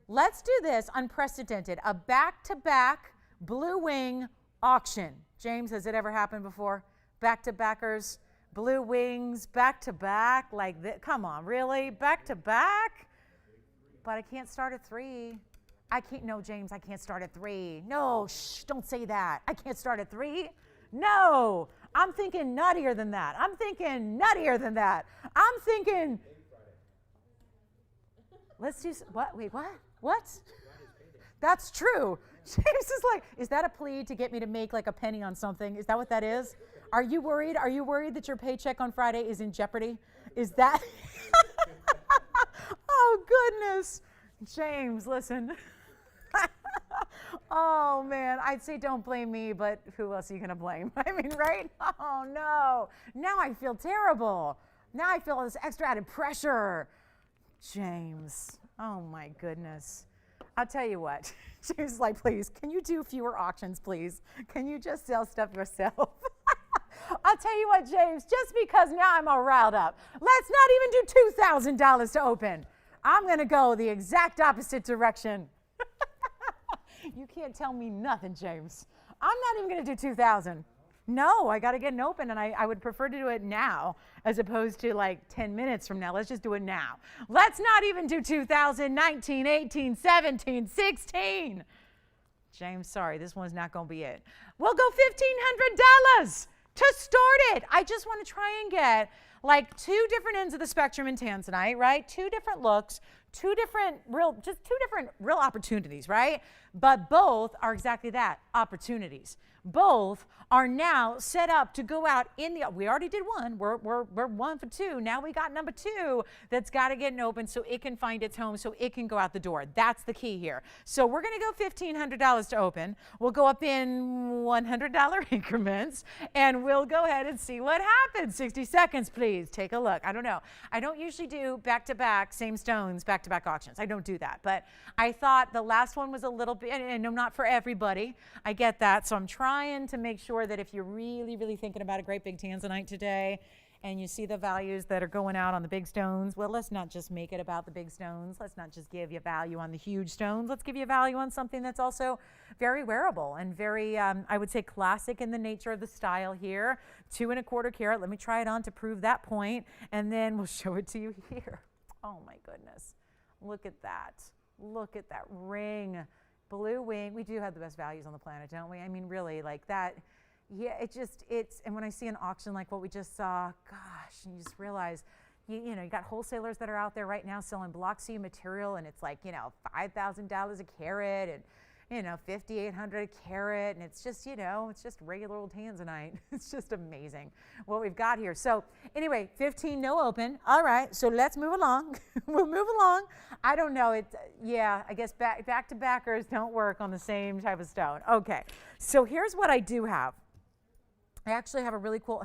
Let's do this unprecedented. A back-to-back blue wing auction. James, has it ever happened before? Back-to-backers, blue wings, back-to-back, like this. Come on, really? Back-to-back? But I can't start at 3. I can't, no, James, I can't start at 3. No, shh, don't say that. I can't start at 3. No, I'm thinking nuttier than that. I'm thinking nuttier than that. I'm thinking, let's do, what? Wait, what? What? That's true. James is like, is that a plea to get me to make like a penny on something? Is that what that is? Are you worried? Are you worried that your paycheck on Friday is in jeopardy? Is that? Oh, goodness. James, listen. Oh, man. I'd say don't blame me, but who else are you going to blame? I mean, right? Oh, no. Now I feel terrible. Now I feel this extra added pressure. James. Oh, my goodness. I'll tell you what. James is like, please, can you do fewer auctions, please? Can you just sell stuff yourself? I'll tell you what, James, just because now I'm all riled up, let's not even do $2,000 to open. I'm going to go the exact opposite direction. You can't tell me nothing, James. I'm not even going to do 2,000. No, I got to get an open, and I would prefer to do it now as opposed to like 10 minutes from now. Let's just do it now. Let's not even do 2,000, 19, 18, 17, 16. James, sorry, this one's not going to be it. We'll go $1,500 to start it. I just want to try and get like two different ends of the spectrum in Tanzanite, right? Two different looks, two different real opportunities, right? But both are exactly that, opportunities. Both are now set up to go out in the, we already did one, we're 1 for 2. Now we got number 2 that's got to get an open so it can find its home, so it can go out the door. That's the key here. So we're going to go $1,500 to open. We'll go up in $100 increments, and we'll go ahead and see what happens. 60 seconds, please. Take a look. I don't know. I don't usually do back-to-back, same stones, back-to-back auctions. I don't do that. But I thought the last one was a little bit, and I'm not for everybody. I get that. So I'm trying to make sure that if you're really, really thinking about a great big Tanzanite today and you see the values that are going out on the big stones, well, let's not just make it about the big stones. Let's not just give you value on the huge stones. Let's give you value on something that's also very wearable and very, I would say, classic in the nature of the style here. 2 1/4 carat. Let me try it on to prove that point, and then we'll show it to you here. Oh, my goodness. Look at that. Look at that ring. Blue wing. We do have the best values on the planet, don't we? I mean, really, like that. Yeah, and when I see an auction like what we just saw, gosh, and you just realize, you know, you got wholesalers that are out there right now selling block C material, and it's like, you know, $5,000 a carat, and, you know, $5,800 a carat, and it's just, you know, it's just regular old Tanzanite. It's just amazing what we've got here. So anyway, 15 no open. All right, so let's move along. We'll move along. I don't know. Yeah, I guess back-to-backers don't work on the same type of stone. Okay, so here's what I do have. I actually have a really cool,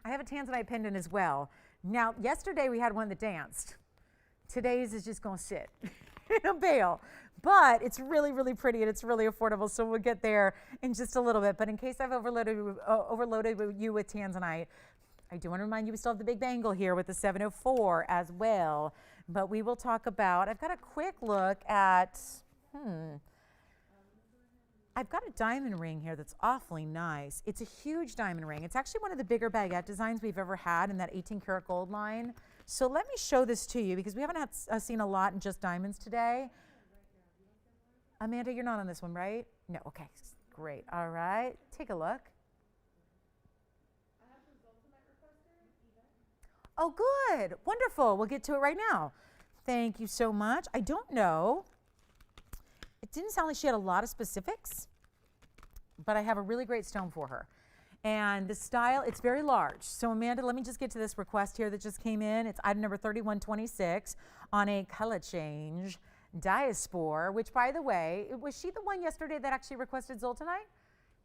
I have a Tanzanite pendant as well. Now, yesterday we had one that danced. Today's is just going to sit in a bale. But it's really, really pretty, and it's really affordable, so we'll get there in just a little bit. But in case I've overloaded you with Tanzanite, I do want to remind you we still have the big bangle here with the 704 as well. But we will talk about, I've got a quick look at, I've got a diamond ring here that's awfully nice. It's a huge diamond ring. It's actually one of the bigger baguette designs we've ever had in that 18 karat gold line. So let me show this to you because we haven't seen a lot in just diamonds today. Amanda, you're not on this one, right? No, okay, great. All right, take a look. Oh, good, wonderful. We'll get to it right now. Thank you so much. I don't know. It didn't sound like she had a lot of specifics, but I have a really great stone for her. And the style, it's very large. So Amanda, let me just get to this request here that just came in. It's item number 3126 on a color change Diaspore, which, by the way, was she the one yesterday that actually requested Zoltanite?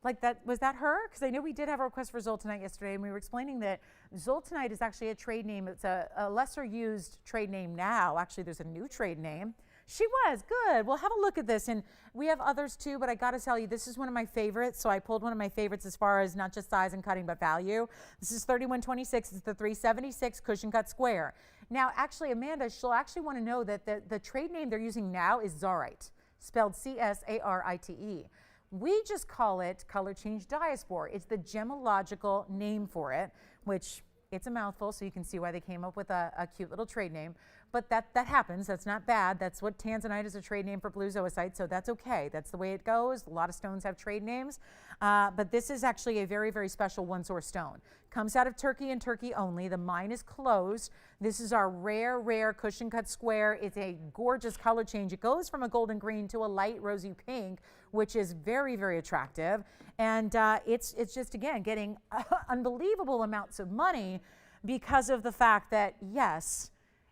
Like that, was that her? Because I know we did have a request for Zoltanite yesterday, and we were explaining that Zoltanite is actually a trade name. It's a lesser used trade name now. Actually, there's a new trade name. She was, good. Well, have a look at this. And we have others too, but I got to tell you, this is one of my favorites. So I pulled one of my favorites as far as not just size and cutting, but value. This is 3126. It's the 376 cushion cut square. Now, actually, Amanda, she'll actually want to know that the trade name they're using now is Czarite, spelled C-S-A-R-I-T-E. We just call it color change Diaspore. It's the gemological name for it, which it's a mouthful, so you can see why they came up with a cute little trade name. But that happens. That's not bad. That's what Tanzanite is, a trade name for blue zoisite, so that's okay. That's the way it goes. A lot of stones have trade names. But this is actually a very, very special one-source stone. Comes out of Turkey and Turkey only. The mine is closed. This is our rare, rare cushion cut square. It's a gorgeous color change. It goes from a golden green to a light rosy pink, which is very, very attractive. And it's just, again, getting unbelievable amounts of money because of the fact that, yes,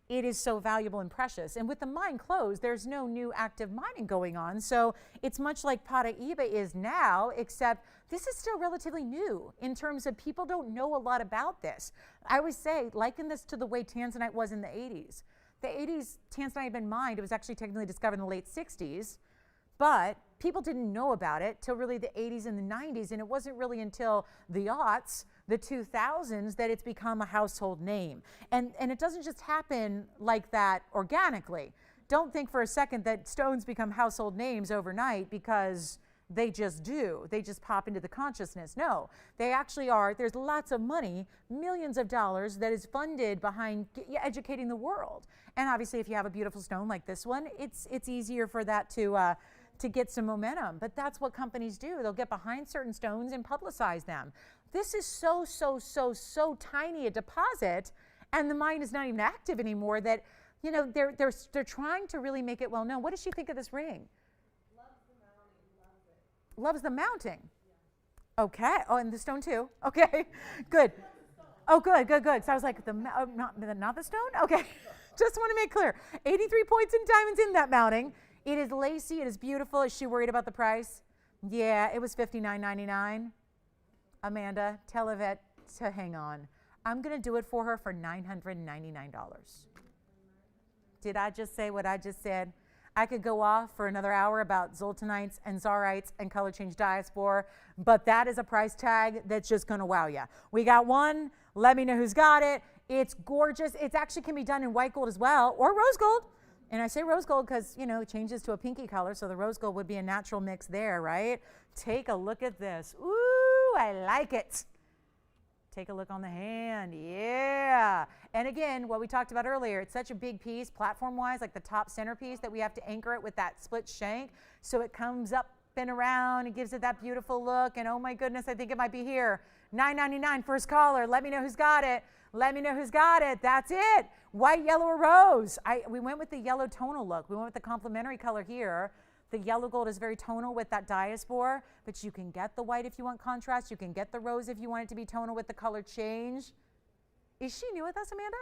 it is so valuable and precious. And with the mine closed, there's no new active mining going on. So it's much like Paraíba is now, except this is still relatively new in terms of people don't know a lot about this. I always say, liken this to the way Tanzanite was in the 80s. The 80s, Tanzanite had been mined. It was actually technically discovered in the late 60s. But people didn't know about it till really the 80s and the 90s, and it wasn't really until the aughts, the 2000s, that it's become a household name. And it doesn't just happen like that organically. Don't think for a second that stones become household names overnight because they just do. They just pop into the consciousness. No, they actually are. There's lots of money, millions of dollars that is funded behind educating the world. And obviously, if you have a beautiful stone like this one, it's easier for that to get some momentum. But that's what companies do. They'll get behind certain stones and publicize them. This is so tiny a deposit, and the mine is not even active anymore, that, you know, they're trying to really make it well known. What does she think of this ring? Loves the mounting. Yeah. Okay. Oh, and the stone too. Okay. Good. Oh, good. So I was like, not the stone? Okay. Just want to make clear. 83 points in diamonds in that mounting. It is lacy. It is beautiful. Is she worried about the price? Yeah, it was $59.99. Amanda, tell Yvette to hang on. I'm going to do it for her for $999. Did I just say what I just said? I could go off for another hour about zoltanites and zarites and color change diaspore, but that is a price tag that's just going to wow you. We got one. Let me know who's got it. It's gorgeous. It actually can be done in white gold as well, or rose gold. And I say rose gold because, you know, it changes to a pinky color, so the rose gold would be a natural mix there, right? Take a look at this. Ooh, I like it. Take a look on the hand. Yeah. And again, what we talked about earlier, it's such a big piece platform-wise, like the top centerpiece, that we have to anchor it with that split shank so it comes up and around and gives it that beautiful look. And oh my goodness, I think it might be here. $9.99, first caller. Let me know who's got it. Let me know who's got it. That's it. White, yellow, or rose. We went with the yellow tonal look. We went with the complementary color here. The yellow gold is very tonal with that diaspore, but you can get the white if you want contrast. You can get the rose if you want it to be tonal with the color change. Is she new with us, Amanda?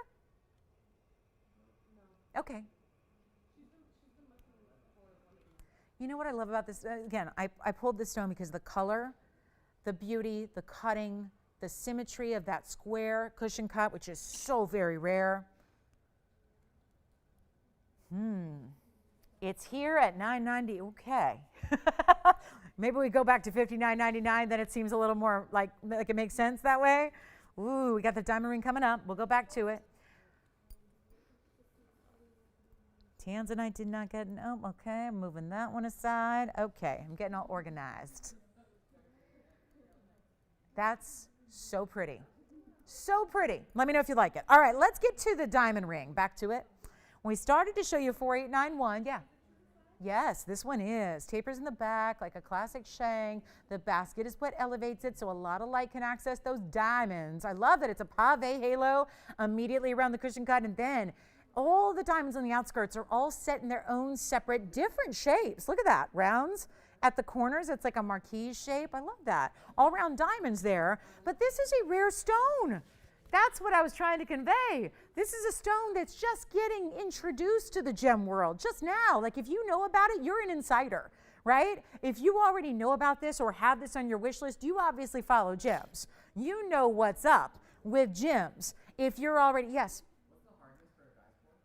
No. Okay. You know what I love about this? Again, I pulled this stone because the color, the beauty, the cutting, the symmetry of that square cushion cut, which is so very rare. It's here at $9.90. Okay. Maybe we go back to $59.99, then it seems a little more like it makes sense that way. Ooh, we got the diamond ring coming up. We'll go back to it. Tanzanite did not get, oh, okay, I'm moving that one aside. Okay, I'm getting all organized. That's so pretty. So pretty. Let me know if you like it. All right, let's get to the diamond ring. Back to it. We started to show you 4891. Yeah. Yes, this one is. Tapers in the back, like a classic shang. The basket is what elevates it, so a lot of light can access those diamonds. I love that it's a pave halo immediately around the cushion cut, and then all the diamonds on the outskirts are all set in their own separate, different shapes. Look at that. Rounds at the corners. It's like a marquise shape. I love that. All round diamonds there. But this is a rare stone. That's what I was trying to convey. This is a stone that's just getting introduced to the gem world just now. Like, if you know about it, you're an insider, right? If you already know about this or have this on your wish list, you obviously follow gems. You know what's up with gems. If you're already, yes.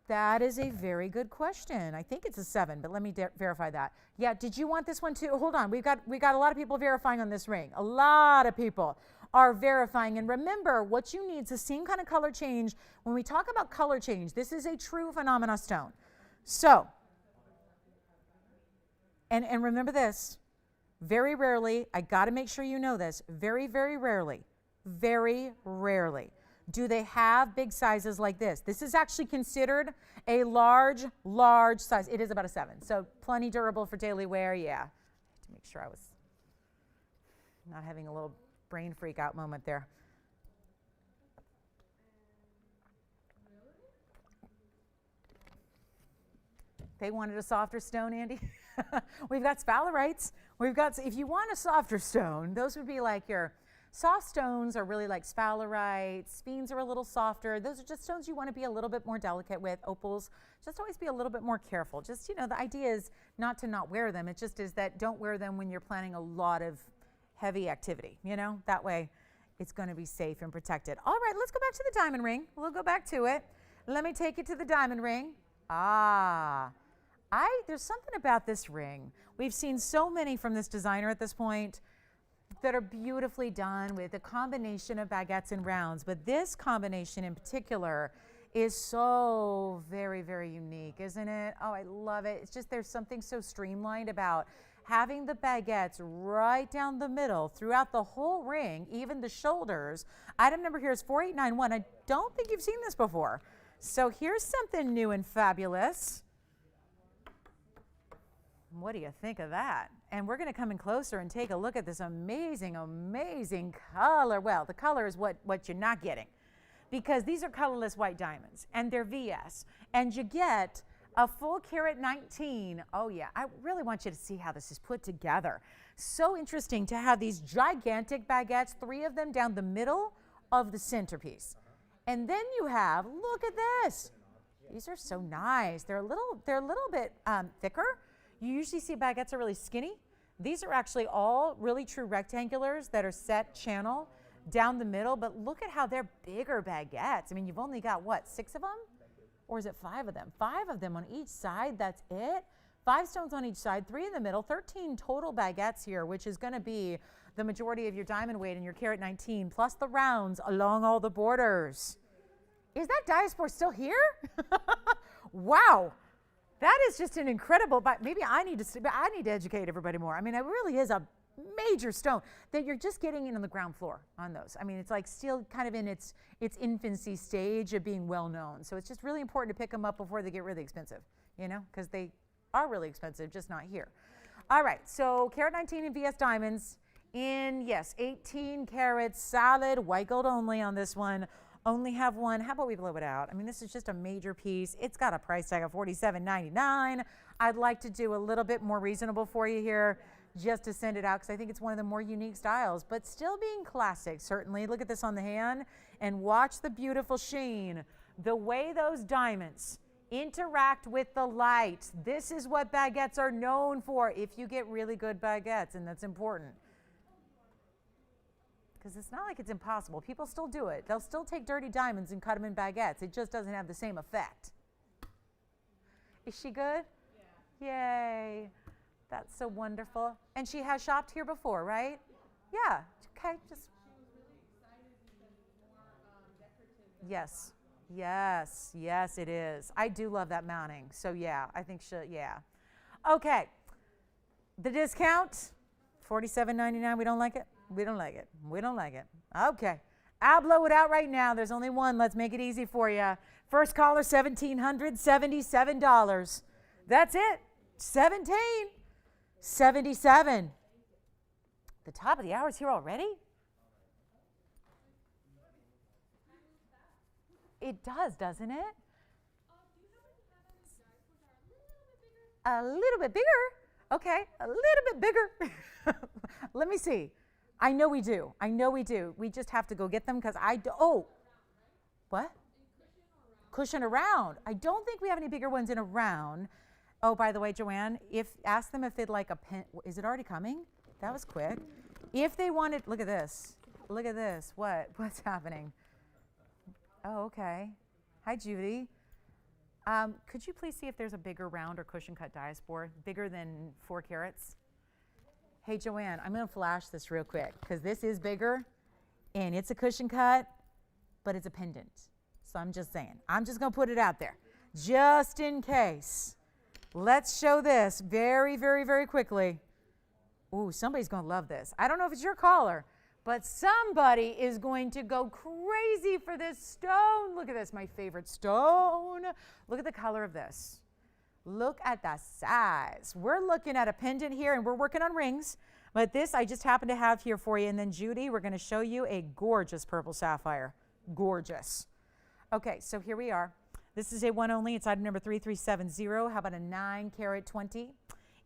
That is a very good question. I think it's a 7, but let me verify that. Yeah, did you want this one too? Hold on, we got a lot of people verifying on this ring. A lot of people are verifying. And remember, what you need is the same kind of color change. When we talk about color change, this is a true phenomena stone. So, and remember this, very rarely, I got to make sure you know this, very, very rarely do they have big sizes like this. This is actually considered a large size. It is about a 7, so plenty durable for daily wear. Yeah, I had to make sure I was not having a little brain freak out moment there. They wanted a softer stone, Andy. We've got sphalerites. We've got, if you want a softer stone, those would be like your Soft stones are really like sphalerite. Sphines are a little softer. Those are just stones you want to be a little bit more delicate with. Opals, just always be a little bit more careful. Just, you know, the idea is not to not wear them. It just is that don't wear them when you're planning a lot of heavy activity, you know, that way it's going to be safe and protected. All right, let's go back to the diamond ring. We'll go back to it. Let me take you to the diamond ring. There's something about this ring. We've seen so many from this designer at this point that are beautifully done with a combination of baguettes and rounds, but this combination in particular is so very, very unique, isn't it? Oh, I love it. It's just there's something so streamlined about having the baguettes right down the middle throughout the whole ring, even the shoulders. Item number here is 4891. I don't think you've seen this before. So here's something new and fabulous. What do you think of that? And we're going to come in closer and take a look at this amazing, amazing color. Well, the color is what you're not getting, because these are colorless white diamonds and they're VS, and you get a full carat 19. Oh yeah, I really want you to see how this is put together. So interesting to have these gigantic baguettes, 3 of them down the middle of the centerpiece. And then you have, look at this. These are so nice. They're a little bit thicker. You usually see baguettes are really skinny. These are actually all really true rectangulars that are set channel down the middle, but look at how they're bigger baguettes. I mean, you've only got, what, 6 of them? Or is it 5 of them? 5 of them on each side, that's it. 5 stones on each side, 3 in the middle, 13 total baguettes here, which is gonna be the majority of your diamond weight in your carat 19, plus the rounds along all the borders. Is that Diaspore still here? Wow. That is just an incredible, but maybe I need to educate everybody more. I mean, it really is a major stone that you're just getting in on the ground floor on those. I mean, it's like still kind of in its infancy stage of being well known. So it's just really important to pick them up before they get really expensive, you know, because they are really expensive, just not here. All right, so carat 19 in VS diamonds in, yes, 18 carats solid, white gold only on this one. Only have one. How about we blow it out? I mean, this is just a major piece. It's got a price tag of $47.99. I'd like to do a little bit more reasonable for you here just to send it out because I think it's one of the more unique styles, but still being classic, certainly. Look at this on the hand and watch the beautiful sheen. The way those diamonds interact with the light. This is what baguettes are known for if you get really good baguettes, and that's important. Because it's not like it's impossible. People still do it. They'll still take dirty diamonds and cut them in baguettes. It just doesn't have the same effect. Is she good? Yeah. Yay. That's so wonderful. And she has shopped here before, right? Yeah. Okay. Just. She was really excited because it's more decorative. Yes. Yes. Yes, it is. I do love that mounting. So yeah, I think yeah. Okay. The discount, $47.99. We don't like it? We don't like it. We don't like it. Okay. I'll blow it out right now. There's only one. Let's make it easy for you. First caller, $1,777. That's it. 1777. The top of the hour is here already? It does, doesn't it? A little bit bigger? Okay, a little bit bigger. Let me see. I know we do. I know we do. We just have to go get them because I do. Oh, what? Cushion around. I don't think we have any bigger ones in a round. Oh, by the way, Joanne, ask them if they'd like a pen. Is it already coming? That was quick. If they wanted, look at this. Look at this. What's happening? Oh, okay. Hi, Judy. Could you please see if there's a bigger round or cushion cut Diaspore, bigger than 4 carats? Hey, Joanne, I'm going to flash this real quick because this is bigger and it's a cushion cut, but it's a pendant. So I'm just saying. I'm just going to put it out there just in case. Let's show this very, very, very quickly. Ooh, somebody's going to love this. I don't know if it's your caller, but somebody is going to go crazy for this stone. Look at this, my favorite stone. Look at the color of this. Look at the size. We're looking at a pendant here, and we're working on rings, but this I just happen to have here for you. And then, Judy, we're going to show you a gorgeous purple sapphire. Gorgeous. Okay, so here we are. This is a one only. It's item number 3370. How about a 9 carat 20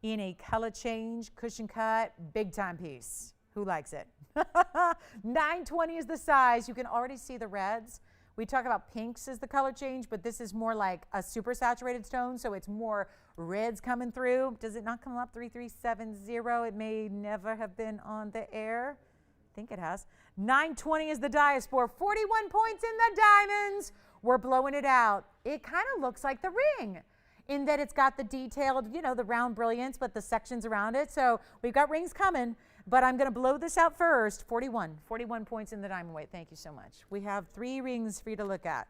in a color change, cushion cut, big time piece? Who likes it? 920 is the size. You can already see the reds. We talk about pinks as the color change, but this is more like a super saturated stone, so it's more reds coming through. Does it not come up? 3370. It may never have been on the air. I think it has. 920 is the Diaspore. 41 points in the diamonds. We're blowing it out. It kind of looks like the ring in that it's got the detailed, you know, the round brilliance, but the sections around it. So we've got rings coming, but I'm going to blow this out first. 41 points in the diamond weight. Thank you so much. We have 3 rings for you to look at.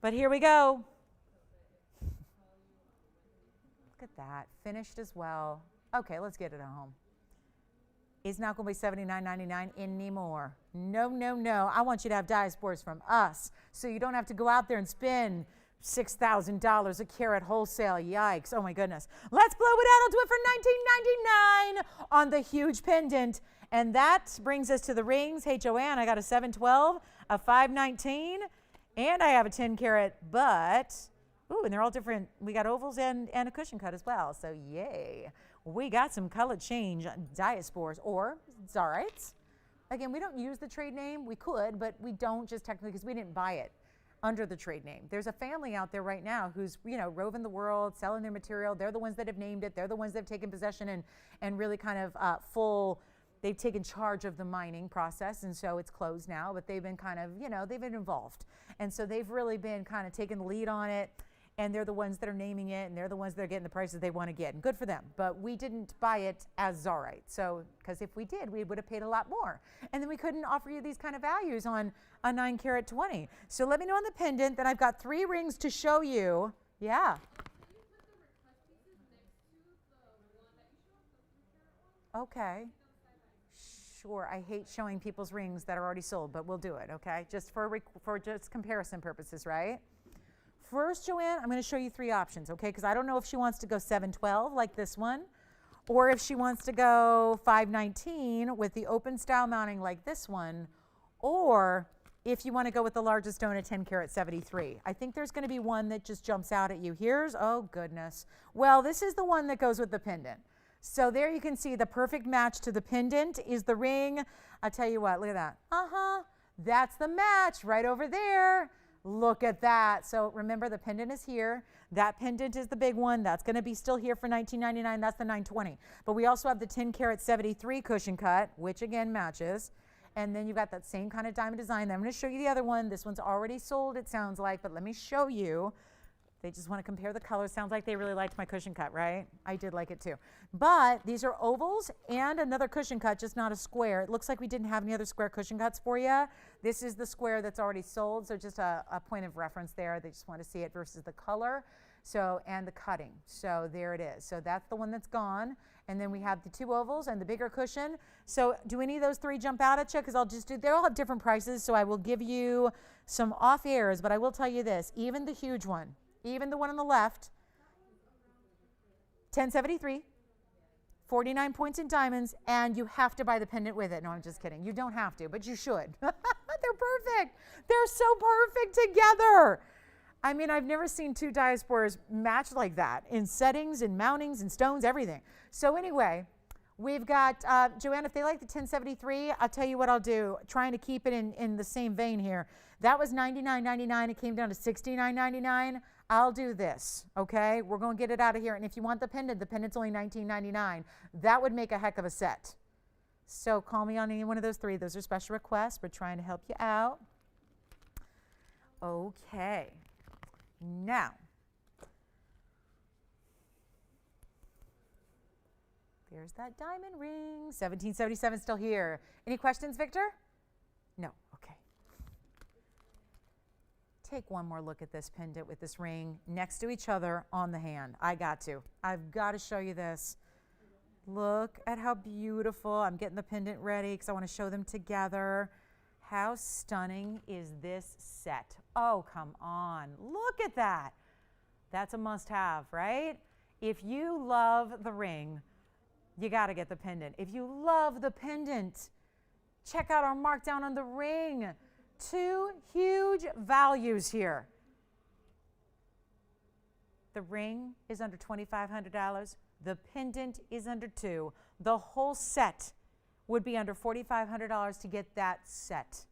But here we go. Look at that. Finished as well. Okay, let's get it home. It's not going to be $79.99 anymore. No, no, no. I want you to have Diaspores from us so you don't have to go out there and spend $6,000 a carat wholesale. Yikes. Oh, my goodness. Let's blow it out. I'll do it for $19.99 on the huge pendant. And that brings us to the rings. Hey, Joanne, I got a 712, a 519, and I have a 10 carat, but, ooh, and they're all different. We got ovals and a cushion cut as well. So, yay. We got some color change Diaspores or Zarites. Again, we don't use the trade name. We could, but we don't just technically because we didn't buy it under the trade name. There's a family out there right now who's, you know, roving the world, selling their material. They're the ones that have named it. They're the ones that have taken possession and really kind of they've taken charge of the mining process. And so it's closed now, but they've been kind of, you know, they've been involved. And so they've really been kind of taking the lead on it. And they're the ones that are naming it, and they're the ones that are getting the prices they want to get. And good for them. But we didn't buy it as Zarite. So, because if we did, we would have paid a lot more. And then we couldn't offer you these kind of values on a 9 carat 20. So let me know on the pendant. Then I've got 3 rings to show you. Yeah. Okay. Sure. I hate showing people's rings that are already sold, but we'll do it. Okay. Just for just comparison purposes, right? First, Joanne, I'm going to show you 3 options, okay? Because I don't know if she wants to go 712 like this one, or if she wants to go 519 with the open style mounting like this one, or if you want to go with the largest stone at 10 carat 73. I think there's going to be one that just jumps out at you. Here's, oh goodness. Well, this is the one that goes with the pendant. So there you can see the perfect match to the pendant is the ring. I'll tell you what, look at that. That's the match right over there. Look at that. So remember, the pendant is here. That pendant is the big one. That's going to be still here for $19.99. That's the 920. But we also have the 10 carat 73 cushion cut, which again matches. And then you've got that same kind of diamond design. I'm going to show you the other one. This one's already sold, it sounds like, but let me show you. They just want to compare the colors. Sounds like they really liked my cushion cut, right? I did like it too. But these are ovals and another cushion cut, just not a square. It looks like we didn't have any other square cushion cuts for you. This is the square that's already sold, so just a point of reference there. They just want to see it versus the color, so, and the cutting. So there it is. So that's the one that's gone. And then we have the 2 ovals and the bigger cushion. So do any of those 3 jump out at you? Because I'll just do, they all have different prices, so I will give you some off airs, but I will tell you this, even the huge one, even the one on the left, 1073, 49 points in diamonds, and you have to buy the pendant with it. No, I'm just kidding. You don't have to, but you should. They're perfect. They're so perfect together. I mean, I've never seen 2 Diaspores match like that in settings and mountings and stones, everything. So anyway, we've got, Joanne, if they like the 1073, I'll tell you what I'll do, trying to keep it in the same vein here. That was $99.99. It came down to $69.99. I'll do this, okay? We're going to get it out of here. And if you want the pendant's only $19.99. That would make a heck of a set. So call me on any one of those 3. Those are special requests. We're trying to help you out. Okay. Now, there's that diamond ring. 1777 still here. Any questions, Victor? No. Okay. Take one more look at this pendant with this ring next to each other on the hand. I've got to show you this. Look at how beautiful. I'm getting the pendant ready because I want to show them together. How stunning is this set? Oh, come on. Look at that. That's a must-have, right? If you love the ring, you got to get the pendant. If you love the pendant, check out our markdown on the ring. 2 huge values here. The ring is under $2,500. The pendant is under $2,000. The whole set would be under $4,500 to get that set.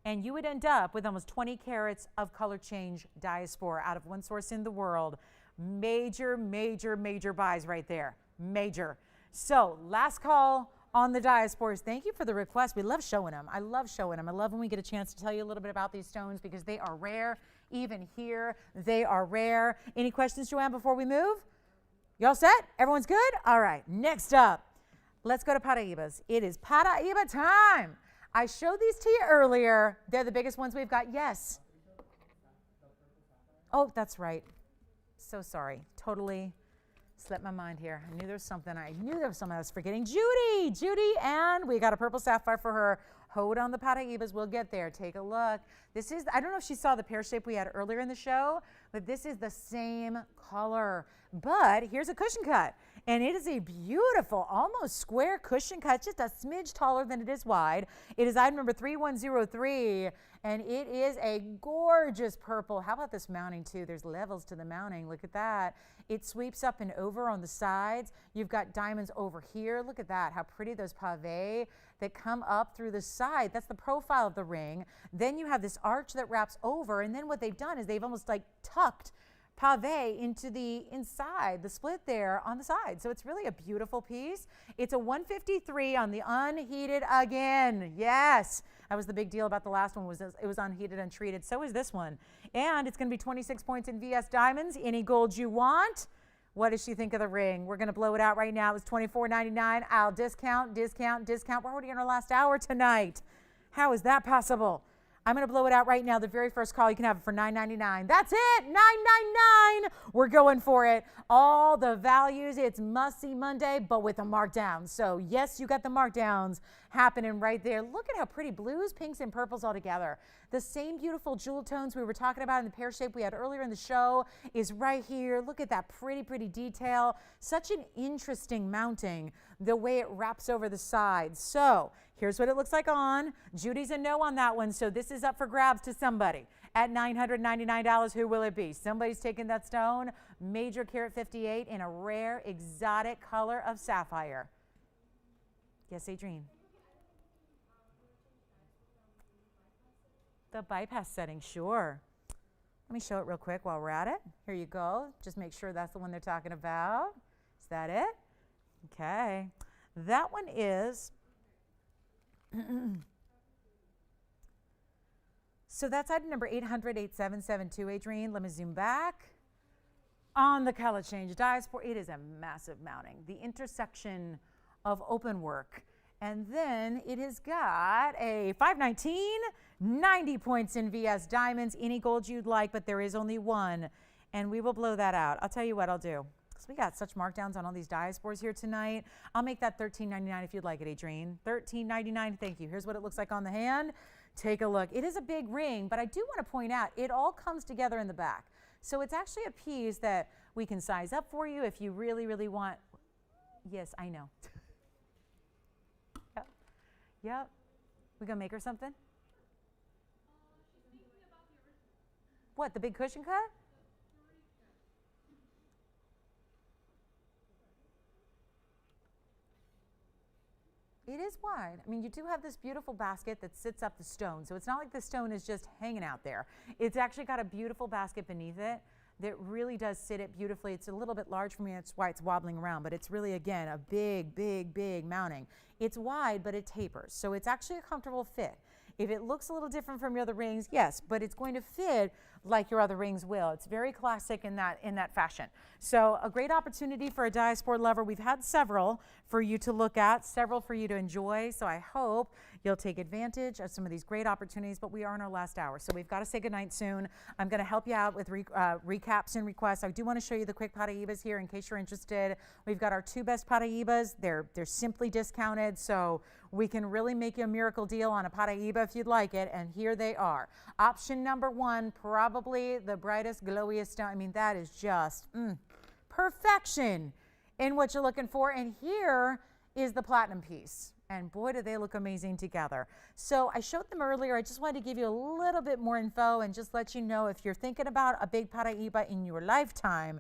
And you would end up with almost 20 carats of color change Diaspore out of one source in the world. Major, major, major buys right there. Major. So last call on the Diaspores. Thank you for the request. We love showing them. I love showing them. I love when we get a chance to tell you a little bit about these stones because they are rare. Even here, they are rare. Any questions, Joanne, before we move? Y'all set? Everyone's good? All right. Next up, let's go to Paraibas. It is Paraiba time. I showed these to you earlier. They're the biggest ones we've got. Yes. Oh, that's right. So sorry. Totally slipped my mind here. I knew there was something. I was forgetting. Judy, and we got a purple sapphire for her. Hold on the Paraibas. We'll get there. Take a look. This is, I don't know if she saw the pear shape we had earlier in the show, but this is the same color. But here's a cushion cut. And it is a beautiful, almost square cushion cut, just a smidge taller than it is wide. It is item number 3103, and it is a gorgeous purple. How about this mounting too? There's levels to the mounting. Look at that. It sweeps up and over on the sides. You've got diamonds over here. Look at that, how pretty those pavés that come up through the side. That's the profile of the ring. Then you have this arch that wraps over, and then what they've done is they've almost like tucked pavé into the inside, the split there on the side. So it's really a beautiful piece. It's a 153 on the unheated again. Yes, that was the big deal about the last one, was it was unheated, untreated. So is this one. And it's going to be 26 points in VS Diamonds. Any gold you want. What does she think of the ring? We're going to blow it out right now. It was $24.99. I'll discount. We're already in our last hour tonight. How is that possible? I'm going to blow it out right now. The very first call, you can have it for $9.99. That's it, $9.99. We're going for it. All the values. It's Must-See Monday, but with a markdown. So yes, you got the markdowns happening right there. Look at how pretty blues, pinks, and purples all together. The same beautiful jewel tones we were talking about in the pear shape we had earlier in the show is right here. Look at that pretty, pretty detail. Such an interesting mounting, the way it wraps over the sides. So here's what it looks like on. Judy's a no on that one, so this is up for grabs to somebody. At $999, who will it be? Somebody's taking that stone. Major carat 58 in a rare, exotic color of sapphire. Yes, Adrienne. The bypass setting, sure. Let me show it real quick while we're at it. Here you go. Just make sure that's the one they're talking about. Is that it? Okay. That one is... So that's item number 800-8772, Adrienne. Let me zoom back. On the color change Diaspore, it is a massive mounting. The intersection of open work. And then it has got a 519, 90 points in VS Diamonds. Any gold you'd like, but there is only one. And we will blow that out. I'll tell you what I'll do. Because we got such markdowns on all these Diaspores here tonight. I'll make that $13.99 if you'd like it, Adrienne. $13.99, thank you. Here's what it looks like on the hand. Take a look. It is a big ring, but I do want to point out, it all comes together in the back. So it's actually a piece that we can size up for you if you really, really want. Yes, I know. Yep. We gonna make her something? What, the big cushion cut? It is wide. I mean, you do have this beautiful basket that sits up the stone. So it's not like the stone is just hanging out there. It's actually got a beautiful basket beneath it that really does sit it beautifully. It's a little bit large for me. That's why it's wobbling around. But it's really, again, a big, big, big mounting. It's wide, but it tapers. So it's actually a comfortable fit. If it looks a little different from your other rings, yes, but it's going to fit like your other rings will. It's very classic in that fashion. So a great opportunity for a Diaspore lover. We've had several for you to look at, several for you to enjoy. So I hope you'll take advantage of some of these great opportunities, but we are in our last hour. So we've got to say goodnight soon. I'm going to help you out with recaps and requests. I do want to show you the quick Paraibas here in case you're interested. We've got our two best Paraibas. They're simply discounted, so we can really make you a miracle deal on a Paraiba if you'd like it, and here they are. Option number one, probably the brightest, glowiest stone. I mean, that is just perfection in what you're looking for. And here is the platinum piece. And boy, do they look amazing together. So I showed them earlier. I just wanted to give you a little bit more info and just let you know if you're thinking about a big Paraiba in your lifetime,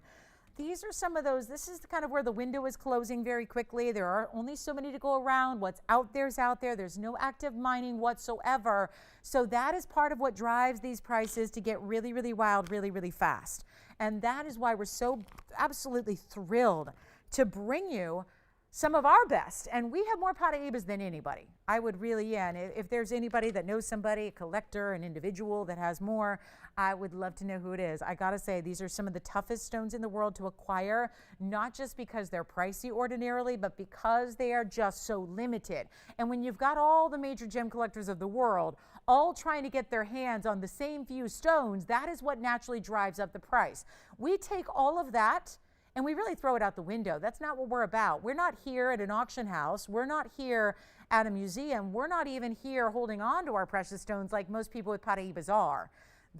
these are some of those. This is kind of where the window is closing very quickly. There are only so many to go around. What's out there's out there. There's no active mining whatsoever. So that is part of what drives these prices to get really, really wild, really, really fast. And that is why we're so absolutely thrilled to bring you some of our best. And we have more Paraibas than anybody. I would really, yeah, and if there's anybody that knows somebody, a collector, an individual that has more, I would love to know who it is. I gotta say, these are some of the toughest stones in the world to acquire, not just because they're pricey ordinarily, but because they are just so limited. And when you've got all the major gem collectors of the world all trying to get their hands on the same few stones, that is what naturally drives up the price. We take all of that and we really throw it out the window. That's not what we're about. We're not here at an auction house. We're not here at a museum. We're not even here holding on to our precious stones like most people with Paraibas are.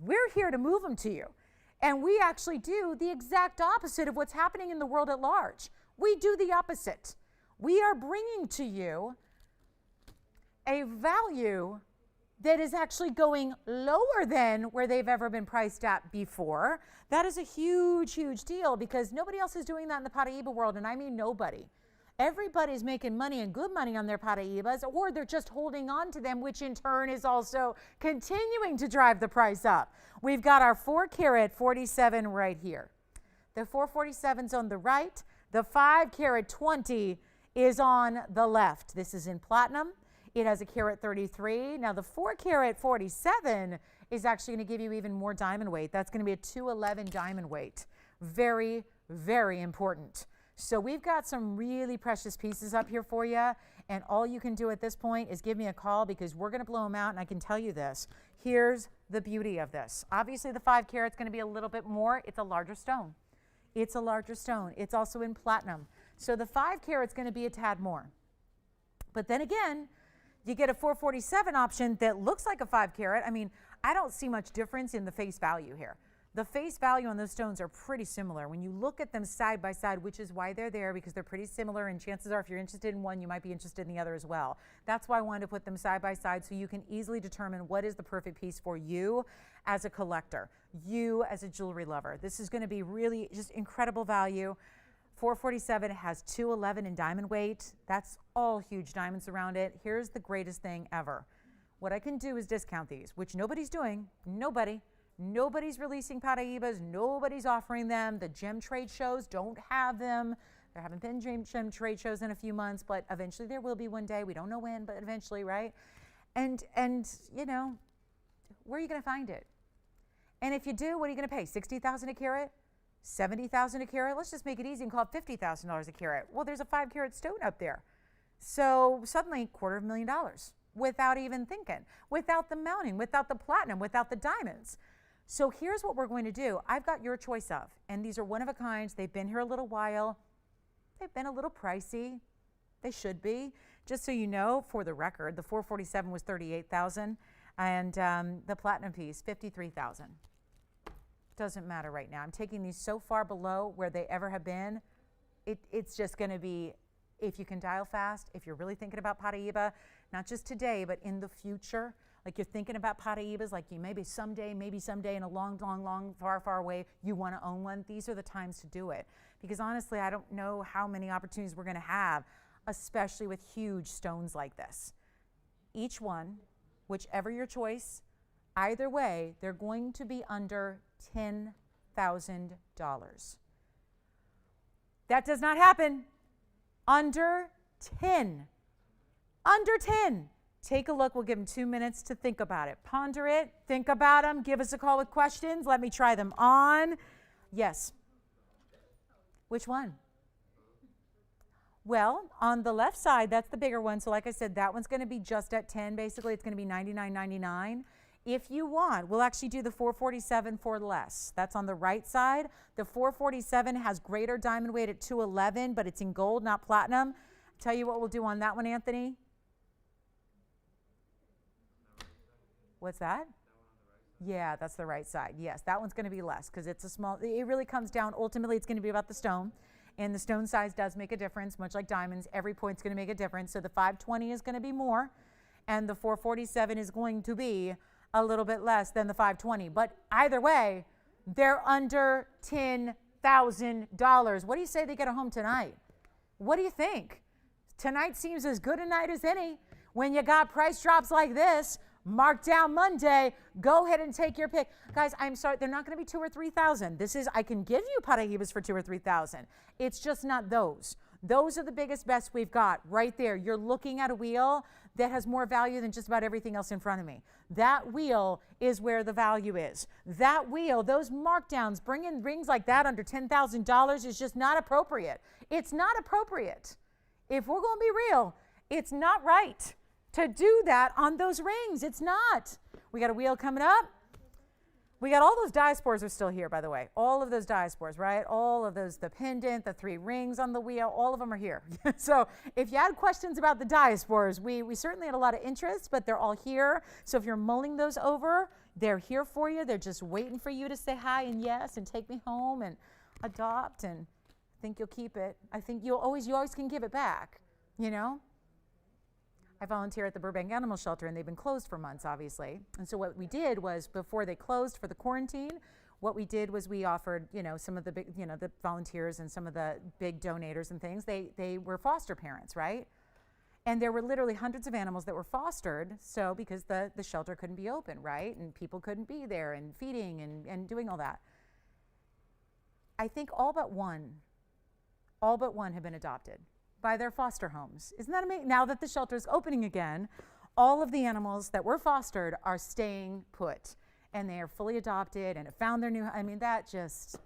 We're here to move them to you. And we actually do the exact opposite of what's happening in the world at large. We do the opposite. We are bringing to you a value that is actually going lower than where they've ever been priced at before. That is a huge, huge deal because nobody else is doing that in the Paraiba world, and I mean nobody. Everybody's making money and good money on their Paraibas, or they're just holding on to them, which in turn is also continuing to drive the price up. We've got our 4-carat 47 right here. The 447's on the right. The 5-carat 20 is on the left. This is in platinum. It has a carat 33. Now the 4-carat 47 is actually going to give you even more diamond weight. That's going to be a 211 diamond weight. Very, very important. So we've got some really precious pieces up here for you. And all you can do at this point is give me a call because we're going to blow them out. And I can tell you this. Here's the beauty of this. Obviously the 5-carat's going to be a little bit more. It's a larger stone. It's a larger stone. It's also in platinum. So the 5-carat's going to be a tad more. But then again, you get a 447 option that looks like a 5-carat. I mean, I don't see much difference in the face value here. The face value on those stones are pretty similar. When you look at them side by side, which is why they're there, because they're pretty similar, and chances are if you're interested in one, you might be interested in the other as well. That's why I wanted to put them side by side so you can easily determine what is the perfect piece for you as a collector, you as a jewelry lover. This is going to be really just incredible value. 447 has 211 in diamond weight. That's all huge diamonds around it. Here's the greatest thing ever. What I can do is discount these, which nobody's doing. Nobody's releasing Paraibas. Nobody's offering them. The gem trade shows don't have them. There haven't been gem trade shows in a few months, but eventually there will be one day. We don't know when, but eventually, right? And you know, where are you going to find it? And if you do, what are you going to pay? $60,000 a carat? $70,000 a carat? Let's just make it easy and call it $50,000 a carat. Well, there's a 5-carat stone up there. So suddenly $250,000 without even thinking, without the mounting, without the platinum, without the diamonds. So here's what we're going to do. I've got your choice of, and these are one of a kinds. They've been here a little while. They've been a little pricey. They should be. Just so you know, for the record, the 447 was $38,000 and the platinum piece, $53,000. Doesn't matter right now. I'm taking these so far below where they ever have been. It's just going to be, if you can dial fast, if you're really thinking about Paraiba, not just today, but in the future, like you're thinking about Paraibas, like you maybe someday in a long, far, far away, you want to own one. These are the times to do it. Because honestly, I don't know how many opportunities we're going to have, especially with huge stones like this. Each one, whichever your choice, either way, they're going to be under $10,000. That does not happen. Under 10. Under 10. Take a look. We'll give them 2 minutes to think about it. Ponder it. Think about them. Give us a call with questions. Let me try them on. Yes. Which one? Well, on the left side, that's the bigger one. So like I said, that one's going to be just at 10. Basically, it's going to be $99.99. If you want, we'll actually do the 447 for less. That's on the right side. The 447 has greater diamond weight at 211, but it's in gold, not platinum. Tell you what we'll do on that one, Anthony. What's that? Yeah, that's the right side. Yes, that one's going to be less because it's a small, it really comes down, ultimately it's going to be about the stone. And the stone size does make a difference, much like diamonds. Every point's going to make a difference. So the 520 is going to be more, and the 447 is going to be a little bit less than the 520. But either way, they're under $10,000. $38,000. What do you say they get a home tonight? What do you think? Tonight seems as good a night as any. When you got price drops like this, markdown Monday, go ahead and take your pick. Guys, I'm sorry, they're not going to be 2,000 or 3,000. I can give you Paraibas for 2,000 or 3,000. It's just not those. Those are the biggest bets we've got right there. You're looking at a wheel that has more value than just about everything else in front of me. That wheel is where the value is. That wheel, those markdowns, bringing rings like that under $10,000 is just not appropriate. It's not appropriate. If we're going to be real, it's not right to do that on those rings. It's not. We got a wheel coming up. We got all those Diaspores are still here, by the way. All of those Diaspores, right? All of those, the pendant, the 3 rings on the wheel, all of them are here. So if you had questions about the Diaspores, we certainly had a lot of interest, but they're all here. So if you're mulling those over, they're here for you. They're just waiting for you to say hi and yes and take me home and adopt, and I think you'll keep it. I think you always can give it back, you know? I volunteer at the Burbank Animal Shelter, and they've been closed for months, obviously. And so what we did was, before they closed for the quarantine, what we did was we offered, some of the big, the volunteers and some of the big donators and things, they were foster parents, right? And there were literally hundreds of animals that were fostered, so because the shelter couldn't be open, right? And people couldn't be there and feeding and doing all that. I think all but one have been adopted by their foster homes. Isn't that amazing? Now that the shelter is opening again, all of the animals that were fostered are staying put, and they are fully adopted and have found their new, that just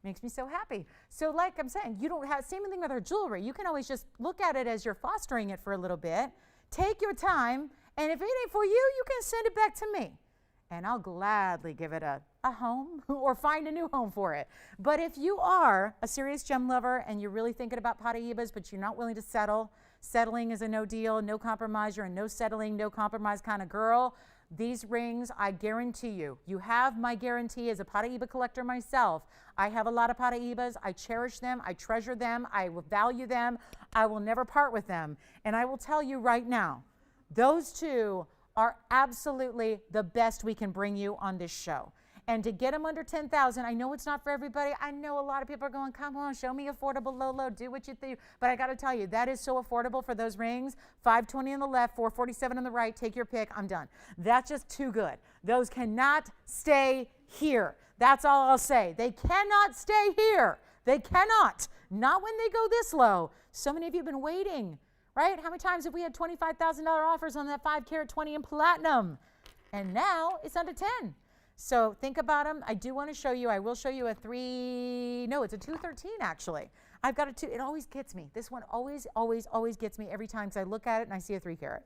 makes me so happy. So like I'm saying, you don't have, same thing with our jewelry. You can always just look at it as you're fostering it for a little bit, take your time, and if it ain't for you, you can send it back to me. And I'll gladly give it a home or find a new home for it. But if you are a serious gem lover and you're really thinking about Paraibas, but you're not willing to settle, settling is a no deal, no compromise, you're a no settling, no compromise kind of girl, these rings, I guarantee you, you have my guarantee as a Paraiba collector myself. I have a lot of Paraibas. I cherish them. I treasure them. I will value them. I will never part with them. And I will tell you right now, those two are absolutely the best we can bring you on this show. And to get them under 10,000, I know it's not for everybody. I know a lot of people are going, come on, show me affordable, low, do what you think. But I got to tell you, that is so affordable for those rings. $520 on the left, $447 on the right. Take your pick. I'm done. That's just too good. Those cannot stay here. That's all I'll say. They cannot stay here. They cannot. Not when they go this low. So many of you have been waiting. Right? How many times have we had $25,000 offers on that 5 carat 20 in platinum? And now it's under 10. So think about them. I do want to show you, I will show you it's a 213 actually. I've got a 2, it always gets me. This one always gets me every time because I look at it and I see a 3 carat.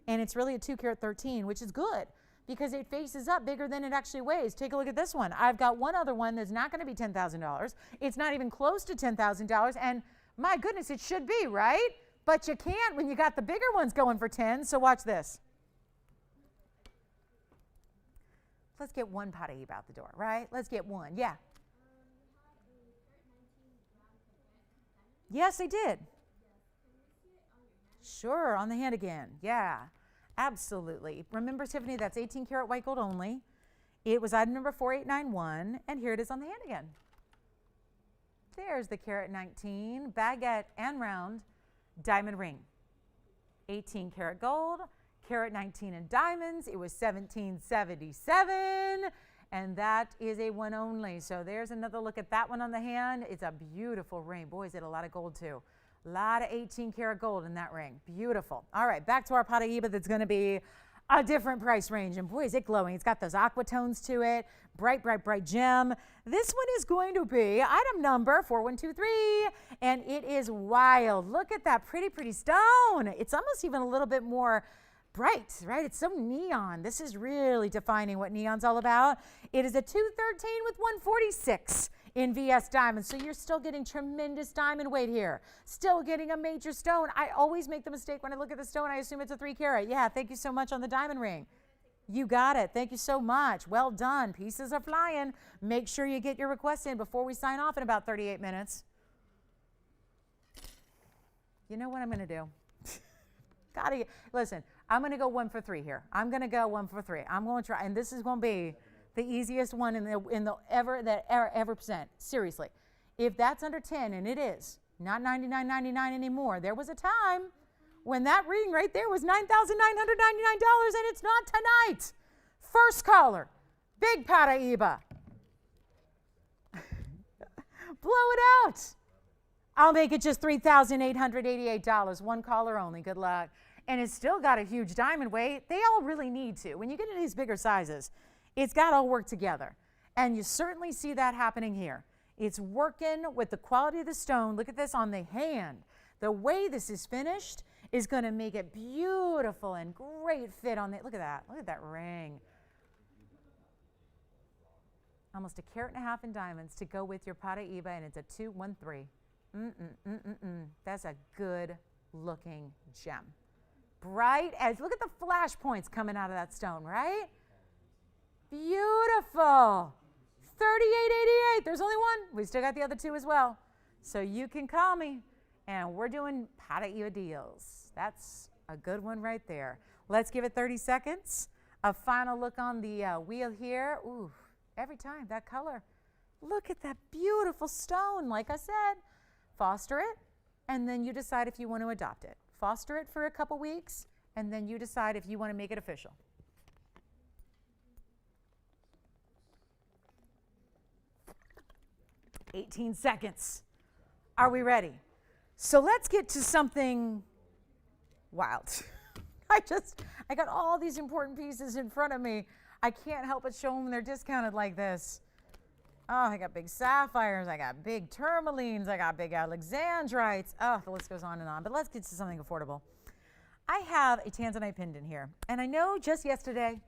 And it's really a 2 carat 13, which is good because it faces up bigger than it actually weighs. Take a look at this one. I've got one other one that's not going to be $10,000. It's not even close to $10,000. And my goodness, it should be, right? But you can't when you got the bigger ones going for 10, so watch this. Let's get one Paraiba out the door, right? Let's get one, yeah. Yes, I did. Sure, on the hand again, yeah, absolutely. Remember, Tiffany, that's 18 karat white gold only. It was item number 4891, and here it is on the hand again. There's the carat 19, baguette and round. Diamond ring, 18 karat gold, carat 19 in diamonds. It was $1777, and that is a one only. So there's another look at that one on the hand. It's a beautiful ring. Boy, is it a lot of gold too. A lot of 18 karat gold in that ring. Beautiful. All right, back to our Paraiba that's going to be a different price range. And boy, is it glowing. It's got those aqua tones to it. Bright, bright, bright gem. This one is going to be item number 4123. And it is wild. Look at that pretty, pretty stone. It's almost even a little bit more bright, right? It's so neon. This is really defining what neon's all about. It is a 213 with 146 in VS diamonds. So you're still getting tremendous diamond weight here. Still getting a major stone. I always make the mistake when I look at the stone, I assume it's a 3 carat. Yeah, thank you so much on the diamond ring. You got it. Thank you so much. Well done. Pieces are flying. Make sure you get your request in before we sign off in about 38 minutes. You know what I'm going to do? Listen, I'm going to go 1 for 3 here. I'm going to go 1 for 3. I'm going to try, and this is going to be The easiest one in the ever present. Seriously. If that's under 10, and it is, not $99.99 anymore. There was a time when that ring right there was $9,999, and it's not tonight. First caller, big Paraiba. Blow it out. I'll make it just $3,888. One caller only. Good luck. And it's still got a huge diamond weight. They all really need to. When you get into these bigger sizes, it's got to all work together. And you certainly see that happening here. It's working with the quality of the stone. Look at this on the hand. The way this is finished is going to make it beautiful and great fit on the, look at that. Look at that ring. Almost 1.5 carats in diamonds to go with your Paraiba, and it's a 213. That's a good looking gem. Bright as, look at the flash points coming out of that stone, right? Beautiful. $38.88. There's only one. We still got the other two as well. So you can call me, and we're doing Paraiba deals. That's a good one right there. Let's give it 30 seconds. A final look on the wheel here. Ooh, every time, that color. Look at that beautiful stone. Like I said, foster it, and then you decide if you want to adopt it. Foster it for a couple weeks, and then you decide if you want to make it official. 18 seconds. Are we ready? So let's get to something wild. I got all these important pieces in front of me. I can't help but show them they're discounted like this. Oh, I got big sapphires, I got big tourmalines, I got big Alexandrites. Oh, the list goes on and on, but let's get to something affordable. I have a Tanzanite pendant here, and I know just yesterday,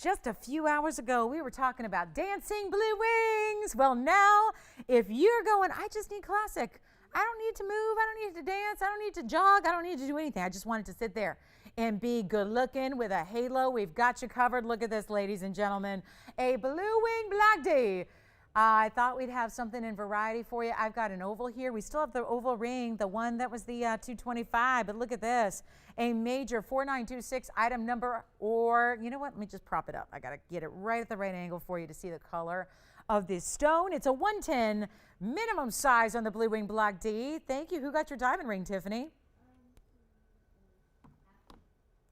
just a few hours ago, we were talking about dancing blue wings. Well, now, if you're going, I just need classic. I don't need to move, I don't need to dance, I don't need to jog, I don't need to do anything. I just wanted to sit there and be good looking with a halo. We've got you covered. Look at this, ladies and gentlemen. A blue wing black D. I thought we'd have something in variety for you. I've got an oval here. We still have the oval ring, the one that was the 225, but look at this. A major 4926 item number, or you know what? Let me just prop it up. I got to get it right at the right angle for you to see the color of this stone. It's a 110 minimum size on the blue wing black D. Thank you. Who got your diamond ring, Tiffany?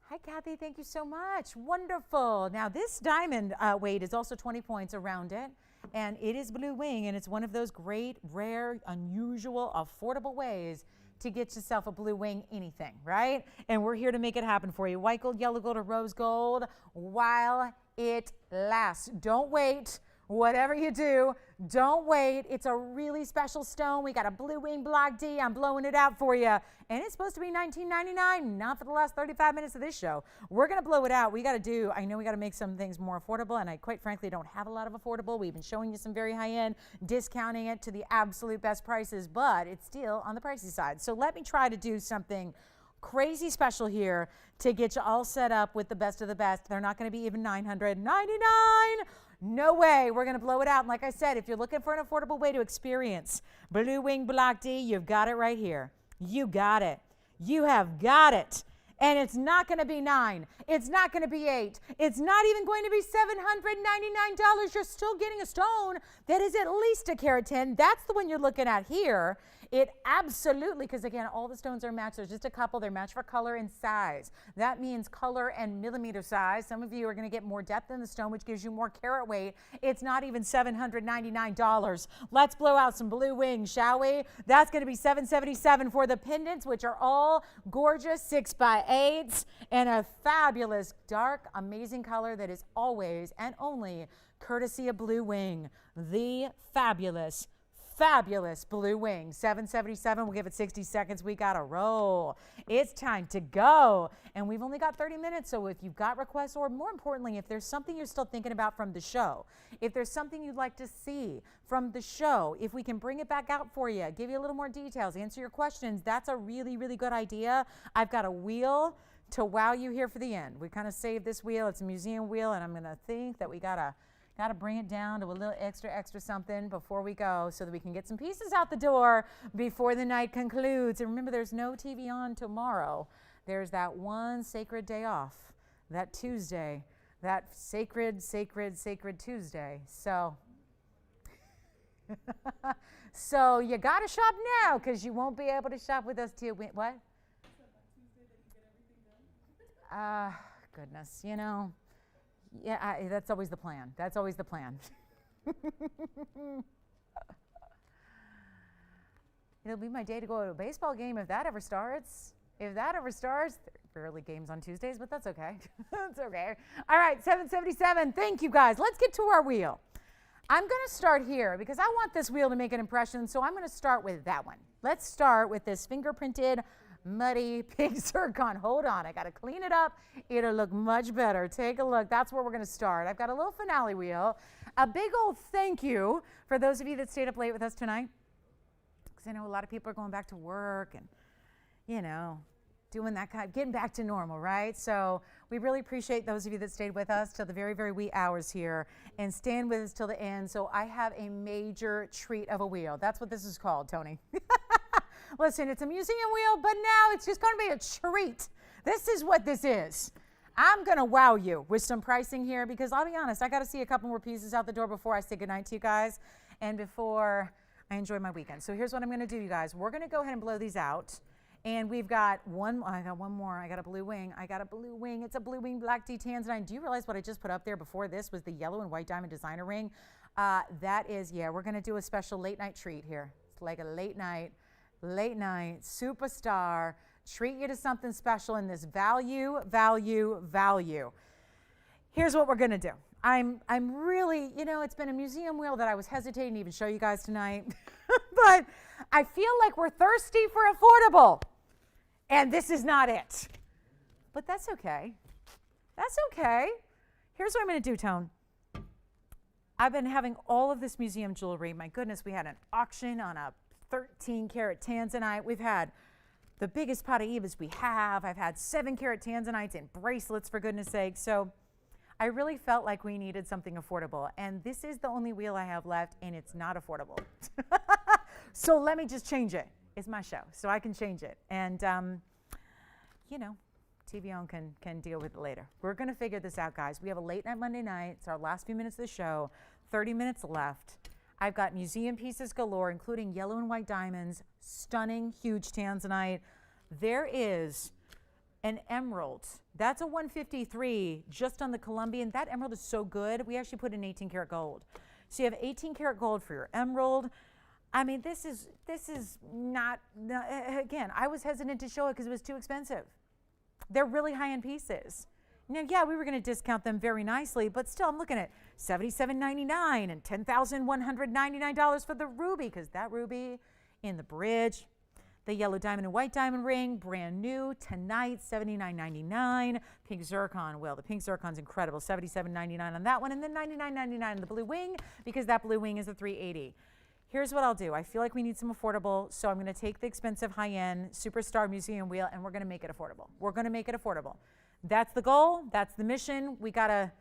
Hi, Kathy. Thank you so much. Wonderful. Now, this diamond weight is also 20 points around it. And it is blue wing, and it's one of those great, rare, unusual, affordable ways to get yourself a blue wing anything, right? And we're here to make it happen for you. White gold, yellow gold, or rose gold while it lasts. Don't wait. Whatever you do, don't wait. It's a really special stone. We got a blue wing black D. I'm blowing it out for you. And it's supposed to be $19.99, not for the last 35 minutes of this show. We're going to blow it out. I know we got to make some things more affordable, and I quite frankly don't have a lot of affordable. We've been showing you some very high-end, discounting it to the absolute best prices, but it's still on the pricey side. So let me try to do something crazy special here to get you all set up with the best of the best. They're not going to be even $999. No way. We're going to blow it out. And like I said, if you're looking for an affordable way to experience blue wing black D, you've got it right here. You got it. You have got it. And it's not going to be $9. It's not going to be $8. It's not even going to be $799. You're still getting a stone that is at least 1 carat 10. That's the one you're looking at here. It absolutely, because again, all the stones are matched. There's just a couple. They're matched for color and size. That means color and millimeter size. Some of you are going to get more depth in the stone, which gives you more carat weight. It's not even $799. Let's blow out some blue wings, shall we? That's going to be $777 for the pendants, which are all gorgeous 6x8s and a fabulous, dark, amazing color that is always and only courtesy of Blue Wing. The fabulous blue wing. $777. We'll give it 60 seconds. We got to roll. It's time to go. And we've only got 30 minutes. So if you've got requests, or more importantly, if there's something you're still thinking about from the show, if there's something you'd like to see from the show, if we can bring it back out for you, give you a little more details, answer your questions, that's a really, really good idea. I've got a wheel to wow you here for the end. We kind of saved this wheel. It's a museum wheel, and I'm going to think that we got to bring it down to a little extra something before we go so that we can get some pieces out the door before the night concludes. And remember, there's no TV on tomorrow. There's that one sacred day off, that Tuesday, that sacred, sacred, sacred Tuesday. So, so you got to shop now because you won't be able to shop with us till what? Goodness, you know, yeah, that's always the plan. That's always the plan. It'll be my day to go to a baseball game if that ever starts. If that ever starts, there are rarely games on Tuesdays, but that's okay. That's okay. All right, 777. Thank you, guys. Let's get to our wheel. I'm going to start here because I want this wheel to make an impression, so I'm going to start with that one. Let's start with this fingerprinted, muddy pink zircon. Hold on. I got to clean it up. It'll look much better. Take a look. That's where we're going to start. I've got a little finale wheel. A big old thank you for those of you that stayed up late with us tonight. Because I know a lot of people are going back to work and, you know, doing that kind of, getting back to normal, right? So we really appreciate those of you that stayed with us till the very, very wee hours here and stand with us till the end. So I have a major treat of a wheel. That's what this is called, Tony. Listen, it's a museum wheel, but now it's just going to be a treat. This is what this is. I'm going to wow you with some pricing here because I'll be honest, I got to see a couple more pieces out the door before I say goodnight to you guys and before I enjoy my weekend. So here's what I'm going to do, you guys. We're going to go ahead and blow these out. And we've got one, I got one more. I got a blue wing. I got a blue wing. It's a blue wing black D Tanzanite. Do you realize what I just put up there before this was the yellow and white diamond designer ring? That is, yeah, we're going to do a special late night treat here. It's like a late night superstar. Treat you to something special in this value. Here's what we're going to do. I'm really, you know, it's been a museum wheel that I was hesitating to even show you guys tonight. But I feel like we're thirsty for affordable. And this is not it. But that's okay. That's okay. Here's what I'm going to do, Tone. I've been having all of this museum jewelry. My goodness, we had an auction on a 13-karat Tanzanite. We've had the biggest pot of Evas we have. I've had 7-karat Tanzanites and bracelets, for goodness sake. So I really felt like we needed something affordable. And this is the only wheel I have left, and it's not affordable. So let me just change it. It's my show, so I can change it. And, you know, TVON can deal with it later. We're going to figure this out, guys. We have a late night Monday night. It's our last few minutes of the show. 30 minutes left. I've got museum pieces galore, including yellow and white diamonds, stunning, huge Tanzanite. There is an emerald. That's a 153 just on the Colombian. That emerald is so good. We actually put in 18 karat gold. So you have 18 karat gold for your emerald. I mean, this is not, again, I was hesitant to show it because it was too expensive. They're really high-end pieces. Now, yeah, we were going to discount them very nicely, but still, I'm looking at $77.99 and $10,199 for the ruby, because that ruby in the bridge, the yellow diamond and white diamond ring, brand new, tonight, $79.99. Pink zircon, well, the pink zircon's incredible, $77.99 on that one, and then $99.99 on the blue wing, because that blue wing is a $380. Here's what I'll do. I feel like we need some affordable, so I'm going to take the expensive high-end Superstar Museum wheel, and we're going to make it affordable. We're going to make it affordable. That's the goal. That's the mission. We gotta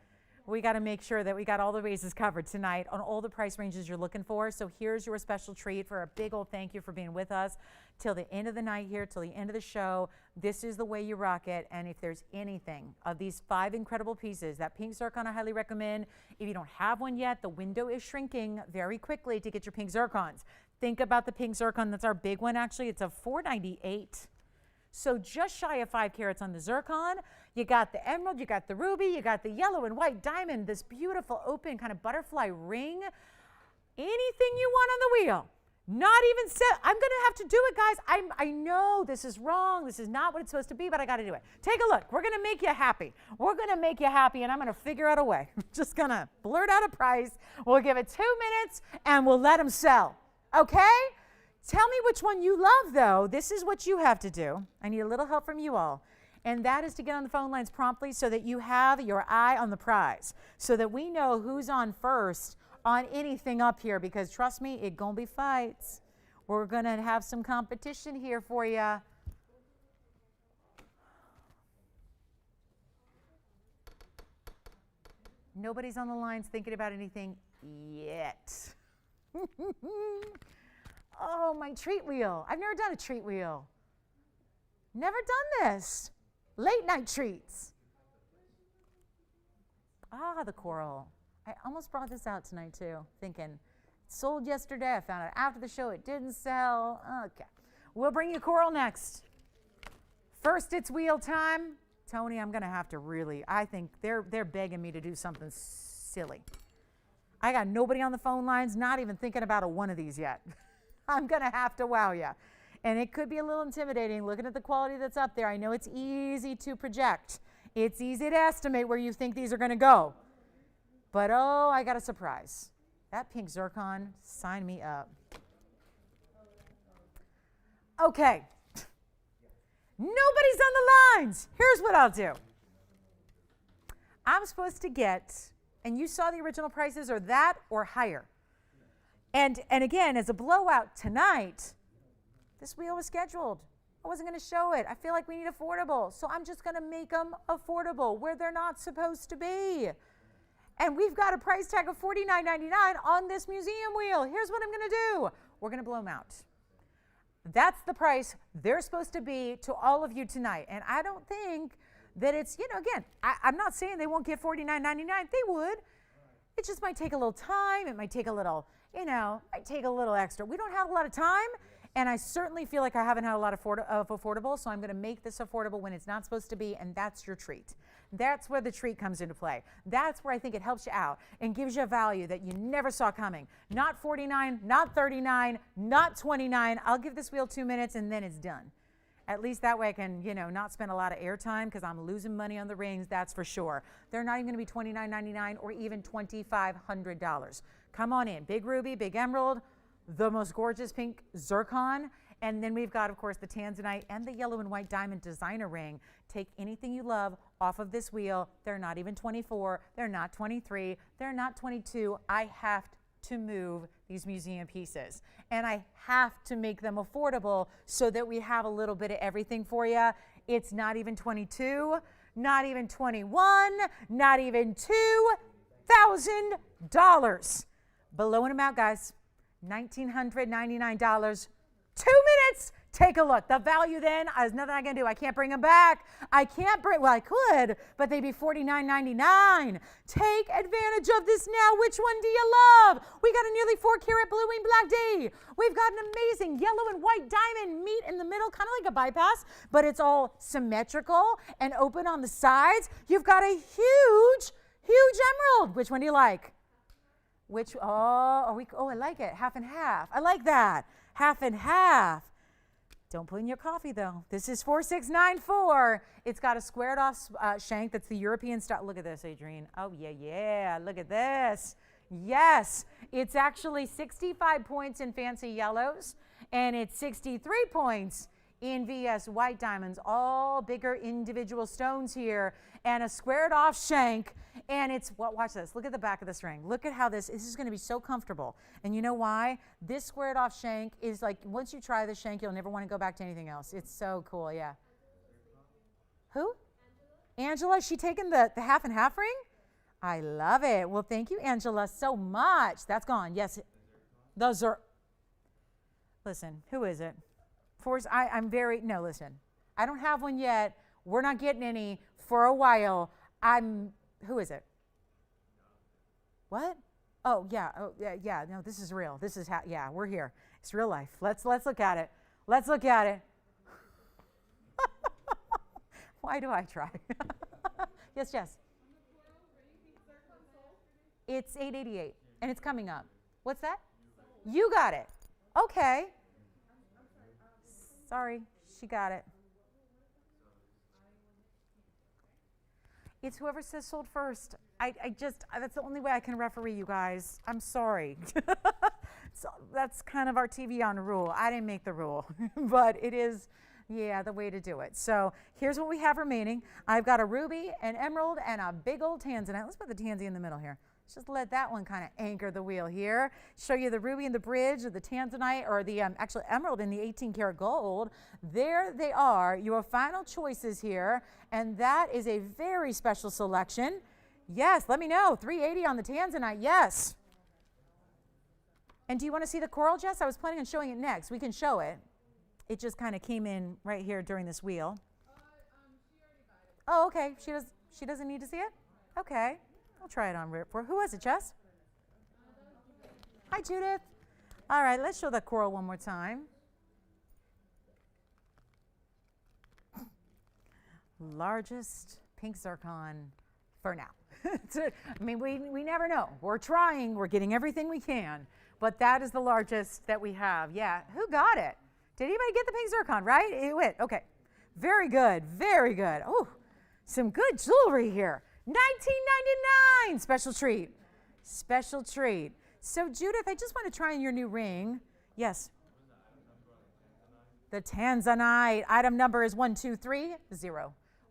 make sure that we got all the bases covered tonight on all the price ranges you're looking for. So here's your special treat for a big old thank you for being with us till the end of the night here, till the end of the show. This is the way you rock it. And if there's anything of these 5 incredible pieces, that pink zircon I highly recommend. If you don't have one yet, the window is shrinking very quickly to get your pink zircons. Think about the pink zircon. That's our big one, actually. It's a $498. So just shy of 5 carats on the zircon. You got the emerald, you got the ruby, you got the yellow and white diamond, this beautiful open kind of butterfly ring. Anything you want on the wheel. Not even set. I'm going to have to do it, guys. I know this is wrong. This is not what it's supposed to be, but I got to do it. Take a look. We're going to make you happy. We're going to make you happy, and I'm going to figure out a way. I'm just going to blurt out a price. We'll give it 2 minutes, and we'll let them sell. Okay? Tell me which one you love, though. This is what you have to do. I need a little help from you all. And that is to get on the phone lines promptly so that you have your eye on the prize, so that we know who's on first on anything up here, because trust me, it's going to be fights. We're going to have some competition here for you. Nobody's on the lines thinking about anything yet. Oh, my treat wheel. I've never done a treat wheel. Never done this. Late night treats. Ah, the coral. I almost brought this out tonight too, thinking it sold yesterday. I found out after the show it didn't sell. Okay. We'll bring you coral next. First, it's wheel time. Tony, I'm going to have to really, I think they're begging me to do something silly. I got nobody on the phone lines, not even thinking about a one of these yet. I'm going to have to wow you. And it could be a little intimidating looking at the quality that's up there. I know it's easy to project. It's easy to estimate where you think these are going to go. But oh, I got a surprise. That pink zircon, sign me up. Okay. Nobody's on the lines. Here's what I'll do. I'm supposed to get, and you saw the original prices, or that or higher. And again, as a blowout tonight, this wheel was scheduled. I wasn't going to show it. I feel like we need affordable. So I'm just going to make them affordable where they're not supposed to be. And we've got a price tag of $49.99 on this museum wheel. Here's what I'm going to do. We're going to blow them out. That's the price they're supposed to be to all of you tonight. And I don't think that it's, again, I'm not saying they won't get $49.99. They would. It just might take a little time. It might take a little, might take a little extra. We don't have a lot of time. And I certainly feel like I haven't had a lot of affordable, so I'm going to make this affordable when it's not supposed to be, and that's your treat. That's where the treat comes into play. That's where I think it helps you out and gives you a value that you never saw coming. Not $49, not $39, not $29. I'll give this wheel 2 minutes, and then it's done. At least that way I can, not spend a lot of airtime because I'm losing money on the rings, that's for sure. They're not even going to be $29.99 or even $2,500. Come on in. Big ruby, big emerald, the most gorgeous pink zircon, and then we've got, of course, the Tanzanite and the yellow and white diamond designer ring. Take anything you love off of this wheel. They're not even 24. They're not 23. They're not 22. I have to move these museum pieces, and I have to make them affordable so that we have a little bit of everything for you. It's not even 22, not even 21, not even $2,000. Blowing them out, guys. $1,999. 2 minutes. Take a look. The value then, there's nothing I can do. I can't bring them back. I could, but they'd be $49.99. Take advantage of this now. Which one do you love? We got a nearly 4-carat blue wing black D. We've got an amazing yellow and white diamond meet in the middle, kind of like a bypass, but it's all symmetrical and open on the sides. You've got a huge, huge emerald. Which one do you like? I like it. Half and half. I like that. Half and half. Don't put in your coffee, though. This is 4694. It's got a squared off shank. That's the European style. Look at this, Adrienne. Oh, yeah. Look at this. Yes. It's actually 65 points in fancy yellows, and it's 63 points in VS white diamonds. All bigger individual stones here, and a squared off shank. And it's, watch this. Look at the back of this ring. Look at how this is going to be so comfortable. And you know why? This squared off shank is like, once you try this shank, you'll never want to go back to anything else. It's so cool, yeah. Who? Angela. Is she taking the half and half ring? I love it. Well, thank you, Angela, so much. That's gone. Yes. Those are, listen, who is it? No, listen. I don't have one yet. We're not getting any for a while. Who is it? What? Oh, yeah. No, this is real. This is we're here. It's real life. Let's look at it. Let's look at it. Why do I try? Yes. It's $888, and it's coming up. What's that? You got it. Okay. Sorry, she got it. It's whoever says sold first. That's the only way I can referee you guys. I'm sorry. So that's kind of our TVON rule. I didn't make the rule, but it is, the way to do it. So here's what we have remaining. I've got a ruby, an emerald, and a big old Tanzanite. Let's put the Tanzy in the middle here. Let's just let that one kind of anchor the wheel here. Show you the ruby in the bridge, or the Tanzanite, or the actual emerald in the 18-karat gold. There they are, your final choices here, and that is a very special selection. Yes, let me know. $380 on the Tanzanite, yes. And do you want to see the coral, Jess? I was planning on showing it next. We can show it. It just kind of came in right here during this wheel. She already got it. Oh, okay. She doesn't need to see it? Okay. I'll try it on for who was it, Jess? Hi, Judith. All right, let's show that coral one more time. Largest pink zircon for now. I mean, we never know. We're trying. We're getting everything we can. But that is the largest that we have. Yeah. Who got it? Did anybody get the pink zircon, right? It went. Okay. Very good. Very good. Oh, some good jewelry here. $19.99. Special treat. Special treat. So, Judith, I just want to try on your new ring. Yes. The Tanzanite. Item number is 1230.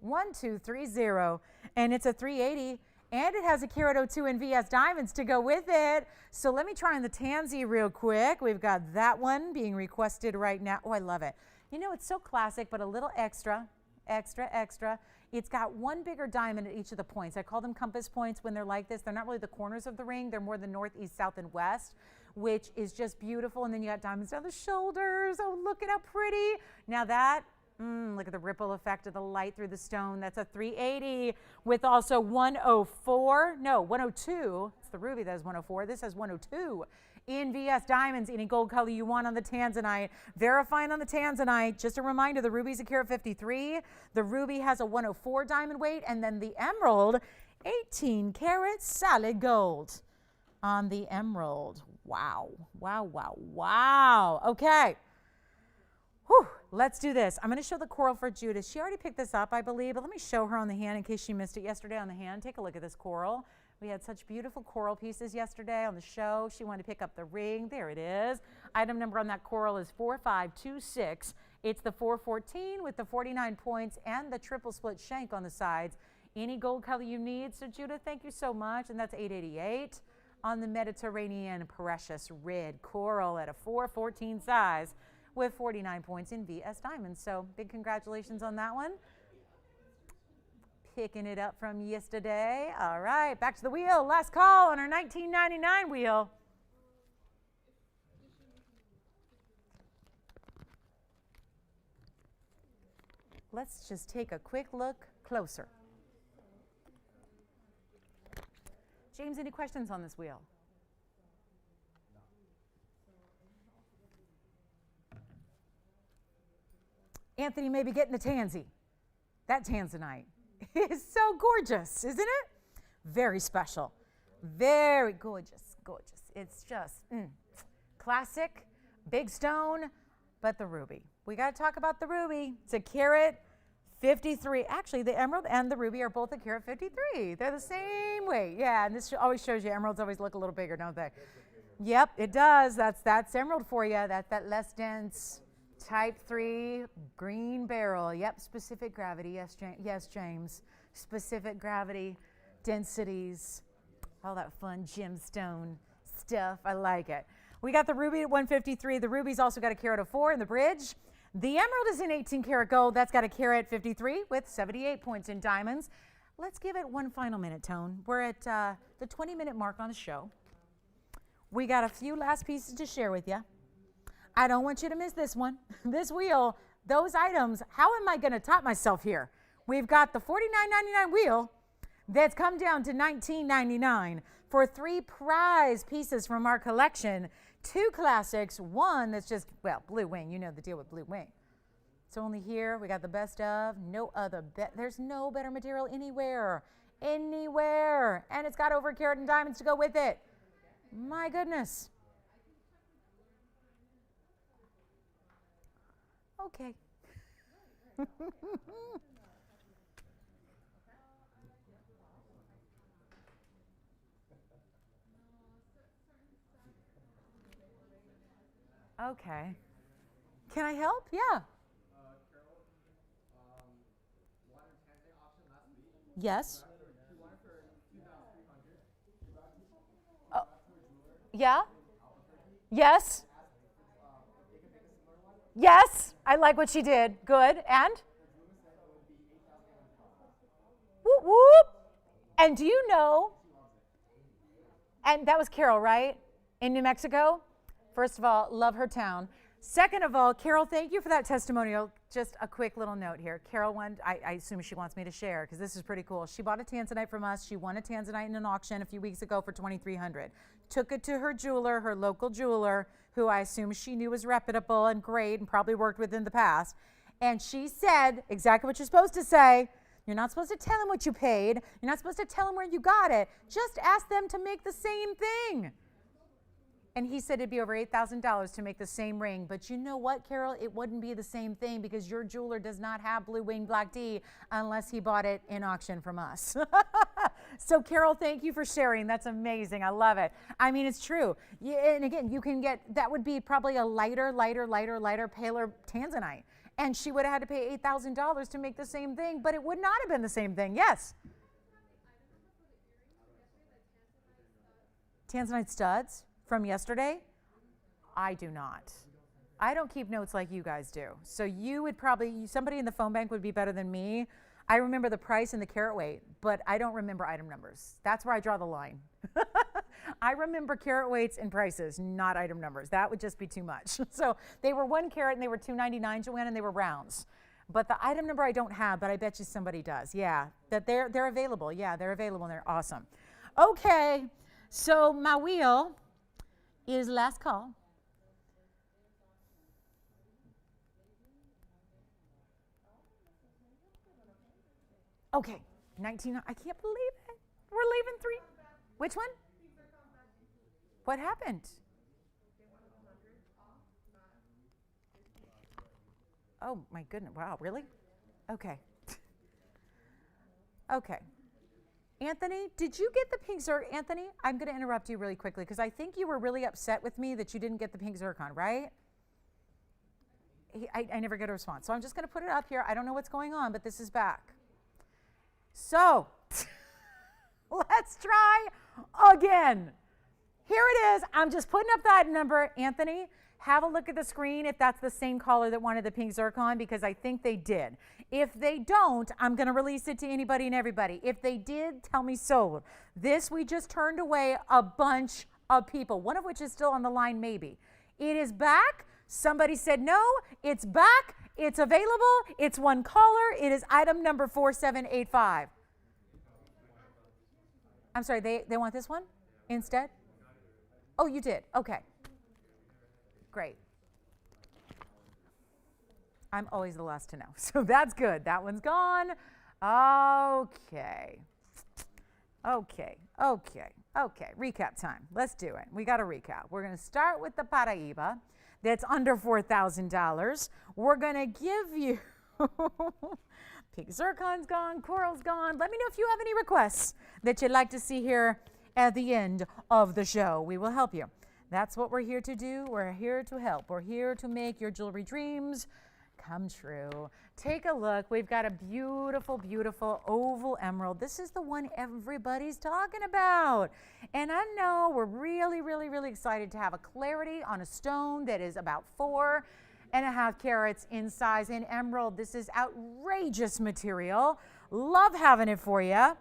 1230. And it's a 380. And it has a carat 02 in VS diamonds to go with it. So let me try on the Tanzy real quick. We've got that one being requested right now. Oh, I love it. You know, it's so classic, but a little extra. It's got one bigger diamond at each of the points. I call them compass points when they're like this. They're not really the corners of the ring. They're more the north, east, south, and west, which is just beautiful. And then you got diamonds down the shoulders. Oh, look at how pretty. Now that, look at the ripple effect of the light through the stone. That's a 380 with also 104. No, 102. It's the ruby that has 104. This has 102. In VS diamonds, any gold color you want on the Tanzanite. Verifying on the Tanzanite, just a reminder, the ruby's a carat 53. The ruby has a 104 diamond weight, and then the emerald, 18 karat solid gold on the emerald. Wow, wow, wow, wow. Okay. Whew, let's do this. I'm going to show the coral for Judith. She already picked this up, I believe, but let me show her on the hand in case she missed it yesterday on the hand. Take a look at this coral. We had such beautiful coral pieces yesterday on the show. She wanted to pick up the ring. There it is. Item number on that coral is 4526. It's the 414 with the 49 points and the triple split shank on the sides. Any gold color you need. So Judith, thank you so much. And that's 888 on the Mediterranean precious red coral at a 414 size with 49 points in VS diamonds. So big congratulations on that one. Picking it up from yesterday. All right, back to the wheel. Last call on our $19.99 wheel. Let's just take a quick look closer. James, any questions on this wheel? Anthony may be getting the Tanzy. That Tanzanite is so gorgeous, isn't it? Very special. Very gorgeous, gorgeous. It's just classic, big stone, but the ruby. We got to talk about the ruby. It's a carat 53. Actually, the emerald and the ruby are both a carat 53. They're the same weight. Yeah, and this always shows you emeralds always look a little bigger, don't they? Yep, it does. That's emerald for you. That's that less dense type 3 green beryl. Yep, specific gravity. Yes, James. Specific gravity, densities, all that fun gemstone stuff. I like it. We got the ruby at 153. The ruby's also got a carat 04 in the bridge. The emerald is in 18 karat gold. That's got a carat 53 with 78 points in diamonds. Let's give it one final minute, Tone. We're at the 20-minute mark on the show. We got a few last pieces to share with you. I don't want you to miss this one. This wheel, those items, how am I going to top myself here? We've got the $49.99 wheel that's come down to $19.99 for 3 prize pieces from our collection. 2 classics, one that's just, well, Blue Wing. You know the deal with Blue Wing. It's only here. We got the best of. No other. There's no better material anywhere. Anywhere. And it's got over a carat in diamonds to go with it. My goodness. Okay. Okay. Can I help? Yeah. Carol, wanted Tanzanite auction last week. Yes. She wanted for $2,300. Oh. Yeah. Yes. Yes. I like what she did. Good. And? Whoop, whoop. And do you know? And that was Carol, right? In New Mexico? First of all, love her town. Second of all, Carol, thank you for that testimonial. just a quick little note here. Carol I assume she wants me to share because this is pretty cool. She bought a Tanzanite from us. She won a Tanzanite in an auction a few weeks ago for $2,300. Took it to her jeweler, her local jeweler, who I assume she knew was reputable and great and probably worked with in the past. And she said exactly what you're supposed to say. You're not supposed to tell them what you paid. You're not supposed to tell them where you got it. Just ask them to make the same thing. And he said it'd be over $8,000 to make the same ring. But you know what, Carol? It wouldn't be the same thing because your jeweler does not have blue wing black D unless he bought it in auction from us. So, Carol, thank you for sharing. That's amazing. I love it. I mean, it's true. And again, you can get, that would be probably a lighter, paler Tanzanite. And she would have had to pay $8,000 to make the same thing, but it would not have been the same thing. Yes? Tanzanite studs from yesterday? I do not. I don't keep notes like you guys do. So you would probably, somebody in the phone bank would be better than me. I remember the price and the carat weight, but I don't remember item numbers. That's where I draw the line. I remember carat weights and prices, not item numbers. That would just be too much. So they were 1 carat and they were $2.99, Joanne, and they were rounds. But the item number I don't have, but I bet you somebody does. Yeah, that they're available. Yeah, they're available and they're awesome. Okay, so my wheel is last call. Okay, 19, I can't believe it. We're leaving 3. Which one? What happened? Oh my goodness, wow, really? Okay. Okay. Anthony, did you get the pink zircon? Anthony, I'm going to interrupt you really quickly because I think you were really upset with me that you didn't get the pink zircon, right? I never get a response. So I'm just going to put it up here. I don't know what's going on, but this is back. So let's try again. Here it is. I'm just putting up that number. Anthony, have a look at the screen if that's the same caller that wanted the pink zircon, because I think they did. If they don't, I'm going to release it to anybody and everybody. If they did, tell me so. This, we just turned away a bunch of people, one of which is still on the line maybe. It is back. Somebody said no. It's back. It's available. It's one caller. It is item number 4785. I'm sorry, they want this one instead? Oh, you did? Okay. Great. I'm always the last to know, so that's good. That one's gone. Okay. Recap time. Let's do it. We got to recap. We're going to start with the Paraíba. That's under $4,000. We're going to give you pink zircon's gone, coral's gone. Let me know if you have any requests that you'd like to see here at the end of the show. We will help you. That's what we're here to do. We're here to help. We're here to make your jewelry dreams come true. Take a look. We've got a beautiful, beautiful oval emerald. This is the one everybody's talking about. And I know we're really, really, really excited to have a clarity on a stone that is about 4.5 carats in size in emerald. This is outrageous material. Love having it for you.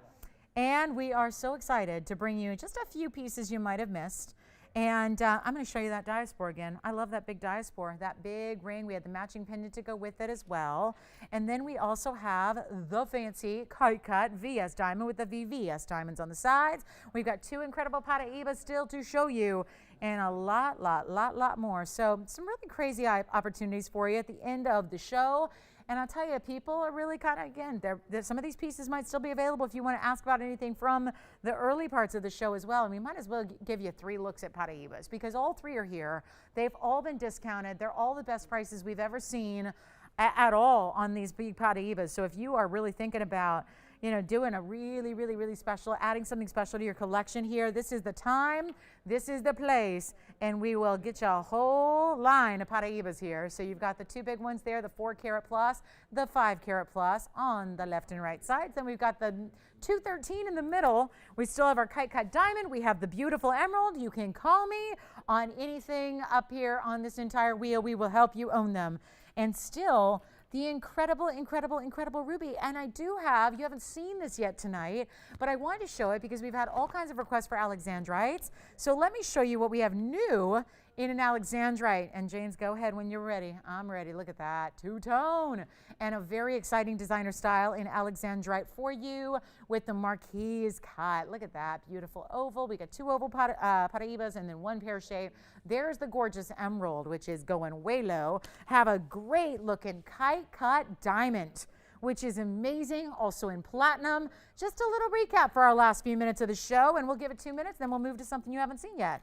And we are so excited to bring you just a few pieces you might have missed. And I'm going to show you that Diaspore again. I love that big Diaspore, that big ring. We had the matching pendant to go with it as well. And then we also have the fancy Kite cut VS diamond with the VVS diamonds on the sides. We've got 2 incredible Paraíbas still to show you, and a lot more. So some really crazy opportunities for you at the end of the show. And I'll tell you, people are really kind of, again, some of these pieces might still be available if you want to ask about anything from the early parts of the show as well. And we might as well give you 3 looks at Paraíbas because all 3 are here. They've all been discounted. They're all the best prices we've ever seen at all on these big Paraíbas. So if you are really thinking about, you know, doing a really, really, really special, adding something special to your collection here, this is the time, this is the place, and we will get you a whole line of Paraíbas here. So you've got the 2 big ones there, the 4 carat plus, the 5 carat plus on the left and right sides. Then we've got the 213 in the middle. We still have our Kite cut diamond. We have the beautiful emerald. You can call me on anything up here on this entire wheel. We will help you own them. And still, the incredible, incredible, incredible ruby. And I do have, you haven't seen this yet tonight, but I wanted to show it because we've had all kinds of requests for Alexandrites. So let me show you what we have new in an Alexandrite. And James, go ahead when you're ready. I'm ready. Look at that. Two-tone. And a very exciting designer style in Alexandrite for you with the Marquise cut. Look at that. Beautiful oval. We got 2 oval Paraibas and then 1 pear shape. There's the gorgeous emerald, which is going way low. Have a great looking Kite cut diamond, which is amazing, also in platinum. Just a little recap for our last few minutes of the show, and we'll give it 2 minutes, then we'll move to something you haven't seen yet.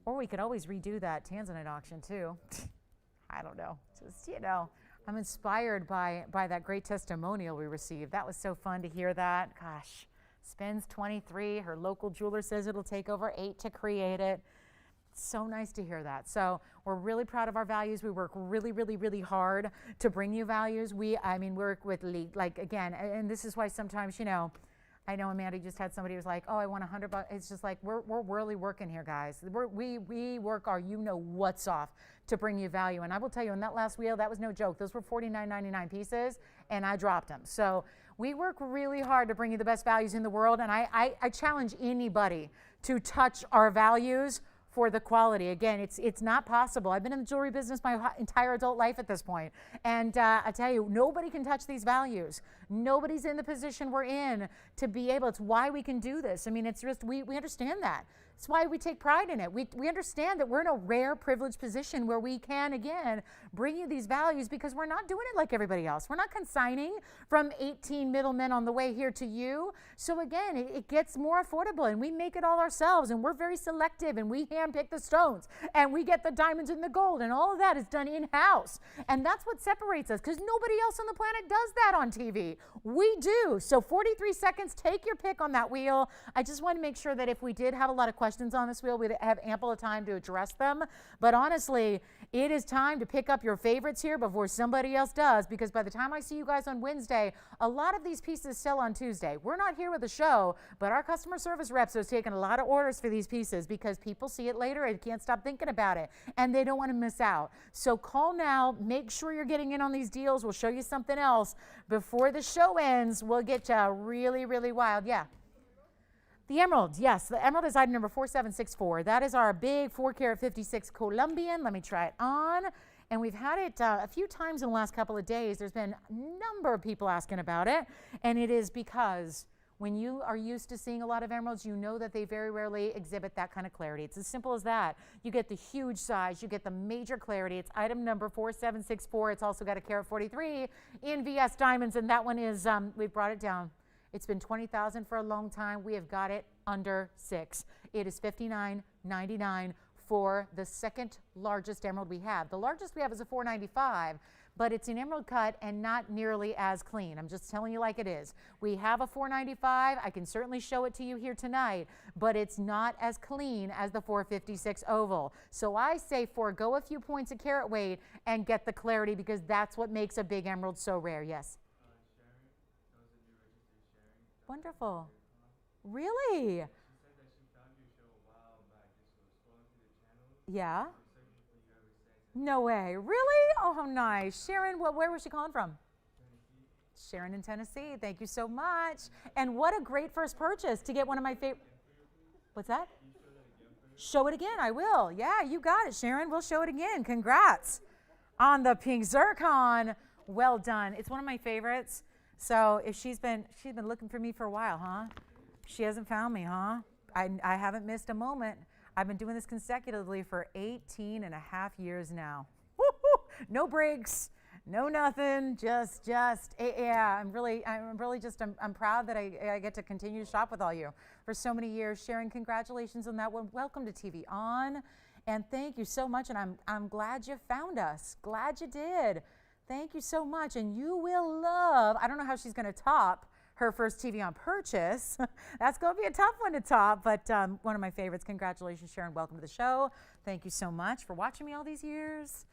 Or we could always redo that Tanzanite auction too. I don't know, just, I'm inspired by that great testimonial we received. That was so fun to hear that. Gosh, spends 23, her local jeweler says it'll take over 8 to create it. So nice to hear that. So we're really proud of our values. We work really, really, really hard to bring you values. We work with like again, and this is why sometimes, I know Amanda just had somebody who was like, oh, I want $100. It's just like, we're really working here, guys. We work our what's off to bring you value. And I will tell you, on that last wheel, that was no joke. Those were $49.99 pieces, and I dropped them. So we work really hard to bring you the best values in the world. And I challenge anybody to touch our values for the quality. Again, it's not possible. I've been in the jewelry business my entire adult life at this point. And I tell you, nobody can touch these values. Nobody's in the position we're in to be able. It's why we can do this. I mean, it's just, we understand that. It's why we take pride in it. We understand that we're in a rare, privileged position where we can, again, bring you these values because we're not doing it like everybody else. We're not consigning from 18 middlemen on the way here to you. So again, it gets more affordable, and we make it all ourselves, and we're very selective, and we handpick the stones, and we get the diamonds and the gold, and all of that is done in-house. And that's what separates us, because nobody else on the planet does that on TV. We do. So 43 seconds, take your pick on that wheel. I just want to make sure that if we did have a lot of questions on this wheel, we'd have ample time to address them. But honestly, it is time to pick up your favorites here before somebody else does, because by the time I see you guys on Wednesday, a lot of these pieces sell on Tuesday. We're not here with the show, but our customer service reps are taking a lot of orders for these pieces because people see it later and can't stop thinking about it, and they don't want to miss out. So call now. Make sure you're getting in on these deals. We'll show you something else before the show ends. We'll get you really, really wild. Yeah. The emerald, yes, the emerald is item number 4764. That is our big 4 karat 56 Colombian. Let me try it on. And we've had it a few times in the last couple of days. There's been a number of people asking about it. And it is because when you are used to seeing a lot of emeralds, you know that they very rarely exhibit that kind of clarity. It's as simple as that. You get the huge size, you get the major clarity. It's item number 4764. It's also got a karat 43 in VS diamonds, and that one is, we've brought it down. It's been $20,000 for a long time. We have got it under $6,000. It is $59.99 for the second largest emerald we have. The largest we have is a $495, but it's an emerald cut and not nearly as clean. I'm just telling you like it is. We have a $495. I can certainly show it to you here tonight, but it's not as clean as the 456 oval. So I say forego a few points of carat weight and get the clarity, because that's what makes a big emerald so rare. Yes? Wonderful. Really? She said that she found your show a while back. Just was scrolling through the channel. Yeah. Searching for you ever since. No way. Really? Oh, how nice. Sharon, where was she calling from? Tennessee. Sharon in Tennessee. Thank you so much. And what a great first purchase to get one of my favorite. What's that? Can you show that again for her? Show it again. I will. Yeah, you got it, Sharon. We'll show it again. Congrats on the pink zircon. Well done. It's one of my favorites. So if she's been looking for me for a while, huh? She hasn't found me, huh? I haven't missed a moment. I've been doing this consecutively for 18 and a half years now. Woo-hoo! No breaks, no nothing, just yeah. I'm proud that I get to continue to shop with all you for so many years. Sharon, congratulations on that one. Welcome to TVON, and thank you so much. And I'm glad you found us. Glad you did. Thank you so much, and you will love, I don't know how she's going to top her first TVON purchase. That's going to be a tough one to top, but one of my favorites. Congratulations, Sharon. Welcome to the show. Thank you so much for watching me all these years.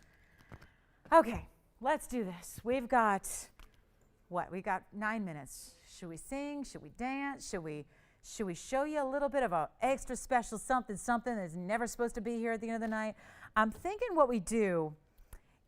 Okay, let's do this. We've got, we got 9 minutes. Should we sing? Should we dance? Should we show you a little bit of an extra special something that's never supposed to be here at the end of the night? I'm thinking what we do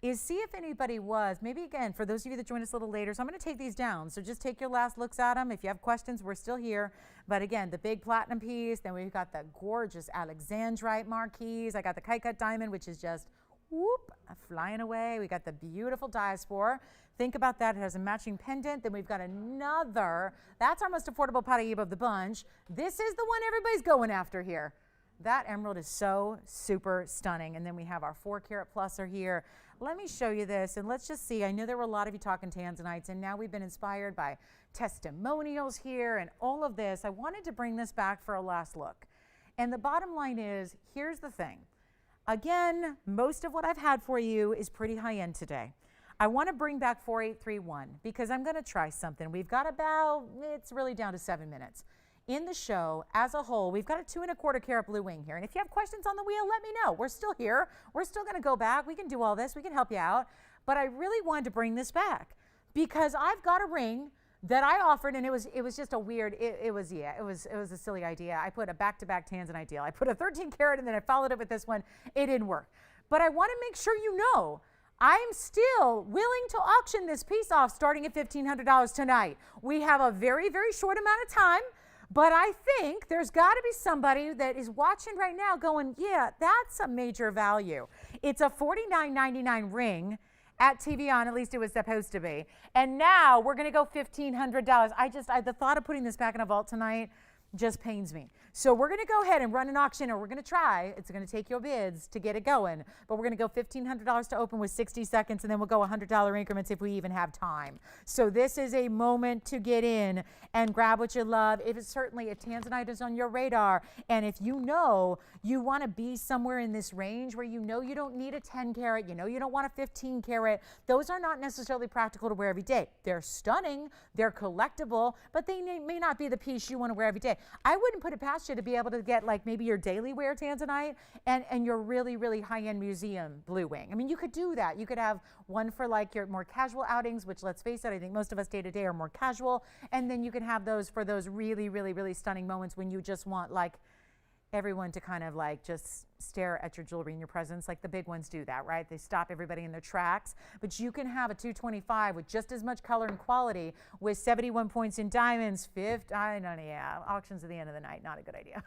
is see if anybody was, maybe again, for those of you that joined us a little later, so I'm going to take these down. So just take your last looks at them. If you have questions, we're still here. But again, the big platinum piece, then we've got the gorgeous Alexandrite marquise. I got the Kite cut diamond, which is just whoop, flying away. We got the beautiful Diaspore. Think about that. It has a matching pendant. Then we've got another. That's our most affordable Paraíba of the bunch. This is the one everybody's going after here. That emerald is so super stunning. And then we have our 4-carat pluser here. Let me show you this, and let's just see. I know there were a lot of you talking Tanzanites, and now we've been inspired by testimonials here and all of this. I wanted to bring this back for a last look. And the bottom line is, here's the thing. Again, most of what I've had for you is pretty high-end today. I want to bring back 4831 because I'm going to try something. We've got about, it's really down to 7 minutes. In the show as a whole, we've got a 2 1/4 carat blue wing here. And if you have questions on the wheel, let me know. We're still here. We're still going to go back. We can do all this. We can help you out. But I really wanted to bring this back because I've got a ring that I offered, and it was just a weird, it was a silly idea. I put a back-to-back Tanzanite deal. I put a 13 carat and then I followed it with this one. It didn't work. But I want to make sure you know I'm still willing to auction this piece off starting at $1,500 tonight. We have a very, very short amount of time, but I think there's got to be somebody that is watching right now going, yeah, that's a major value. It's a $49.99 ring at TVON, at least it was supposed to be. And now we're going to go $1,500. The thought of putting this back in a vault tonight just pains me. So we're going to go ahead and run an auction, or we're going to try. It's going to take your bids to get it going. But we're going to go $1,500 to open with 60 seconds, and then we'll go $100 increments if we even have time. So this is a moment to get in and grab what you love. If it's certainly if Tanzanite is on your radar, and if you know you want to be somewhere in this range where you know you don't need a 10 carat, you know you don't want a 15 carat, those are not necessarily practical to wear every day. They're stunning, they're collectible, but they may not be the piece you want to wear every day. I wouldn't put it past you to be able to get like maybe your daily wear Tanzanite and your really, really high-end museum blue wing. I mean, you could do that. You could have one for like your more casual outings, which let's face it, I think most of us day to day are more casual. And then you can have those for those really, really, really stunning moments when you just want like everyone to kind of like just stare at your jewelry in your presence. Like the big ones do that, right? They stop everybody in their tracks. But you can have a 225 with just as much color and quality with 71 points in diamonds, auctions at the end of the night, not a good idea.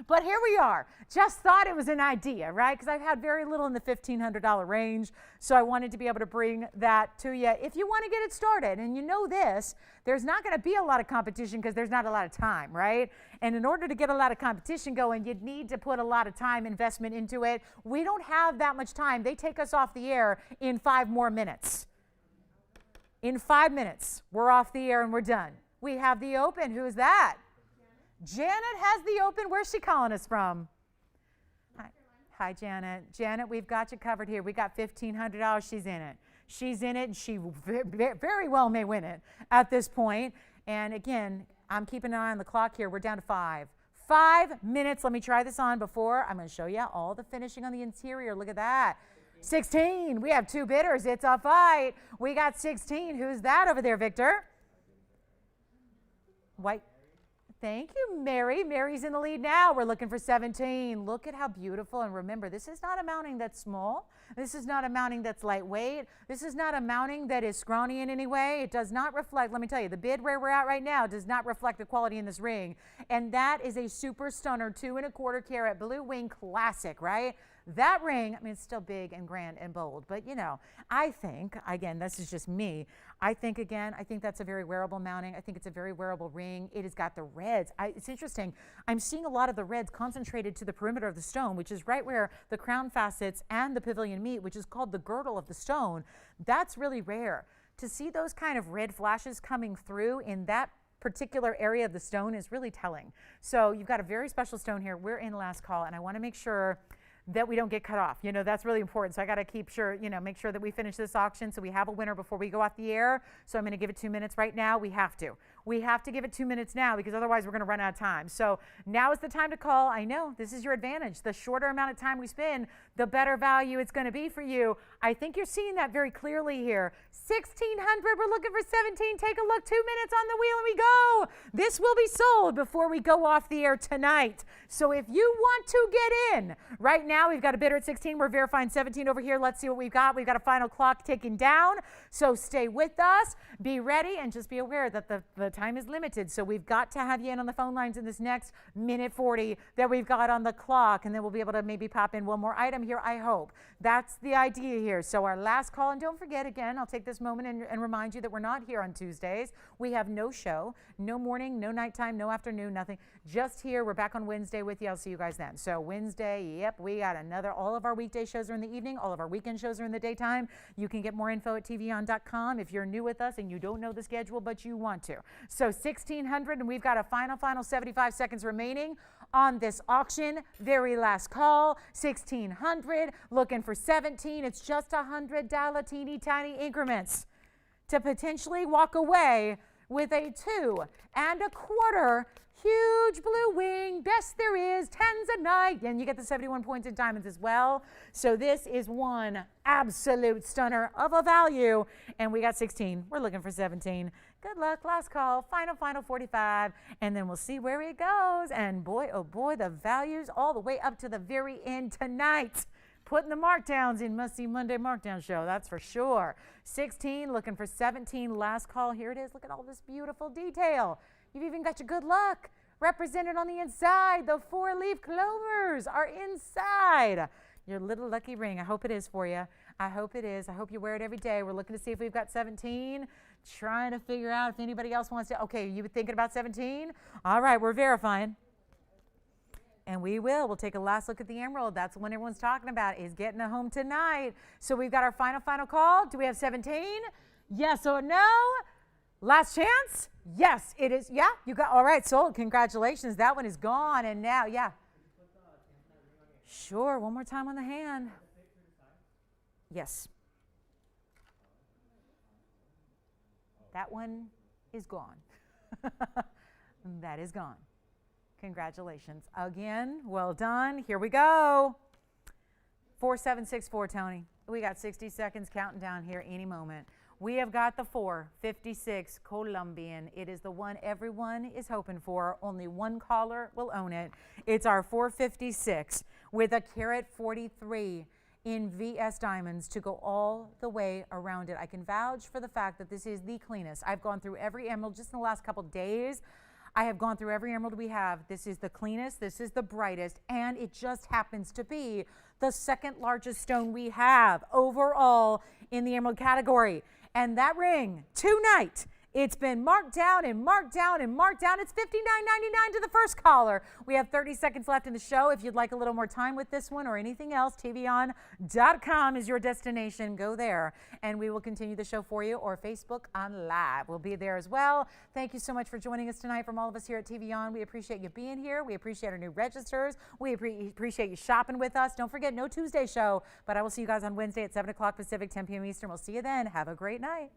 But here we are. Just thought it was an idea, right? Because I've had very little in the $1,500 range. So I wanted to be able to bring that to you. If you want to get it started, and you know this, there's not going to be a lot of competition because there's not a lot of time, right? And in order to get a lot of competition going, you'd need to put a lot of time investment into it. We don't have that much time. They take us off the air in 5 more minutes. In 5 minutes, we're off the air and we're done. We have the open. Who's that? Janet has the open. Where's she calling us from? Hi, Janet. Janet, we've got you covered here. We got $1,500. She's in it. She's in it, and she very well may win it at this point. And again, I'm keeping an eye on the clock here. We're down to 5. 5 minutes. Let me try this on before. I'm going to show you all the finishing on the interior. Look at that. 16. We have 2 bidders. It's a fight. We got 16. Who's that over there, Victor? White. Thank you, Mary. Mary's in the lead now. We're looking for 17. Look at how beautiful. And remember, this is not a mounting that's small. This is not a mounting that's lightweight. This is not a mounting that is scrawny in any way. It does not reflect, let me tell you, the bid where we're at right now does not reflect the quality in this ring. And that is a super stunner 2 1/4 carat blue wing classic, right? That ring, I mean, it's still big and grand and bold, but you know, I think, again, this is just me, I think that's a very wearable mounting. I think it's a very wearable ring. It has got the reds. It's interesting. I'm seeing a lot of the reds concentrated to the perimeter of the stone, which is right where the crown facets and the pavilion meet, which is called the girdle of the stone. That's really rare. To see those kind of red flashes coming through in that particular area of the stone is really telling. So you've got a very special stone here. We're in last call, and I want to make sure that we don't get cut off. You know, that's really important. So I got to keep sure, you know, make sure that we finish this auction so we have a winner before we go off the air. So I'm going to give it 2 minutes right now. We have to. We have to give it 2 minutes now because otherwise we're going to run out of time. So now is the time to call. I know this is your advantage. The shorter amount of time we spend, the better value it's going to be for you. I think you're seeing that very clearly here. 1,600, we're looking for 17. Take a look, 2 minutes on the wheel and we go. This will be sold before we go off the air tonight. So if you want to get in, right now we've got a bidder at 16. We're verifying 17 over here. Let's see what we've got. We've got a final clock ticking down. So stay with us, be ready, and just be aware that the time is limited. So we've got to have you in on the phone lines in this next minute 40 that we've got on the clock. And then we'll be able to maybe pop in one more item here, I hope. That's the idea here. So our last call, and don't forget again, I'll take this moment and remind you that we're not here on Tuesdays. We have no show, no morning, no nighttime, no afternoon, nothing. Just here. We're back on Wednesday with you. I'll see you guys then. So Wednesday, yep, we got all of our weekday shows are in the evening. All of our weekend shows are in the daytime. You can get more info at tvon.com if you're new with us and you don't know the schedule, but you want to. So 1,600, and we've got a final 75 seconds remaining on this auction. Very last call, 1,600, looking for 17. It's just $100 teeny tiny increments to potentially walk away with a 2 1/4 huge blue wing, best there is, Tanzanite, and you get the 71 points in diamonds as well. So this is one absolute stunner of a value, and we got 16. We're looking for 17. Good luck, last call, final 45, and then we'll see where it goes. And boy, oh boy, the values all the way up to the very end tonight. Putting the markdowns in Must See Monday Markdown Show, that's for sure. 16, looking for 17, last call. Here it is. Look at all this beautiful detail. You've even got your good luck represented on the inside. The 4-leaf clovers are inside your little lucky ring. I hope it is for you. I hope it is. I hope you wear it every day. We're looking to see if we've got 17. Trying to figure out if anybody else wants to. Okay, you thinking about 17? All right, we're verifying. And we will. We'll take a last look at the emerald. That's what everyone's talking about, is getting a home tonight. So we've got our final call. Do we have 17? Yes or no? Last chance? Yes, it is. Yeah, you got, all right, sold. Congratulations. That one is gone. And now, yeah. Sure, one more time on the hand. Yes. That one is gone. That is gone. Congratulations. Again, well done. Here we go. 4764, Tony. We got 60 seconds counting down here any moment. We have got the 456 Colombian. It is the one everyone is hoping for. Only one caller will own it. It's our 456 with a carat 43 in VS diamonds to go all the way around it. I can vouch for the fact that this is the cleanest. I've gone through every emerald just in the last couple days. I have gone through every emerald we have. This is the cleanest, this is the brightest, and it just happens to be the second largest stone we have overall in the emerald category. And that ring, tonight, it's been marked down and marked down and marked down. It's $59.99 to the first caller. We have 30 seconds left in the show. If you'd like a little more time with this one or anything else, TVON.com is your destination. Go there, and we will continue the show for you, or Facebook on Live. We'll be there as well. Thank you so much for joining us tonight from all of us here at TVON. We appreciate you being here. We appreciate our new registers. We appreciate you shopping with us. Don't forget, no Tuesday show, but I will see you guys on Wednesday at 7 o'clock Pacific, 10 p.m. Eastern. We'll see you then. Have a great night.